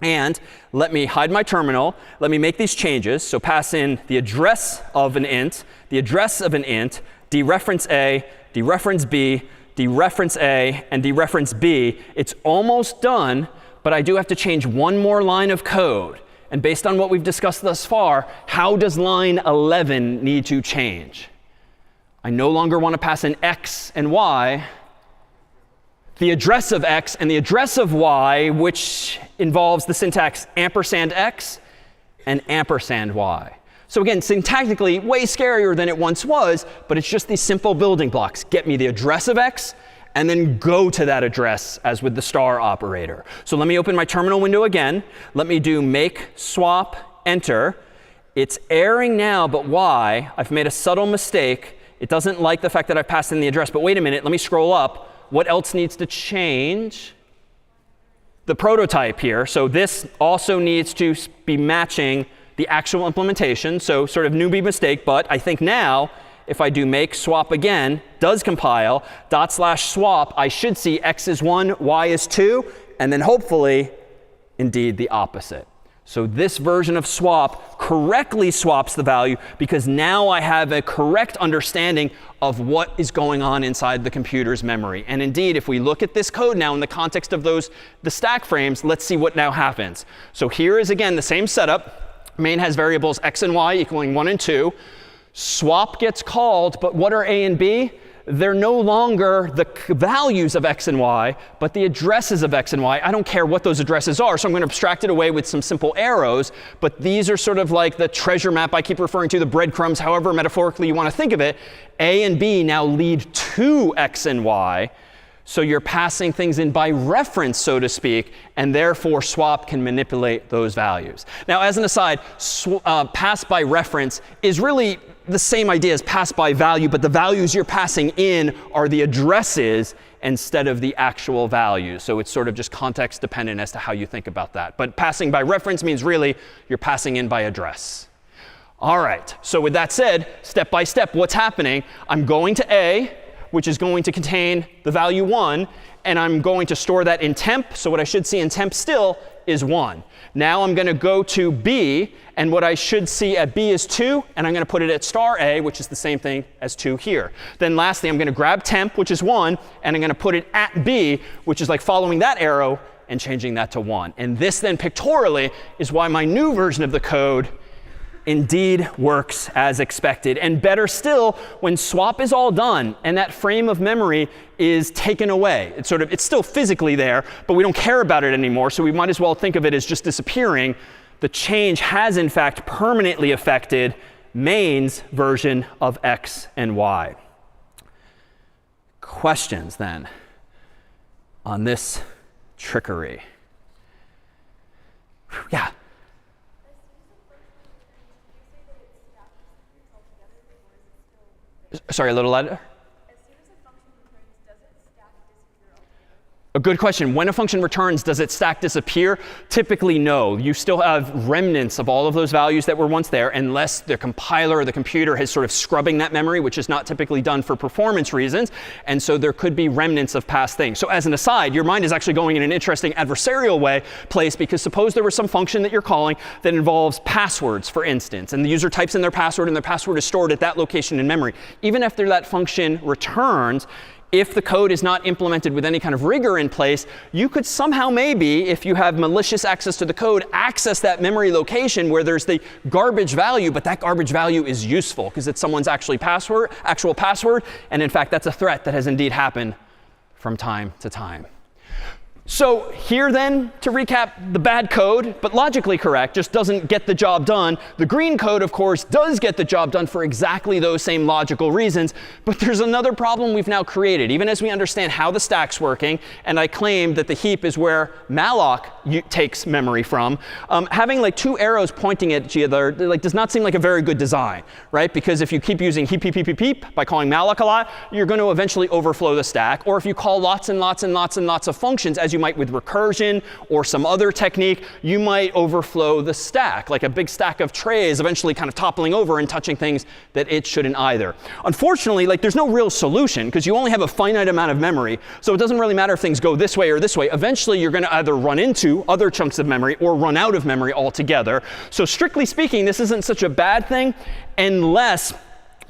Speaker 1: and let me hide my terminal. Let me make these changes. So pass in the address of an int, the address of an int, dereference a, dereference b, dereference a, and dereference b. It's almost done, but I do have to change one more line of code. And based on what we've discussed thus far, how does line 11 need to change? I no longer want to pass in x and y, the address of x and the address of y, which involves the syntax ampersand x and ampersand y. So again, syntactically, way scarier than it once was, but it's just these simple building blocks. Get me the address of x, and then go to that address as with the star operator. So let me open my terminal window again. Let me do make swap enter. It's erroring now, but why? I've made a subtle mistake. It doesn't like the fact that I've passed in the address. But wait a minute, let me scroll up. What else needs to change? The prototype here. So this also needs to be matching the actual implementation. So sort of newbie mistake, but I think now, if I do make swap again, does compile, /swap, I should see x is 1, y is 2, and then hopefully, indeed, the opposite. So this version of swap correctly swaps the value because now I have a correct understanding of what is going on inside the computer's memory. And indeed, if we look at this code now in the context of the stack frames, let's see what now happens. So here is, again, the same setup. Main has variables x and y equaling 1 and 2. Swap gets called, but what are a and b? They're no longer the values of x and y, but the addresses of x and y. I don't care what those addresses are, so I'm going to abstract it away with some simple arrows. But these are sort of like the treasure map I keep referring to, the breadcrumbs, however metaphorically you want to think of it. A and b now lead to x and y. So you're passing things in by reference, so to speak, and therefore swap can manipulate those values. Now, as an aside, pass by reference is really the same idea as pass by value, but the values you're passing in are the addresses instead of the actual values. So it's sort of just context dependent as to how you think about that. But passing by reference means really you're passing in by address. All right, so with that said, step by step, what's happening? I'm going to A, which is going to contain the value 1, and I'm going to store that in temp. So what I should see in temp still is 1. Now I'm going to go to B, and what I should see at B is 2, and I'm going to put it at star A, which is the same thing as 2 here. Then lastly, I'm going to grab temp, which is 1, and I'm going to put it at B, which is like following that arrow and changing that to 1. And this then pictorially is why my new version of the code indeed works as expected. And better still, when swap is all done and that frame of memory is taken away. It's still physically there, but we don't care about it anymore, so we might as well think of it as just disappearing. The change has, in fact, permanently affected main's version of x and y. Questions, then, on this trickery? Yeah? Sorry, a little louder. A good question. When a function returns, does its stack disappear? Typically, no. You still have remnants of all of those values that were once there, unless the compiler or the computer is sort of scrubbing that memory, which is not typically done for performance reasons. And so there could be remnants of past things. So as an aside, your mind is actually going in an interesting adversarial place, because suppose there was some function that you're calling that involves passwords, for instance, and the user types in their password, and their password is stored at that location in memory. Even after that function returns, if the code is not implemented with any kind of rigor in place, you could somehow maybe, if you have malicious access to the code, access that memory location where there's the garbage value, but that garbage value is useful because it's someone's actual password. And in fact, that's a threat that has indeed happened from time to time. So here then, to recap, the bad code, but logically correct, just doesn't get the job done. The green code, of course, does get the job done for exactly those same logical reasons. But there's another problem we've now created. Even as we understand how the stack's working, and I claim that the heap is where malloc takes memory from, having like two arrows pointing at each other does not seem like a very good design, right? Because if you keep using heap, heap, heap, heap, heap by calling malloc a lot, you're going to eventually overflow the stack. Or if you call lots and lots and lots and lots of functions, as you might with recursion or some other technique, you might overflow the stack, like a big stack of trays eventually kind of toppling over and touching things that it shouldn't either. Unfortunately, there's no real solution because you only have a finite amount of memory, so it doesn't really matter if things go this way or this way. Eventually, you're going to either run into other chunks of memory or run out of memory altogether. So strictly speaking, this isn't such a bad thing unless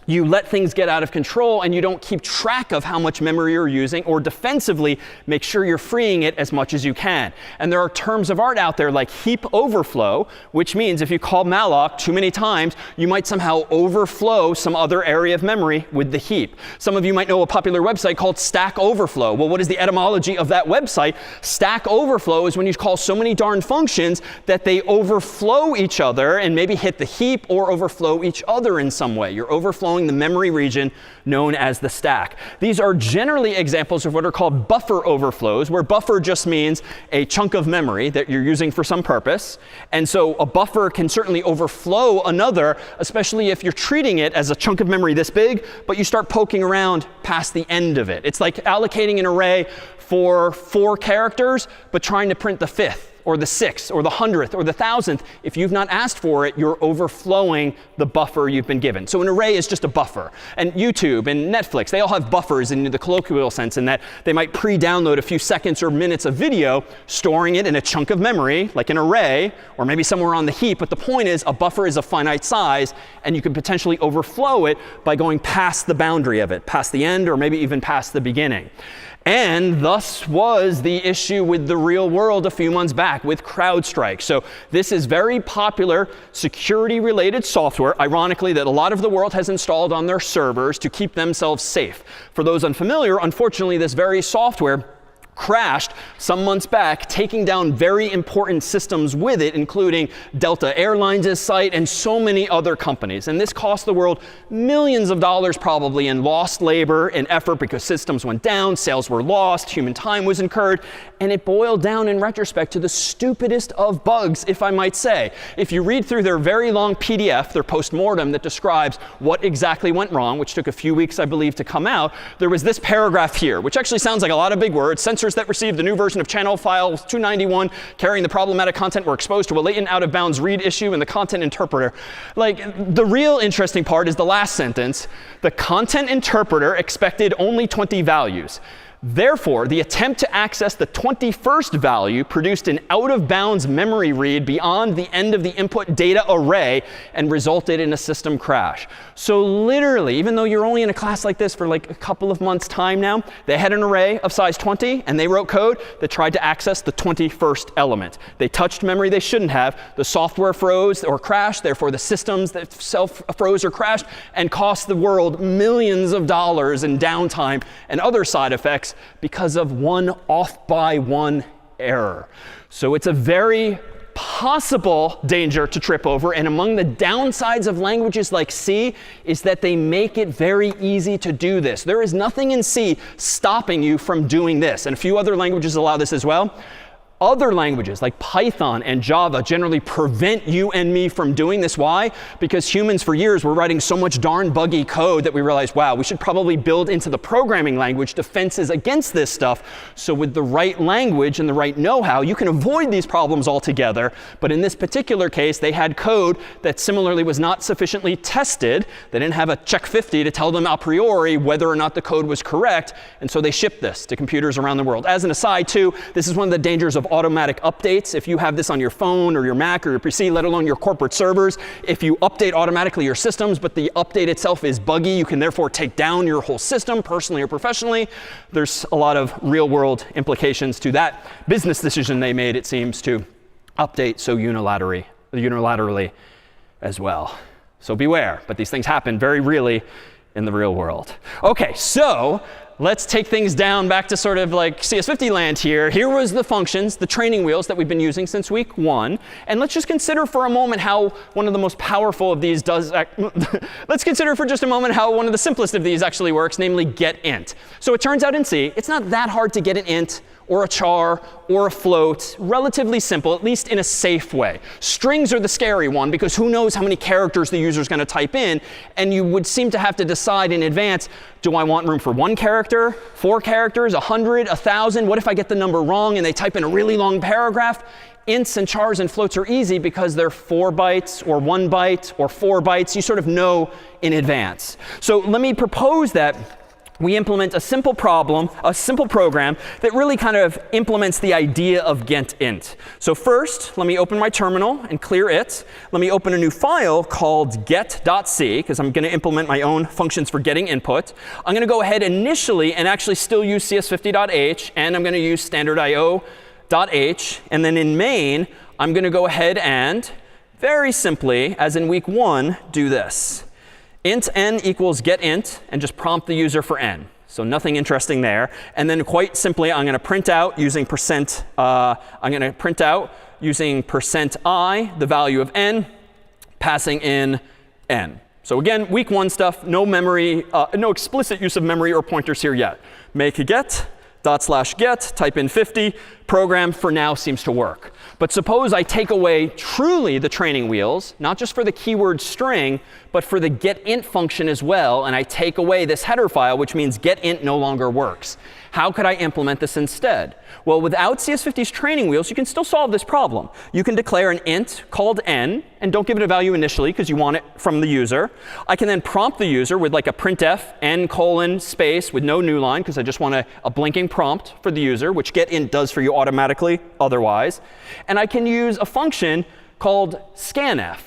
Speaker 1: you let things get out of control and you don't keep track of how much memory you're using, or defensively make sure you're freeing it as much as you can. And there are terms of art out there like heap overflow, which means if you call malloc too many times, you might somehow overflow some other area of memory with the heap. Some of you might know a popular website called Stack Overflow. Well, what is the etymology of that website? Stack Overflow is when you call so many darn functions that they overflow each other and maybe hit the heap or overflow each other in some way. You're overflowing the memory region known as the stack. These are generally examples of what are called buffer overflows, where buffer just means a chunk of memory that you're using for some purpose. And so a buffer can certainly overflow another, especially if you're treating it as a chunk of memory this big, but you start poking around past the end of it. It's like allocating an array for 4 characters, but trying to print the 5th or the 6th or the 100th or the 1000th, if you've not asked for it, you're overflowing the buffer you've been given. So an array is just a buffer. And YouTube and Netflix, they all have buffers in the colloquial sense, in that they might pre-download a few seconds or minutes of video, storing it in a chunk of memory, like an array, or maybe somewhere on the heap. But the point is, a buffer is a finite size, and you can potentially overflow it by going past the boundary of it, past the end, or maybe even past the beginning. And thus was the issue with the real world a few months back with CrowdStrike. So this is very popular security-related software, ironically, that a lot of the world has installed on their servers to keep themselves safe. For those unfamiliar, unfortunately, this very software crashed some months back, taking down very important systems with it, including Delta Airlines' site and so many other companies. And this cost the world millions of dollars probably in lost labor and effort because systems went down, sales were lost, human time was incurred, and it boiled down in retrospect to the stupidest of bugs, if I might say. If you read through their very long PDF, their postmortem that describes what exactly went wrong, which took a few weeks, I believe, to come out, there was this paragraph here, which actually sounds like a lot of big words. Sensors that received the new version of channel file 291 carrying the problematic content were exposed to a latent out-of-bounds read issue in the content interpreter. Like, the real interesting part is the last sentence. The content interpreter expected only 20 values. Therefore, the attempt to access the 21st value produced an out-of-bounds memory read beyond the end of the input data array and resulted in a system crash. So literally, even though you're only in a class like this for like a couple of months' time now, they had an array of size 20, and they wrote code that tried to access the 21st element. They touched memory they shouldn't have. The software froze or crashed. Therefore, the systems that self-froze or crashed and cost the world millions of dollars in downtime and other side effects because of one off-by-one error. So it's a very possible danger to trip over. And among the downsides of languages like C is that they make it very easy to do this. There is nothing in C stopping you from doing this. And a few other languages allow this as well. Other languages like Python and Java generally prevent you and me from doing this. Why? Because humans for years were writing so much darn buggy code that we realized, wow, we should probably build into the programming language defenses against this stuff. So with the right language and the right know-how, you can avoid these problems altogether. But in this particular case, they had code that similarly was not sufficiently tested. They didn't have a check 50 to tell them a priori whether or not the code was correct. And so they shipped this to computers around the world. As an aside, too, this is one of the dangers of automatic updates. If you have this on your phone or your Mac or your PC, let alone your corporate servers, if you update automatically your systems, but the update itself is buggy, you can therefore take down your whole system, personally or professionally. There's a lot of real-world implications to that business decision they made, it seems, to update so unilaterally as well. So beware. But these things happen very really in the real world. OK, so let's take things down back to sort of like CS50 land here. Here was the functions, the training wheels that we've been using since week 1. And let's just consider for a moment how one of the most powerful of these does. Let's consider for just a moment how one of the simplest of these actually works, namely getInt. So it turns out in C, it's not that hard to get an int or a char or a float. Relatively simple, at least in a safe way. Strings are the scary one because who knows how many characters the user is going to type in. And you would seem to have to decide in advance, do I want room for 1 character, 4 characters, 100, 1,000? What if I get the number wrong and they type in a really long paragraph? Ints and chars and floats are easy because they're 4 bytes or 1 byte or 4 bytes. You sort of know in advance. So let me propose that we implement a simple program that really kind of implements the idea of getInt. So first, let me open my terminal and clear it. Let me open a new file called get.c, because I'm going to implement my own functions for getting input. I'm going to go ahead initially and actually still use CS50.h, and I'm going to use standard.io.h. And then in main, I'm going to go ahead and very simply, as in week 1, do this. Int n equals getInt, and just prompt the user for n. So nothing interesting there. And then quite simply, I'm going to print out using %i, the value of n, passing in n. So again, week 1 stuff, no memory, no explicit use of memory or pointers here yet. Make a get, /get, type in 50, program for now seems to work. But suppose I take away truly the training wheels, not just for the keyword string, but for the getInt function as well, and I take away this header file, which means getInt no longer works. How could I implement this instead? Well, without CS50's training wheels, you can still solve this problem. You can declare an int called n, and don't give it a value initially because you want it from the user. I can then prompt the user with like a printf n : space with no new line because I just want a blinking prompt for the user, which getInt does for you automatically otherwise. And I can use a function called scanf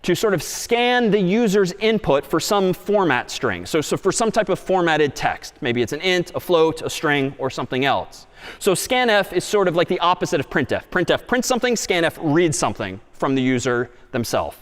Speaker 1: to sort of scan the user's input for some format string. So for some type of formatted text. Maybe it's an int, a float, a string, or something else. So scanf is sort of like the opposite of printf. Printf prints something, scanf reads something from the user themselves.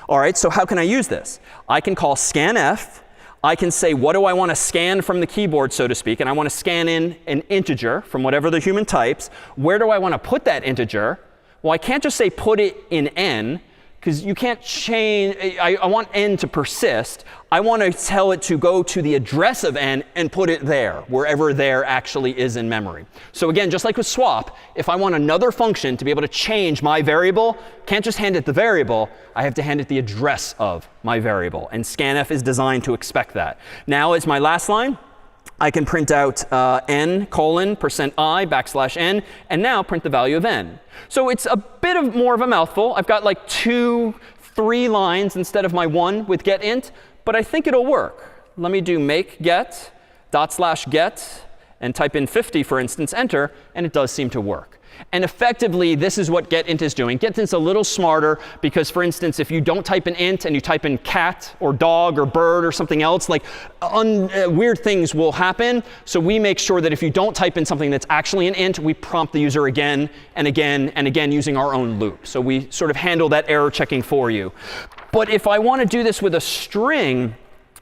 Speaker 1: All right, so how can I use this? I can call scanf. I can say, what do I want to scan from the keyboard, so to speak? And I want to scan in an integer from whatever the human types. Where do I want to put that integer? Well, I can't just say put it in n, because you can't change. I want n to persist. I want to tell it to go to the address of n and put it there, wherever there actually is in memory. So again, just like with swap, if I want another function to be able to change my variable, can't just hand it the variable. I have to hand it the address of my variable. And scanf is designed to expect that. Now, as my last line, I can print out n : %i\n, and now print the value of n. So it's a bit of more of a mouthful. I've got like 2, 3 lines instead of my 1 with getInt, but I think it'll work. Let me do make get /get and type in 50, for instance, enter, and it does seem to work. And effectively, this is what getInt is doing. getInt's a little smarter because, for instance, if you don't type in int and you type in cat or dog or bird or something else, like weird things will happen. So we make sure that if you don't type in something that's actually an int, we prompt the user again and again and again using our own loop. So we sort of handle that error checking for you. But if I want to do this with a string,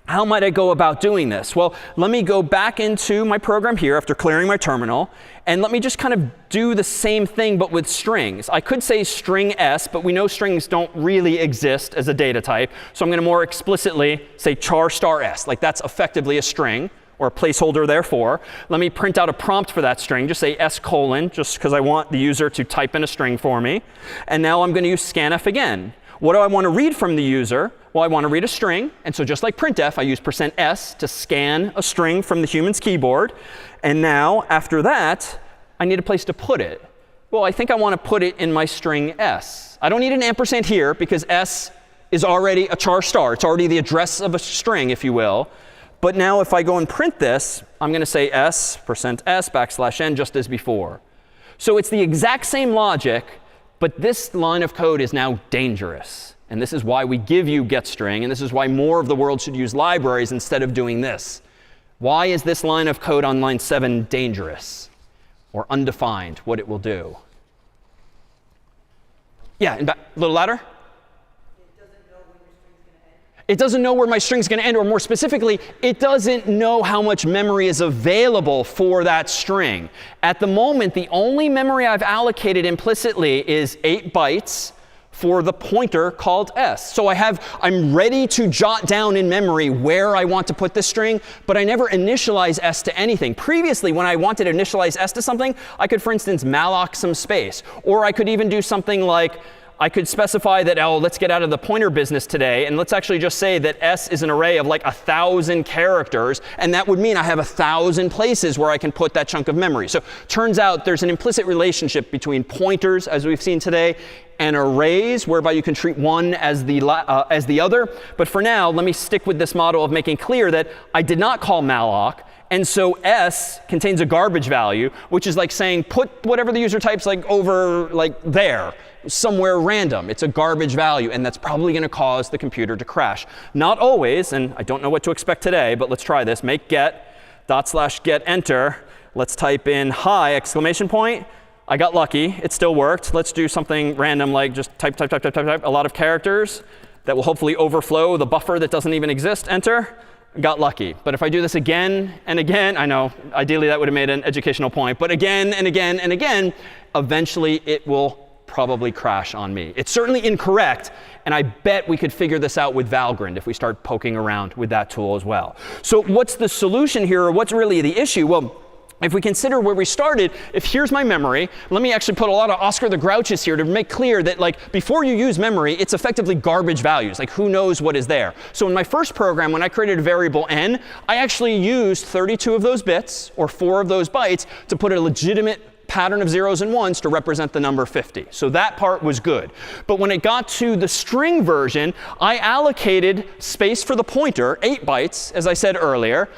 Speaker 1: how might I go about doing this? Well, let me go back into my program here after clearing my terminal. And let me just kind of do the same thing, but with strings. I could say string s, but we know strings don't really exist as a data type. So I'm going to more explicitly say char *s. Like that's effectively a string, or a placeholder therefore. Let me print out a prompt for that string. Just say s:, just because I want the user to type in a string for me. And now I'm going to use scanf again. What do I want to read from the user? Well, I want to read a string. And so just like printf, I use %s to scan a string from the human's keyboard. And now, after that, I need a place to put it. Well, I think I want to put it in my string s. I don't need an ampersand here because s is already a char *. It's already the address of a string, if you will. But now if I go and print this, I'm going to say s, %s, \n, just as before. So it's the exact same logic, but this line of code is now dangerous. And this is why we give you getString, and this is why more of the world should use libraries instead of doing this. Why is this line of code on line 7 dangerous or undefined, what it will do? Yeah, a little louder. It doesn't know where my string's going to end, or more specifically, it doesn't know how much memory is available for that string. At the moment, the only memory I've allocated implicitly is 8 bytes for the pointer called s. So I'm ready to jot down in memory where I want to put this string, but I never initialize s to anything. Previously, when I wanted to initialize s to something, I could, for instance, malloc some space. Or I could even do something like, I could specify that, oh, let's get out of the pointer business today, and let's actually just say that s is an array of like 1,000 characters, and that would mean I have 1,000 places where I can put that chunk of memory. So turns out there's an implicit relationship between pointers, as we've seen today, and arrays, whereby you can treat one as the other. But for now, let me stick with this model of making clear that I did not call malloc. And so s contains a garbage value, which is like saying put whatever the user types like over like there, somewhere random. It's a garbage value, and that's probably going to cause the computer to crash. Not always, and I don't know what to expect today, but let's try this. Make get /get enter. Let's type in hi exclamation point. I got lucky. It still worked. Let's do something random like just type a lot of characters that will hopefully overflow the buffer that doesn't even exist. Enter. Got lucky. But if I do this again and again, I know ideally that would have made an educational point, but again and again and again, eventually it will probably crash on me. It's certainly incorrect, and I bet we could figure this out with Valgrind if we start poking around with that tool as well. So what's the solution here, or what's really the issue? Well, if we consider where we started, if here's my memory, let me actually put a lot of Oscar the Grouches here to make clear that like before you use memory, it's effectively garbage values. Like who knows what is there. So in my first program, when I created a variable n, I actually used 32 of those bits or 4 of those bytes to put a legitimate pattern of zeros and ones to represent the number 50. So that part was good. But when it got to the string version, I allocated space for the pointer, 8 bytes, as I said earlier.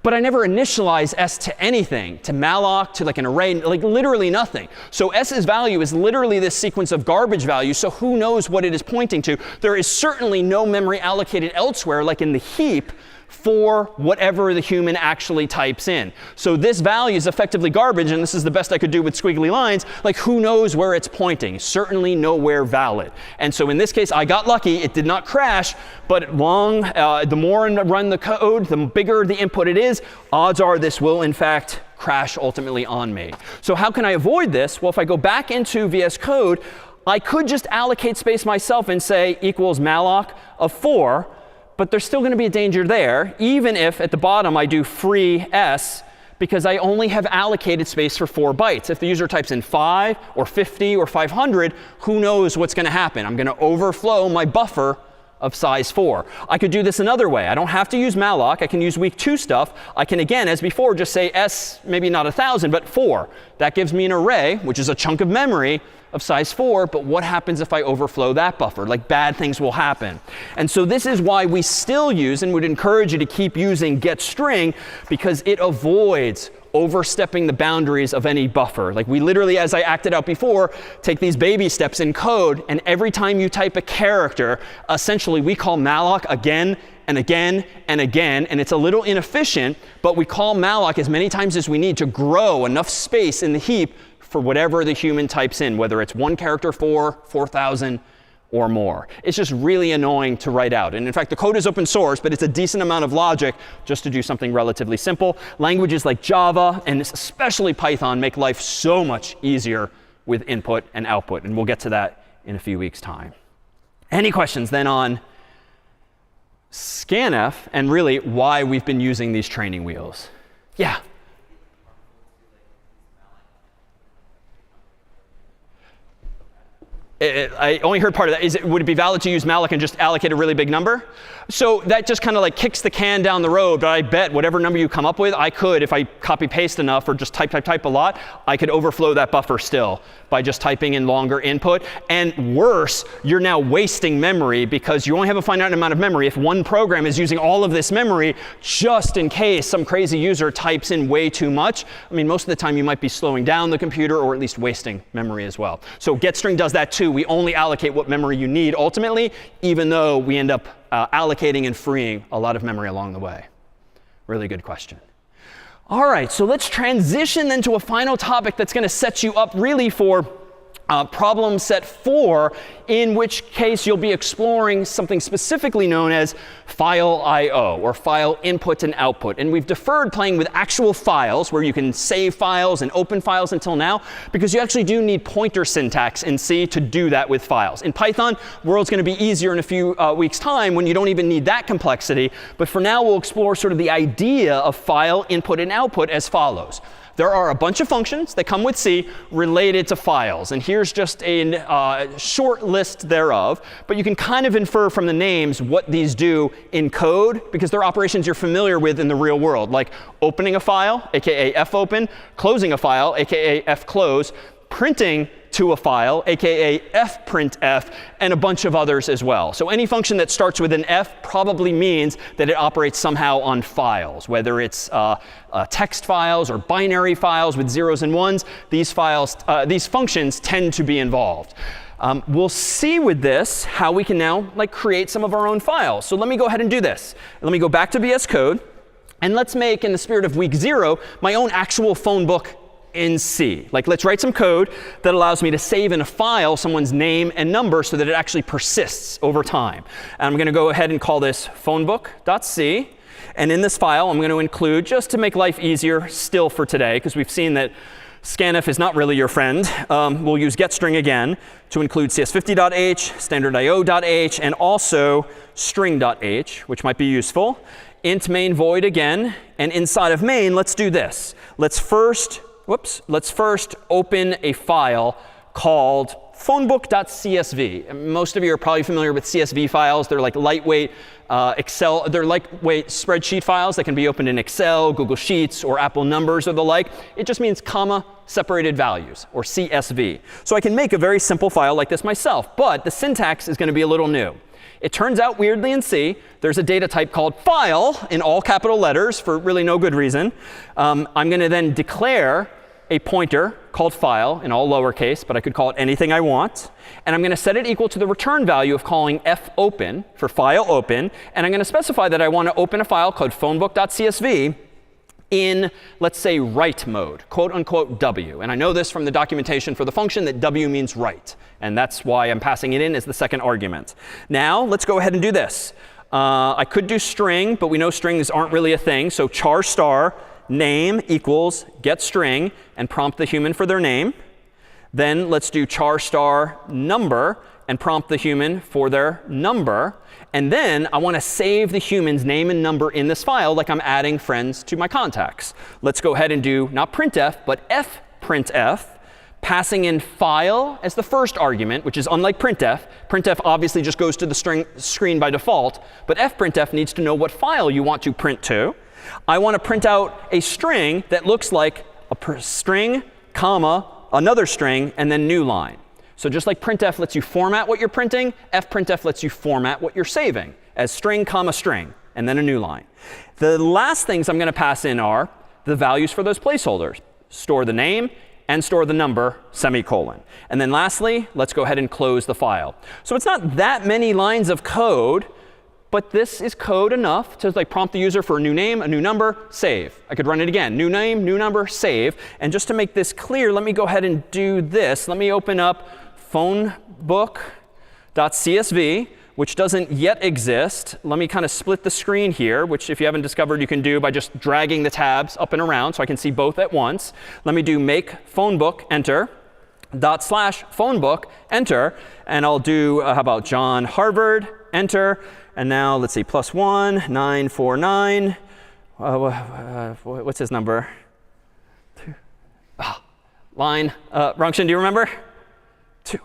Speaker 1: But I never initialize s to anything, to malloc, to like an array, like literally nothing. So s's value is literally this sequence of garbage values, so who knows what it is pointing to. There is certainly no memory allocated elsewhere, like in the heap, for whatever the human actually types in. So this value is effectively garbage, and this is the best I could do with squiggly lines. Like who knows where it's pointing? Certainly nowhere valid. And so in this case, I got lucky. It did not crash. But the more I run the code, the bigger the input it is, odds are this will, in fact, crash ultimately on me. So how can I avoid this? Well, if I go back into VS Code, I could just allocate space myself and say equals malloc of 4. But there's still going to be a danger there, even if at the bottom I do free s, because I only have allocated space for 4 bytes. If the user types in 5 or 50 or 500, who knows what's going to happen? I'm going to overflow my buffer of size 4. I could do this another way. I don't have to use malloc. I can use week 2 stuff. I can, again, as before, just say s, maybe not 1,000, but 4. That gives me an array, which is a chunk of memory of size 4. But what happens if I overflow that buffer? Like bad things will happen. And so this is why we still use and would encourage you to keep using getString, because it avoids overstepping the boundaries of any buffer. Like we literally, as I acted out before, take these baby steps in code, and every time you type a character, essentially we call malloc again and again and again. And it's a little inefficient, but we call malloc as many times as we need to grow enough space in the heap for whatever the human types in, whether it's 1 character 4, 4,000, or more. It's just really annoying to write out. And in fact, the code is open source, but it's a decent amount of logic just to do something relatively simple. Languages like Java and especially Python make life so much easier with input and output. And we'll get to that in a few weeks' time. Any questions then on scanf and really why we've been using these training wheels? Yeah. I only heard part of that. Would it be valid to use malloc and just allocate a really big number? So that just kind of like kicks the can down the road. But I bet whatever number you come up with, I could, if I copy paste enough or just type a lot, I could overflow that buffer still by just typing in longer input. And worse, you're now wasting memory because you only have a finite amount of memory. If one program is using all of this memory just in case some crazy user types in way too much, I mean, most of the time you might be slowing down the computer or at least wasting memory as well. So getString does that too. We only allocate what memory you need ultimately, even though we end up allocating and freeing a lot of memory along the way. Really good question. All right, so let's transition then to a final topic that's going to set you up really for problem set 4, in which case you'll be exploring something specifically known as file I/O, or file input and output. And we've deferred playing with actual files, where you can save files and open files until now, because you actually do need pointer syntax in C to do that with files. In Python, the world's going to be easier in a few weeks' time when you don't even need that complexity. But for now, we'll explore sort of the idea of file input and output as follows. There are a bunch of functions that come with C related to files. And here's just a short list thereof. But you can kind of infer from the names what these do in code, because they're operations you're familiar with in the real world, like opening a file, aka fopen, closing a file, aka fclose, printing to a file, aka fprintf, and a bunch of others as well. So any function that starts with an f probably means that it operates somehow on files, whether it's text files or binary files with zeros and ones. These functions tend to be involved. We'll see with this how we can now create some of our own files. So let me go ahead and do this. Let me go back to VS Code, and let's make, in the spirit of week 0, my own actual phone book in C. Let's write some code that allows me to save in a file someone's name and number so that it actually persists over time. And I'm going to go ahead and call this phonebook.c. And in this file, I'm going to include, just to make life easier still for today, because we've seen that scanf is not really your friend, we'll use getString again to include CS50x, standard.io.h, and also string.h, which might be useful. int main void again. And inside of main, let's do this. Let's first open a file called phonebook.csv. Most of you are probably familiar with CSV files. They're like lightweight they're lightweight spreadsheet files that can be opened in Excel, Google Sheets, or Apple Numbers or the like. It just means comma separated values, or CSV. So I can make a very simple file like this myself, but the syntax is going to be a little new. It turns out, weirdly in C, there's a data type called file in all capital letters for really no good reason. I'm going to then declare a pointer called file in all lowercase, but I could call it anything I want. And I'm going to set it equal to the return value of calling fopen for file open. And I'm going to specify that I want to open a file called phonebook.csv in, let's say, write mode, quote unquote W. And I know this from the documentation for the function that W means write. And that's why I'm passing it in as the second argument. Now, let's go ahead and do this. I could do string, but we know strings aren't really a thing. So char star name equals get string and prompt the human for their name. Then let's do char star number and prompt the human for their number. And then I want to save the human's name and number in this file like I'm adding friends to my contacts. Let's go ahead and do not printf, but fprintf, passing in file as the first argument, which is unlike printf. Printf obviously just goes to the screen by default, but fprintf needs to know what file you want to print to. I want to print out a string that looks like a string, comma, another string, and then new line. So just like printf lets you format what you're printing, fprintf lets you format what you're saving as string, comma, string, and then a new line. The last things I'm going to pass in are the values for those placeholders. Store the name and store the number, semicolon. And then lastly, let's go ahead and close the file. So it's not that many lines of code, but this is code enough to like prompt the user for a new name, a new number, save. I could run it again. New name, new number, save. And just to make this clear, let me go ahead and do this. Let me open up phonebook.csv, which doesn't yet exist. Let me kind of split the screen here, which if you haven't discovered, you can do by just dragging the tabs up and around so I can see both at once. Let me do make phonebook, enter, /phonebook, enter. And I'll do, how about John Harvard, enter. And now let's see, +1, 949. What's his number? Line. Rungshin, do you remember? 2.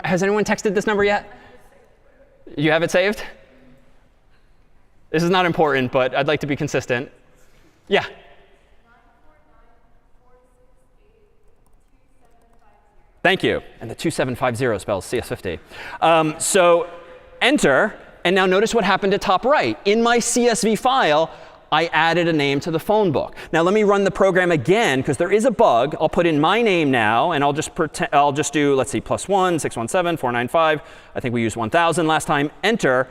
Speaker 1: Has anyone texted this number yet? You have it saved? This is not important, but I'd like to be consistent. Yeah. Thank you. And the 2750 spells CS50. So enter. And now notice what happened at top right. In my CSV file, I added a name to the phone book. Now let me run the program again, because there is a bug. I'll put in my name now, and I'll just do, let's see, +1, 617, 495. I think we used 1000 last time. Enter.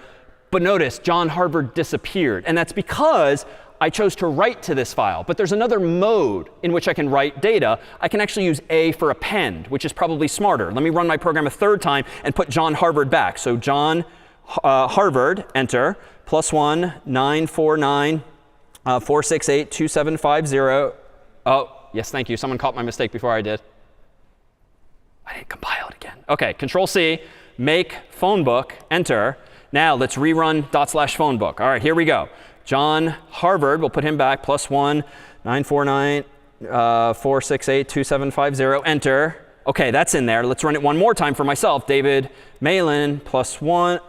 Speaker 1: But notice, John Harvard disappeared. And that's because I chose to write to this file. But there's another mode in which I can write data. I can actually use A for append, which is probably smarter. Let me run my program a third time and put John Harvard back. So John Harvard, enter, +1, 949, 468, 2750. Oh, yes, thank you. Someone caught my mistake before I did. I didn't compile it again. OK, Control-C, make phonebook, enter. Now let's rerun /phonebook. All right, here we go. John Harvard, we'll put him back, +1, 949, 468, 2750, enter. OK, that's in there. Let's run it one more time for myself. David Malin, +1,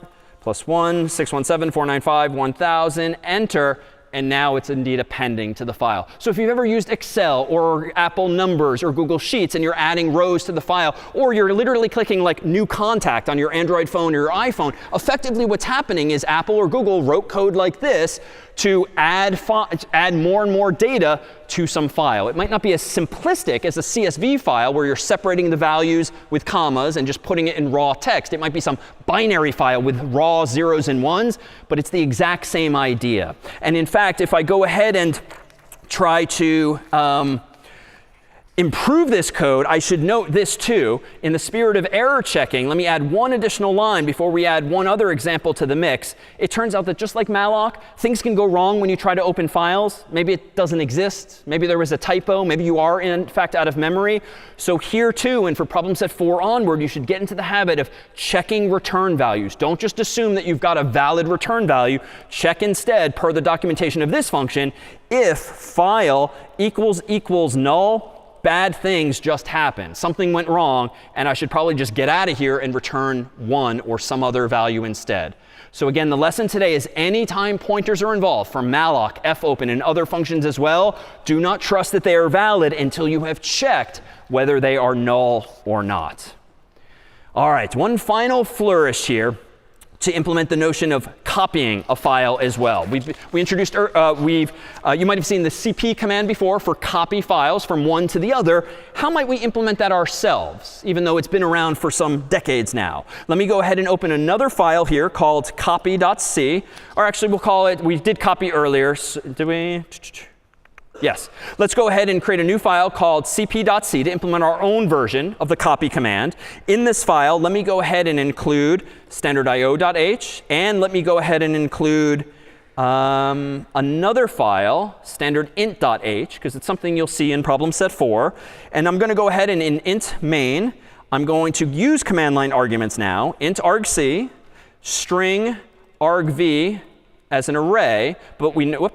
Speaker 1: 617, 495, 1000, enter. And now it's indeed appending to the file. So if you've ever used Excel or Apple Numbers or Google Sheets and you're adding rows to the file, or you're literally clicking like new contact on your Android phone or your iPhone, effectively what's happening is Apple or Google wrote code like this to add more and more data to some file. It might not be as simplistic as a CSV file where you're separating the values with commas and just putting it in raw text. It might be some binary file with raw zeros and ones, but it's the exact same idea. And in fact, if I go ahead and try to improve this code, I should note this too. In the spirit of error checking, let me add one additional line before we add one other example to the mix. It turns out that just like malloc, things can go wrong when you try to open files. Maybe it doesn't exist. Maybe there was a typo. Maybe you are, in fact, out of memory. So here too, and for problem set 4 onward, you should get into the habit of checking return values. Don't just assume that you've got a valid return value. Check instead, per the documentation of this function, if file equals null, bad things just happened. Something went wrong, and I should probably just get out of here and return 1 or some other value instead. So again, the lesson today is anytime pointers are involved, from malloc, fopen, and other functions as well, do not trust that they are valid until you have checked whether they are null or not. All right, one final flourish here to implement the notion of copying a file as well. You might have seen the cp command before for copy files from one to the other. How might we implement that ourselves, even though it's been around for some decades now? Let me go ahead and open another file here called copy.c. Or actually, we'll call it, we did copy earlier. So, did we? Yes. Let's go ahead and create a new file called cp.c to implement our own version of the copy command. In this file, let me go ahead and include standard.io.h. And let me go ahead and include another file, standard.int.h, because it's something you'll see in problem set 4. And I'm going to go ahead and in int main, I'm going to use command line arguments now. Int argc, string argv as an array, but we know,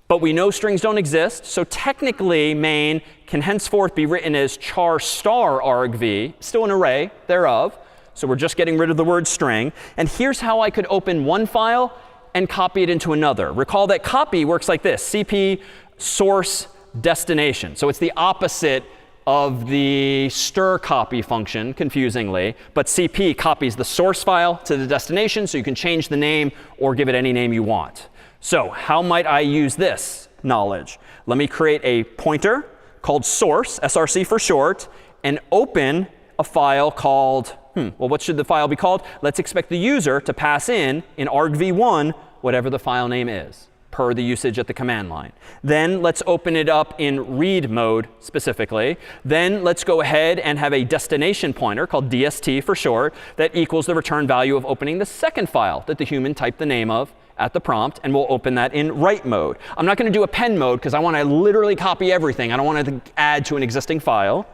Speaker 1: but we know strings don't exist. So technically, main can henceforth be written as char star argv, still an array thereof. So we're just getting rid of the word string. And here's how I could open one file and copy it into another. Recall that copy works like this, cp source destination. So it's the opposite of the stir copy function, confusingly. But cp copies the source file to the destination, so you can change the name or give it any name you want. So how might I use this knowledge? Let me create a pointer called source, src for short, and open a file called, well, what should the file be called? Let's expect the user to pass in argv1, whatever the file name is, per the usage at the command line. Then let's open it up in read mode specifically. Then let's go ahead and have a destination pointer called dst for short that equals the return value of opening the second file that the human typed the name of at the prompt, and we'll open that in write mode. I'm not going to do append mode because I want to literally copy everything. I don't want to add to an existing file.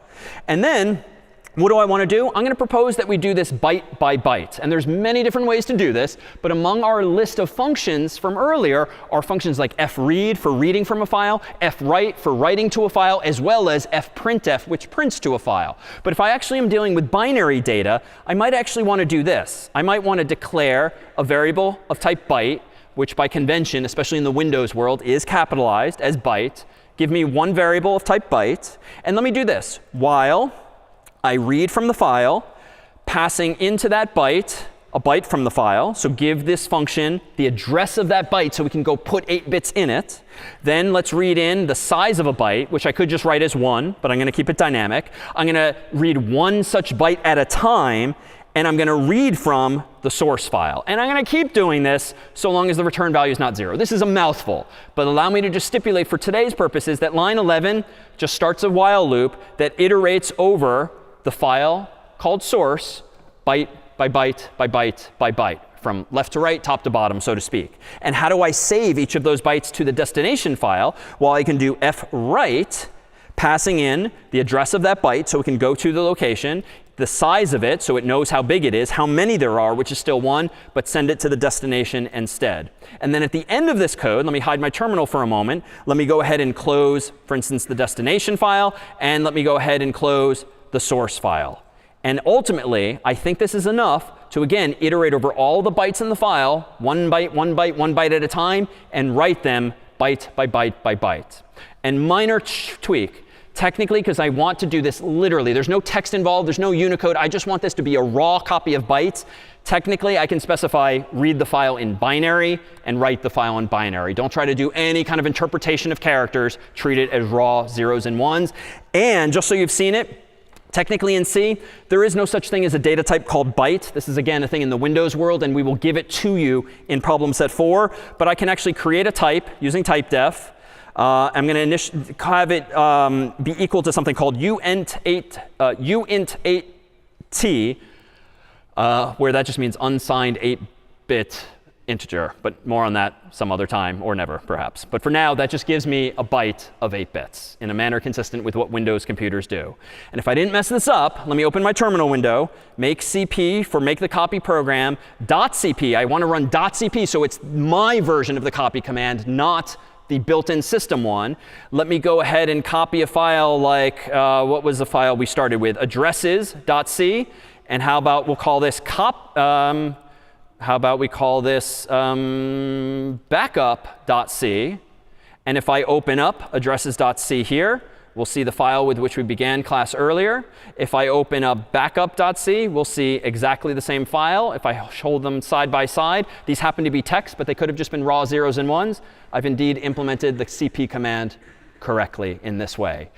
Speaker 1: And then what do I want to do? I'm going to propose that we do this byte by byte. And there's many different ways to do this. But among our list of functions from earlier are functions like fread for reading from a file, fwrite for writing to a file, as well as fprintf, which prints to a file. But if I actually am dealing with binary data, I might actually want to do this. I might want to declare a variable of type byte, which by convention, especially in the Windows world, is capitalized as byte. Give me one variable of type byte. And let me do this. While I read from the file, passing into that byte a byte from the file. So give this function the address of that byte so we can go put 8 bits in it. Then let's read in the size of a byte, which I could just write as 1, but I'm going to keep it dynamic. I'm going to read one such byte at a time, and I'm going to read from the source file. And I'm going to keep doing this so long as the return value is not 0. This is a mouthful, but allow me to just stipulate for today's purposes that line 11 just starts a while loop that iterates over the file called source byte by byte by byte by byte, from left to right, top to bottom, so to speak. And how do I save each of those bytes to the destination file? Well, I can do fwrite, passing in the address of that byte so it can go to the location, the size of it so it knows how big it is, how many there are, which is still 1, but send it to the destination instead. And then at the end of this code, let me hide my terminal for a moment. Let me go ahead and close, for instance, the destination file, and let me go ahead and close the source file. And ultimately, I think this is enough to, again, iterate over all the bytes in the file, one byte, one byte, one byte at a time, and write them byte by byte by byte. And minor tweak. Technically, because I want to do this literally. There's no text involved. There's no Unicode. I just want this to be a raw copy of bytes. Technically, I can specify read the file in binary and write the file in binary. Don't try to do any kind of interpretation of characters. Treat it as raw 0s and 1s. And just so you've seen it, technically in C, there is no such thing as a data type called byte. This is, again, a thing in the Windows world, and we will give it to you in problem set 4. But I can actually create a type using typedef. I'm going to have it be equal to something called uint8t, where that just means unsigned 8-bit integer. But more on that some other time, or never, perhaps. But for now, that just gives me a byte of 8 bits in a manner consistent with what Windows computers do. And if I didn't mess this up, let me open my terminal window, make cp for make the copy program, .cp. I want to run .cp, so it's my version of the copy command, not the built-in system one. Let me go ahead and copy a file like, what was the file we started with? Addresses.c. And how about we'll call this backup.c. And if I open up addresses.c here, we'll see the file with which we began class earlier. If I open up backup.c, we'll see exactly the same file. If I hold them side by side, these happen to be text, but they could have just been raw zeros and ones. I've indeed implemented the cp command correctly in this way.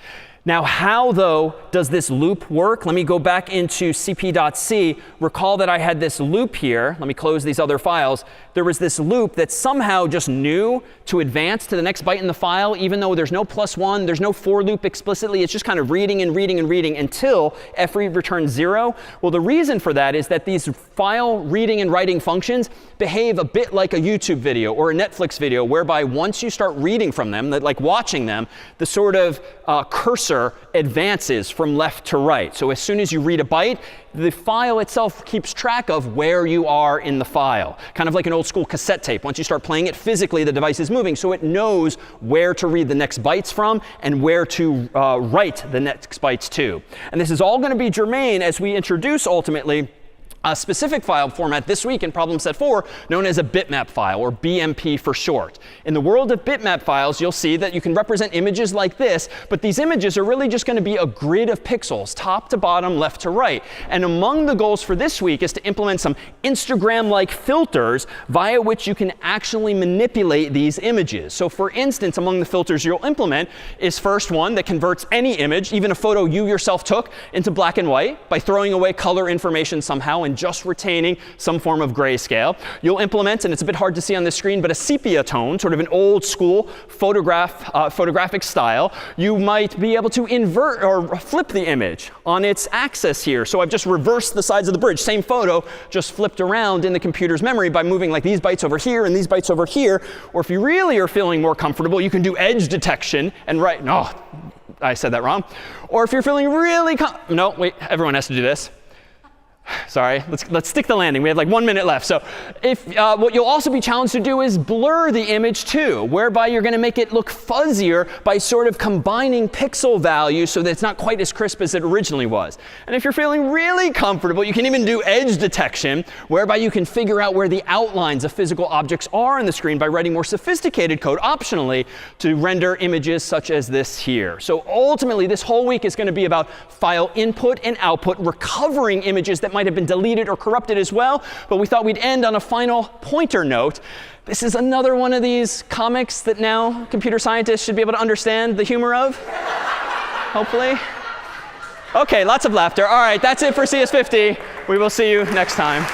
Speaker 1: Now, how, though, does this loop work? Let me go back into cp.c. Recall that I had this loop here. Let me close these other files. There was this loop that somehow just knew to advance to the next byte in the file, even though there's no +1, there's no for loop explicitly. It's just kind of reading and reading and reading until fread returns 0. Well, the reason for that is that these file reading and writing functions behave a bit like a YouTube video or a Netflix video, whereby once you start reading from them, like watching them, the sort of cursor advances from left to right. So as soon as you read a byte, the file itself keeps track of where you are in the file. Kind of like an old school cassette tape. Once you start playing it physically, the device is moving. So it knows where to read the next bytes from and where to write the next bytes to. And this is all going to be germane as we introduce ultimately a specific file format this week in problem set 4 known as a bitmap file, or BMP for short. In the world of bitmap files, you'll see that you can represent images like this, but these images are really just going to be a grid of pixels, top to bottom, left to right. And among the goals for this week is to implement some Instagram-like filters via which you can actually manipulate these images. So for instance, among the filters you'll implement is first one that converts any image, even a photo you yourself took, into black and white by throwing away color information somehow and just retaining some form of grayscale. You'll implement, and it's a bit hard to see on this screen, but a sepia tone, sort of an old school photographic style. You might be able to invert or flip the image on its axis here. So I've just reversed the sides of the bridge. Same photo, just flipped around in the computer's memory by moving like these bytes over here and these bytes over here. Or if you really are feeling more comfortable, you can do edge detection and write, no, I said that wrong. Or if you're feeling really, no, wait, everyone has to do this. Sorry, let's stick the landing. We have like 1 minute left. So if what you'll also be challenged to do is blur the image too, whereby you're going to make it look fuzzier by sort of combining pixel values so that it's not quite as crisp as it originally was. And if you're feeling really comfortable, you can even do edge detection, whereby you can figure out where the outlines of physical objects are on the screen by writing more sophisticated code optionally to render images such as this here. So ultimately, this whole week is going to be about file input and output, recovering images that might have been deleted or corrupted as well. But we thought we'd end on a final pointer note. This is another one of these comics that now computer scientists should be able to understand the humor of, hopefully. OK, lots of laughter. All right, that's it for CS50. We will see you next time.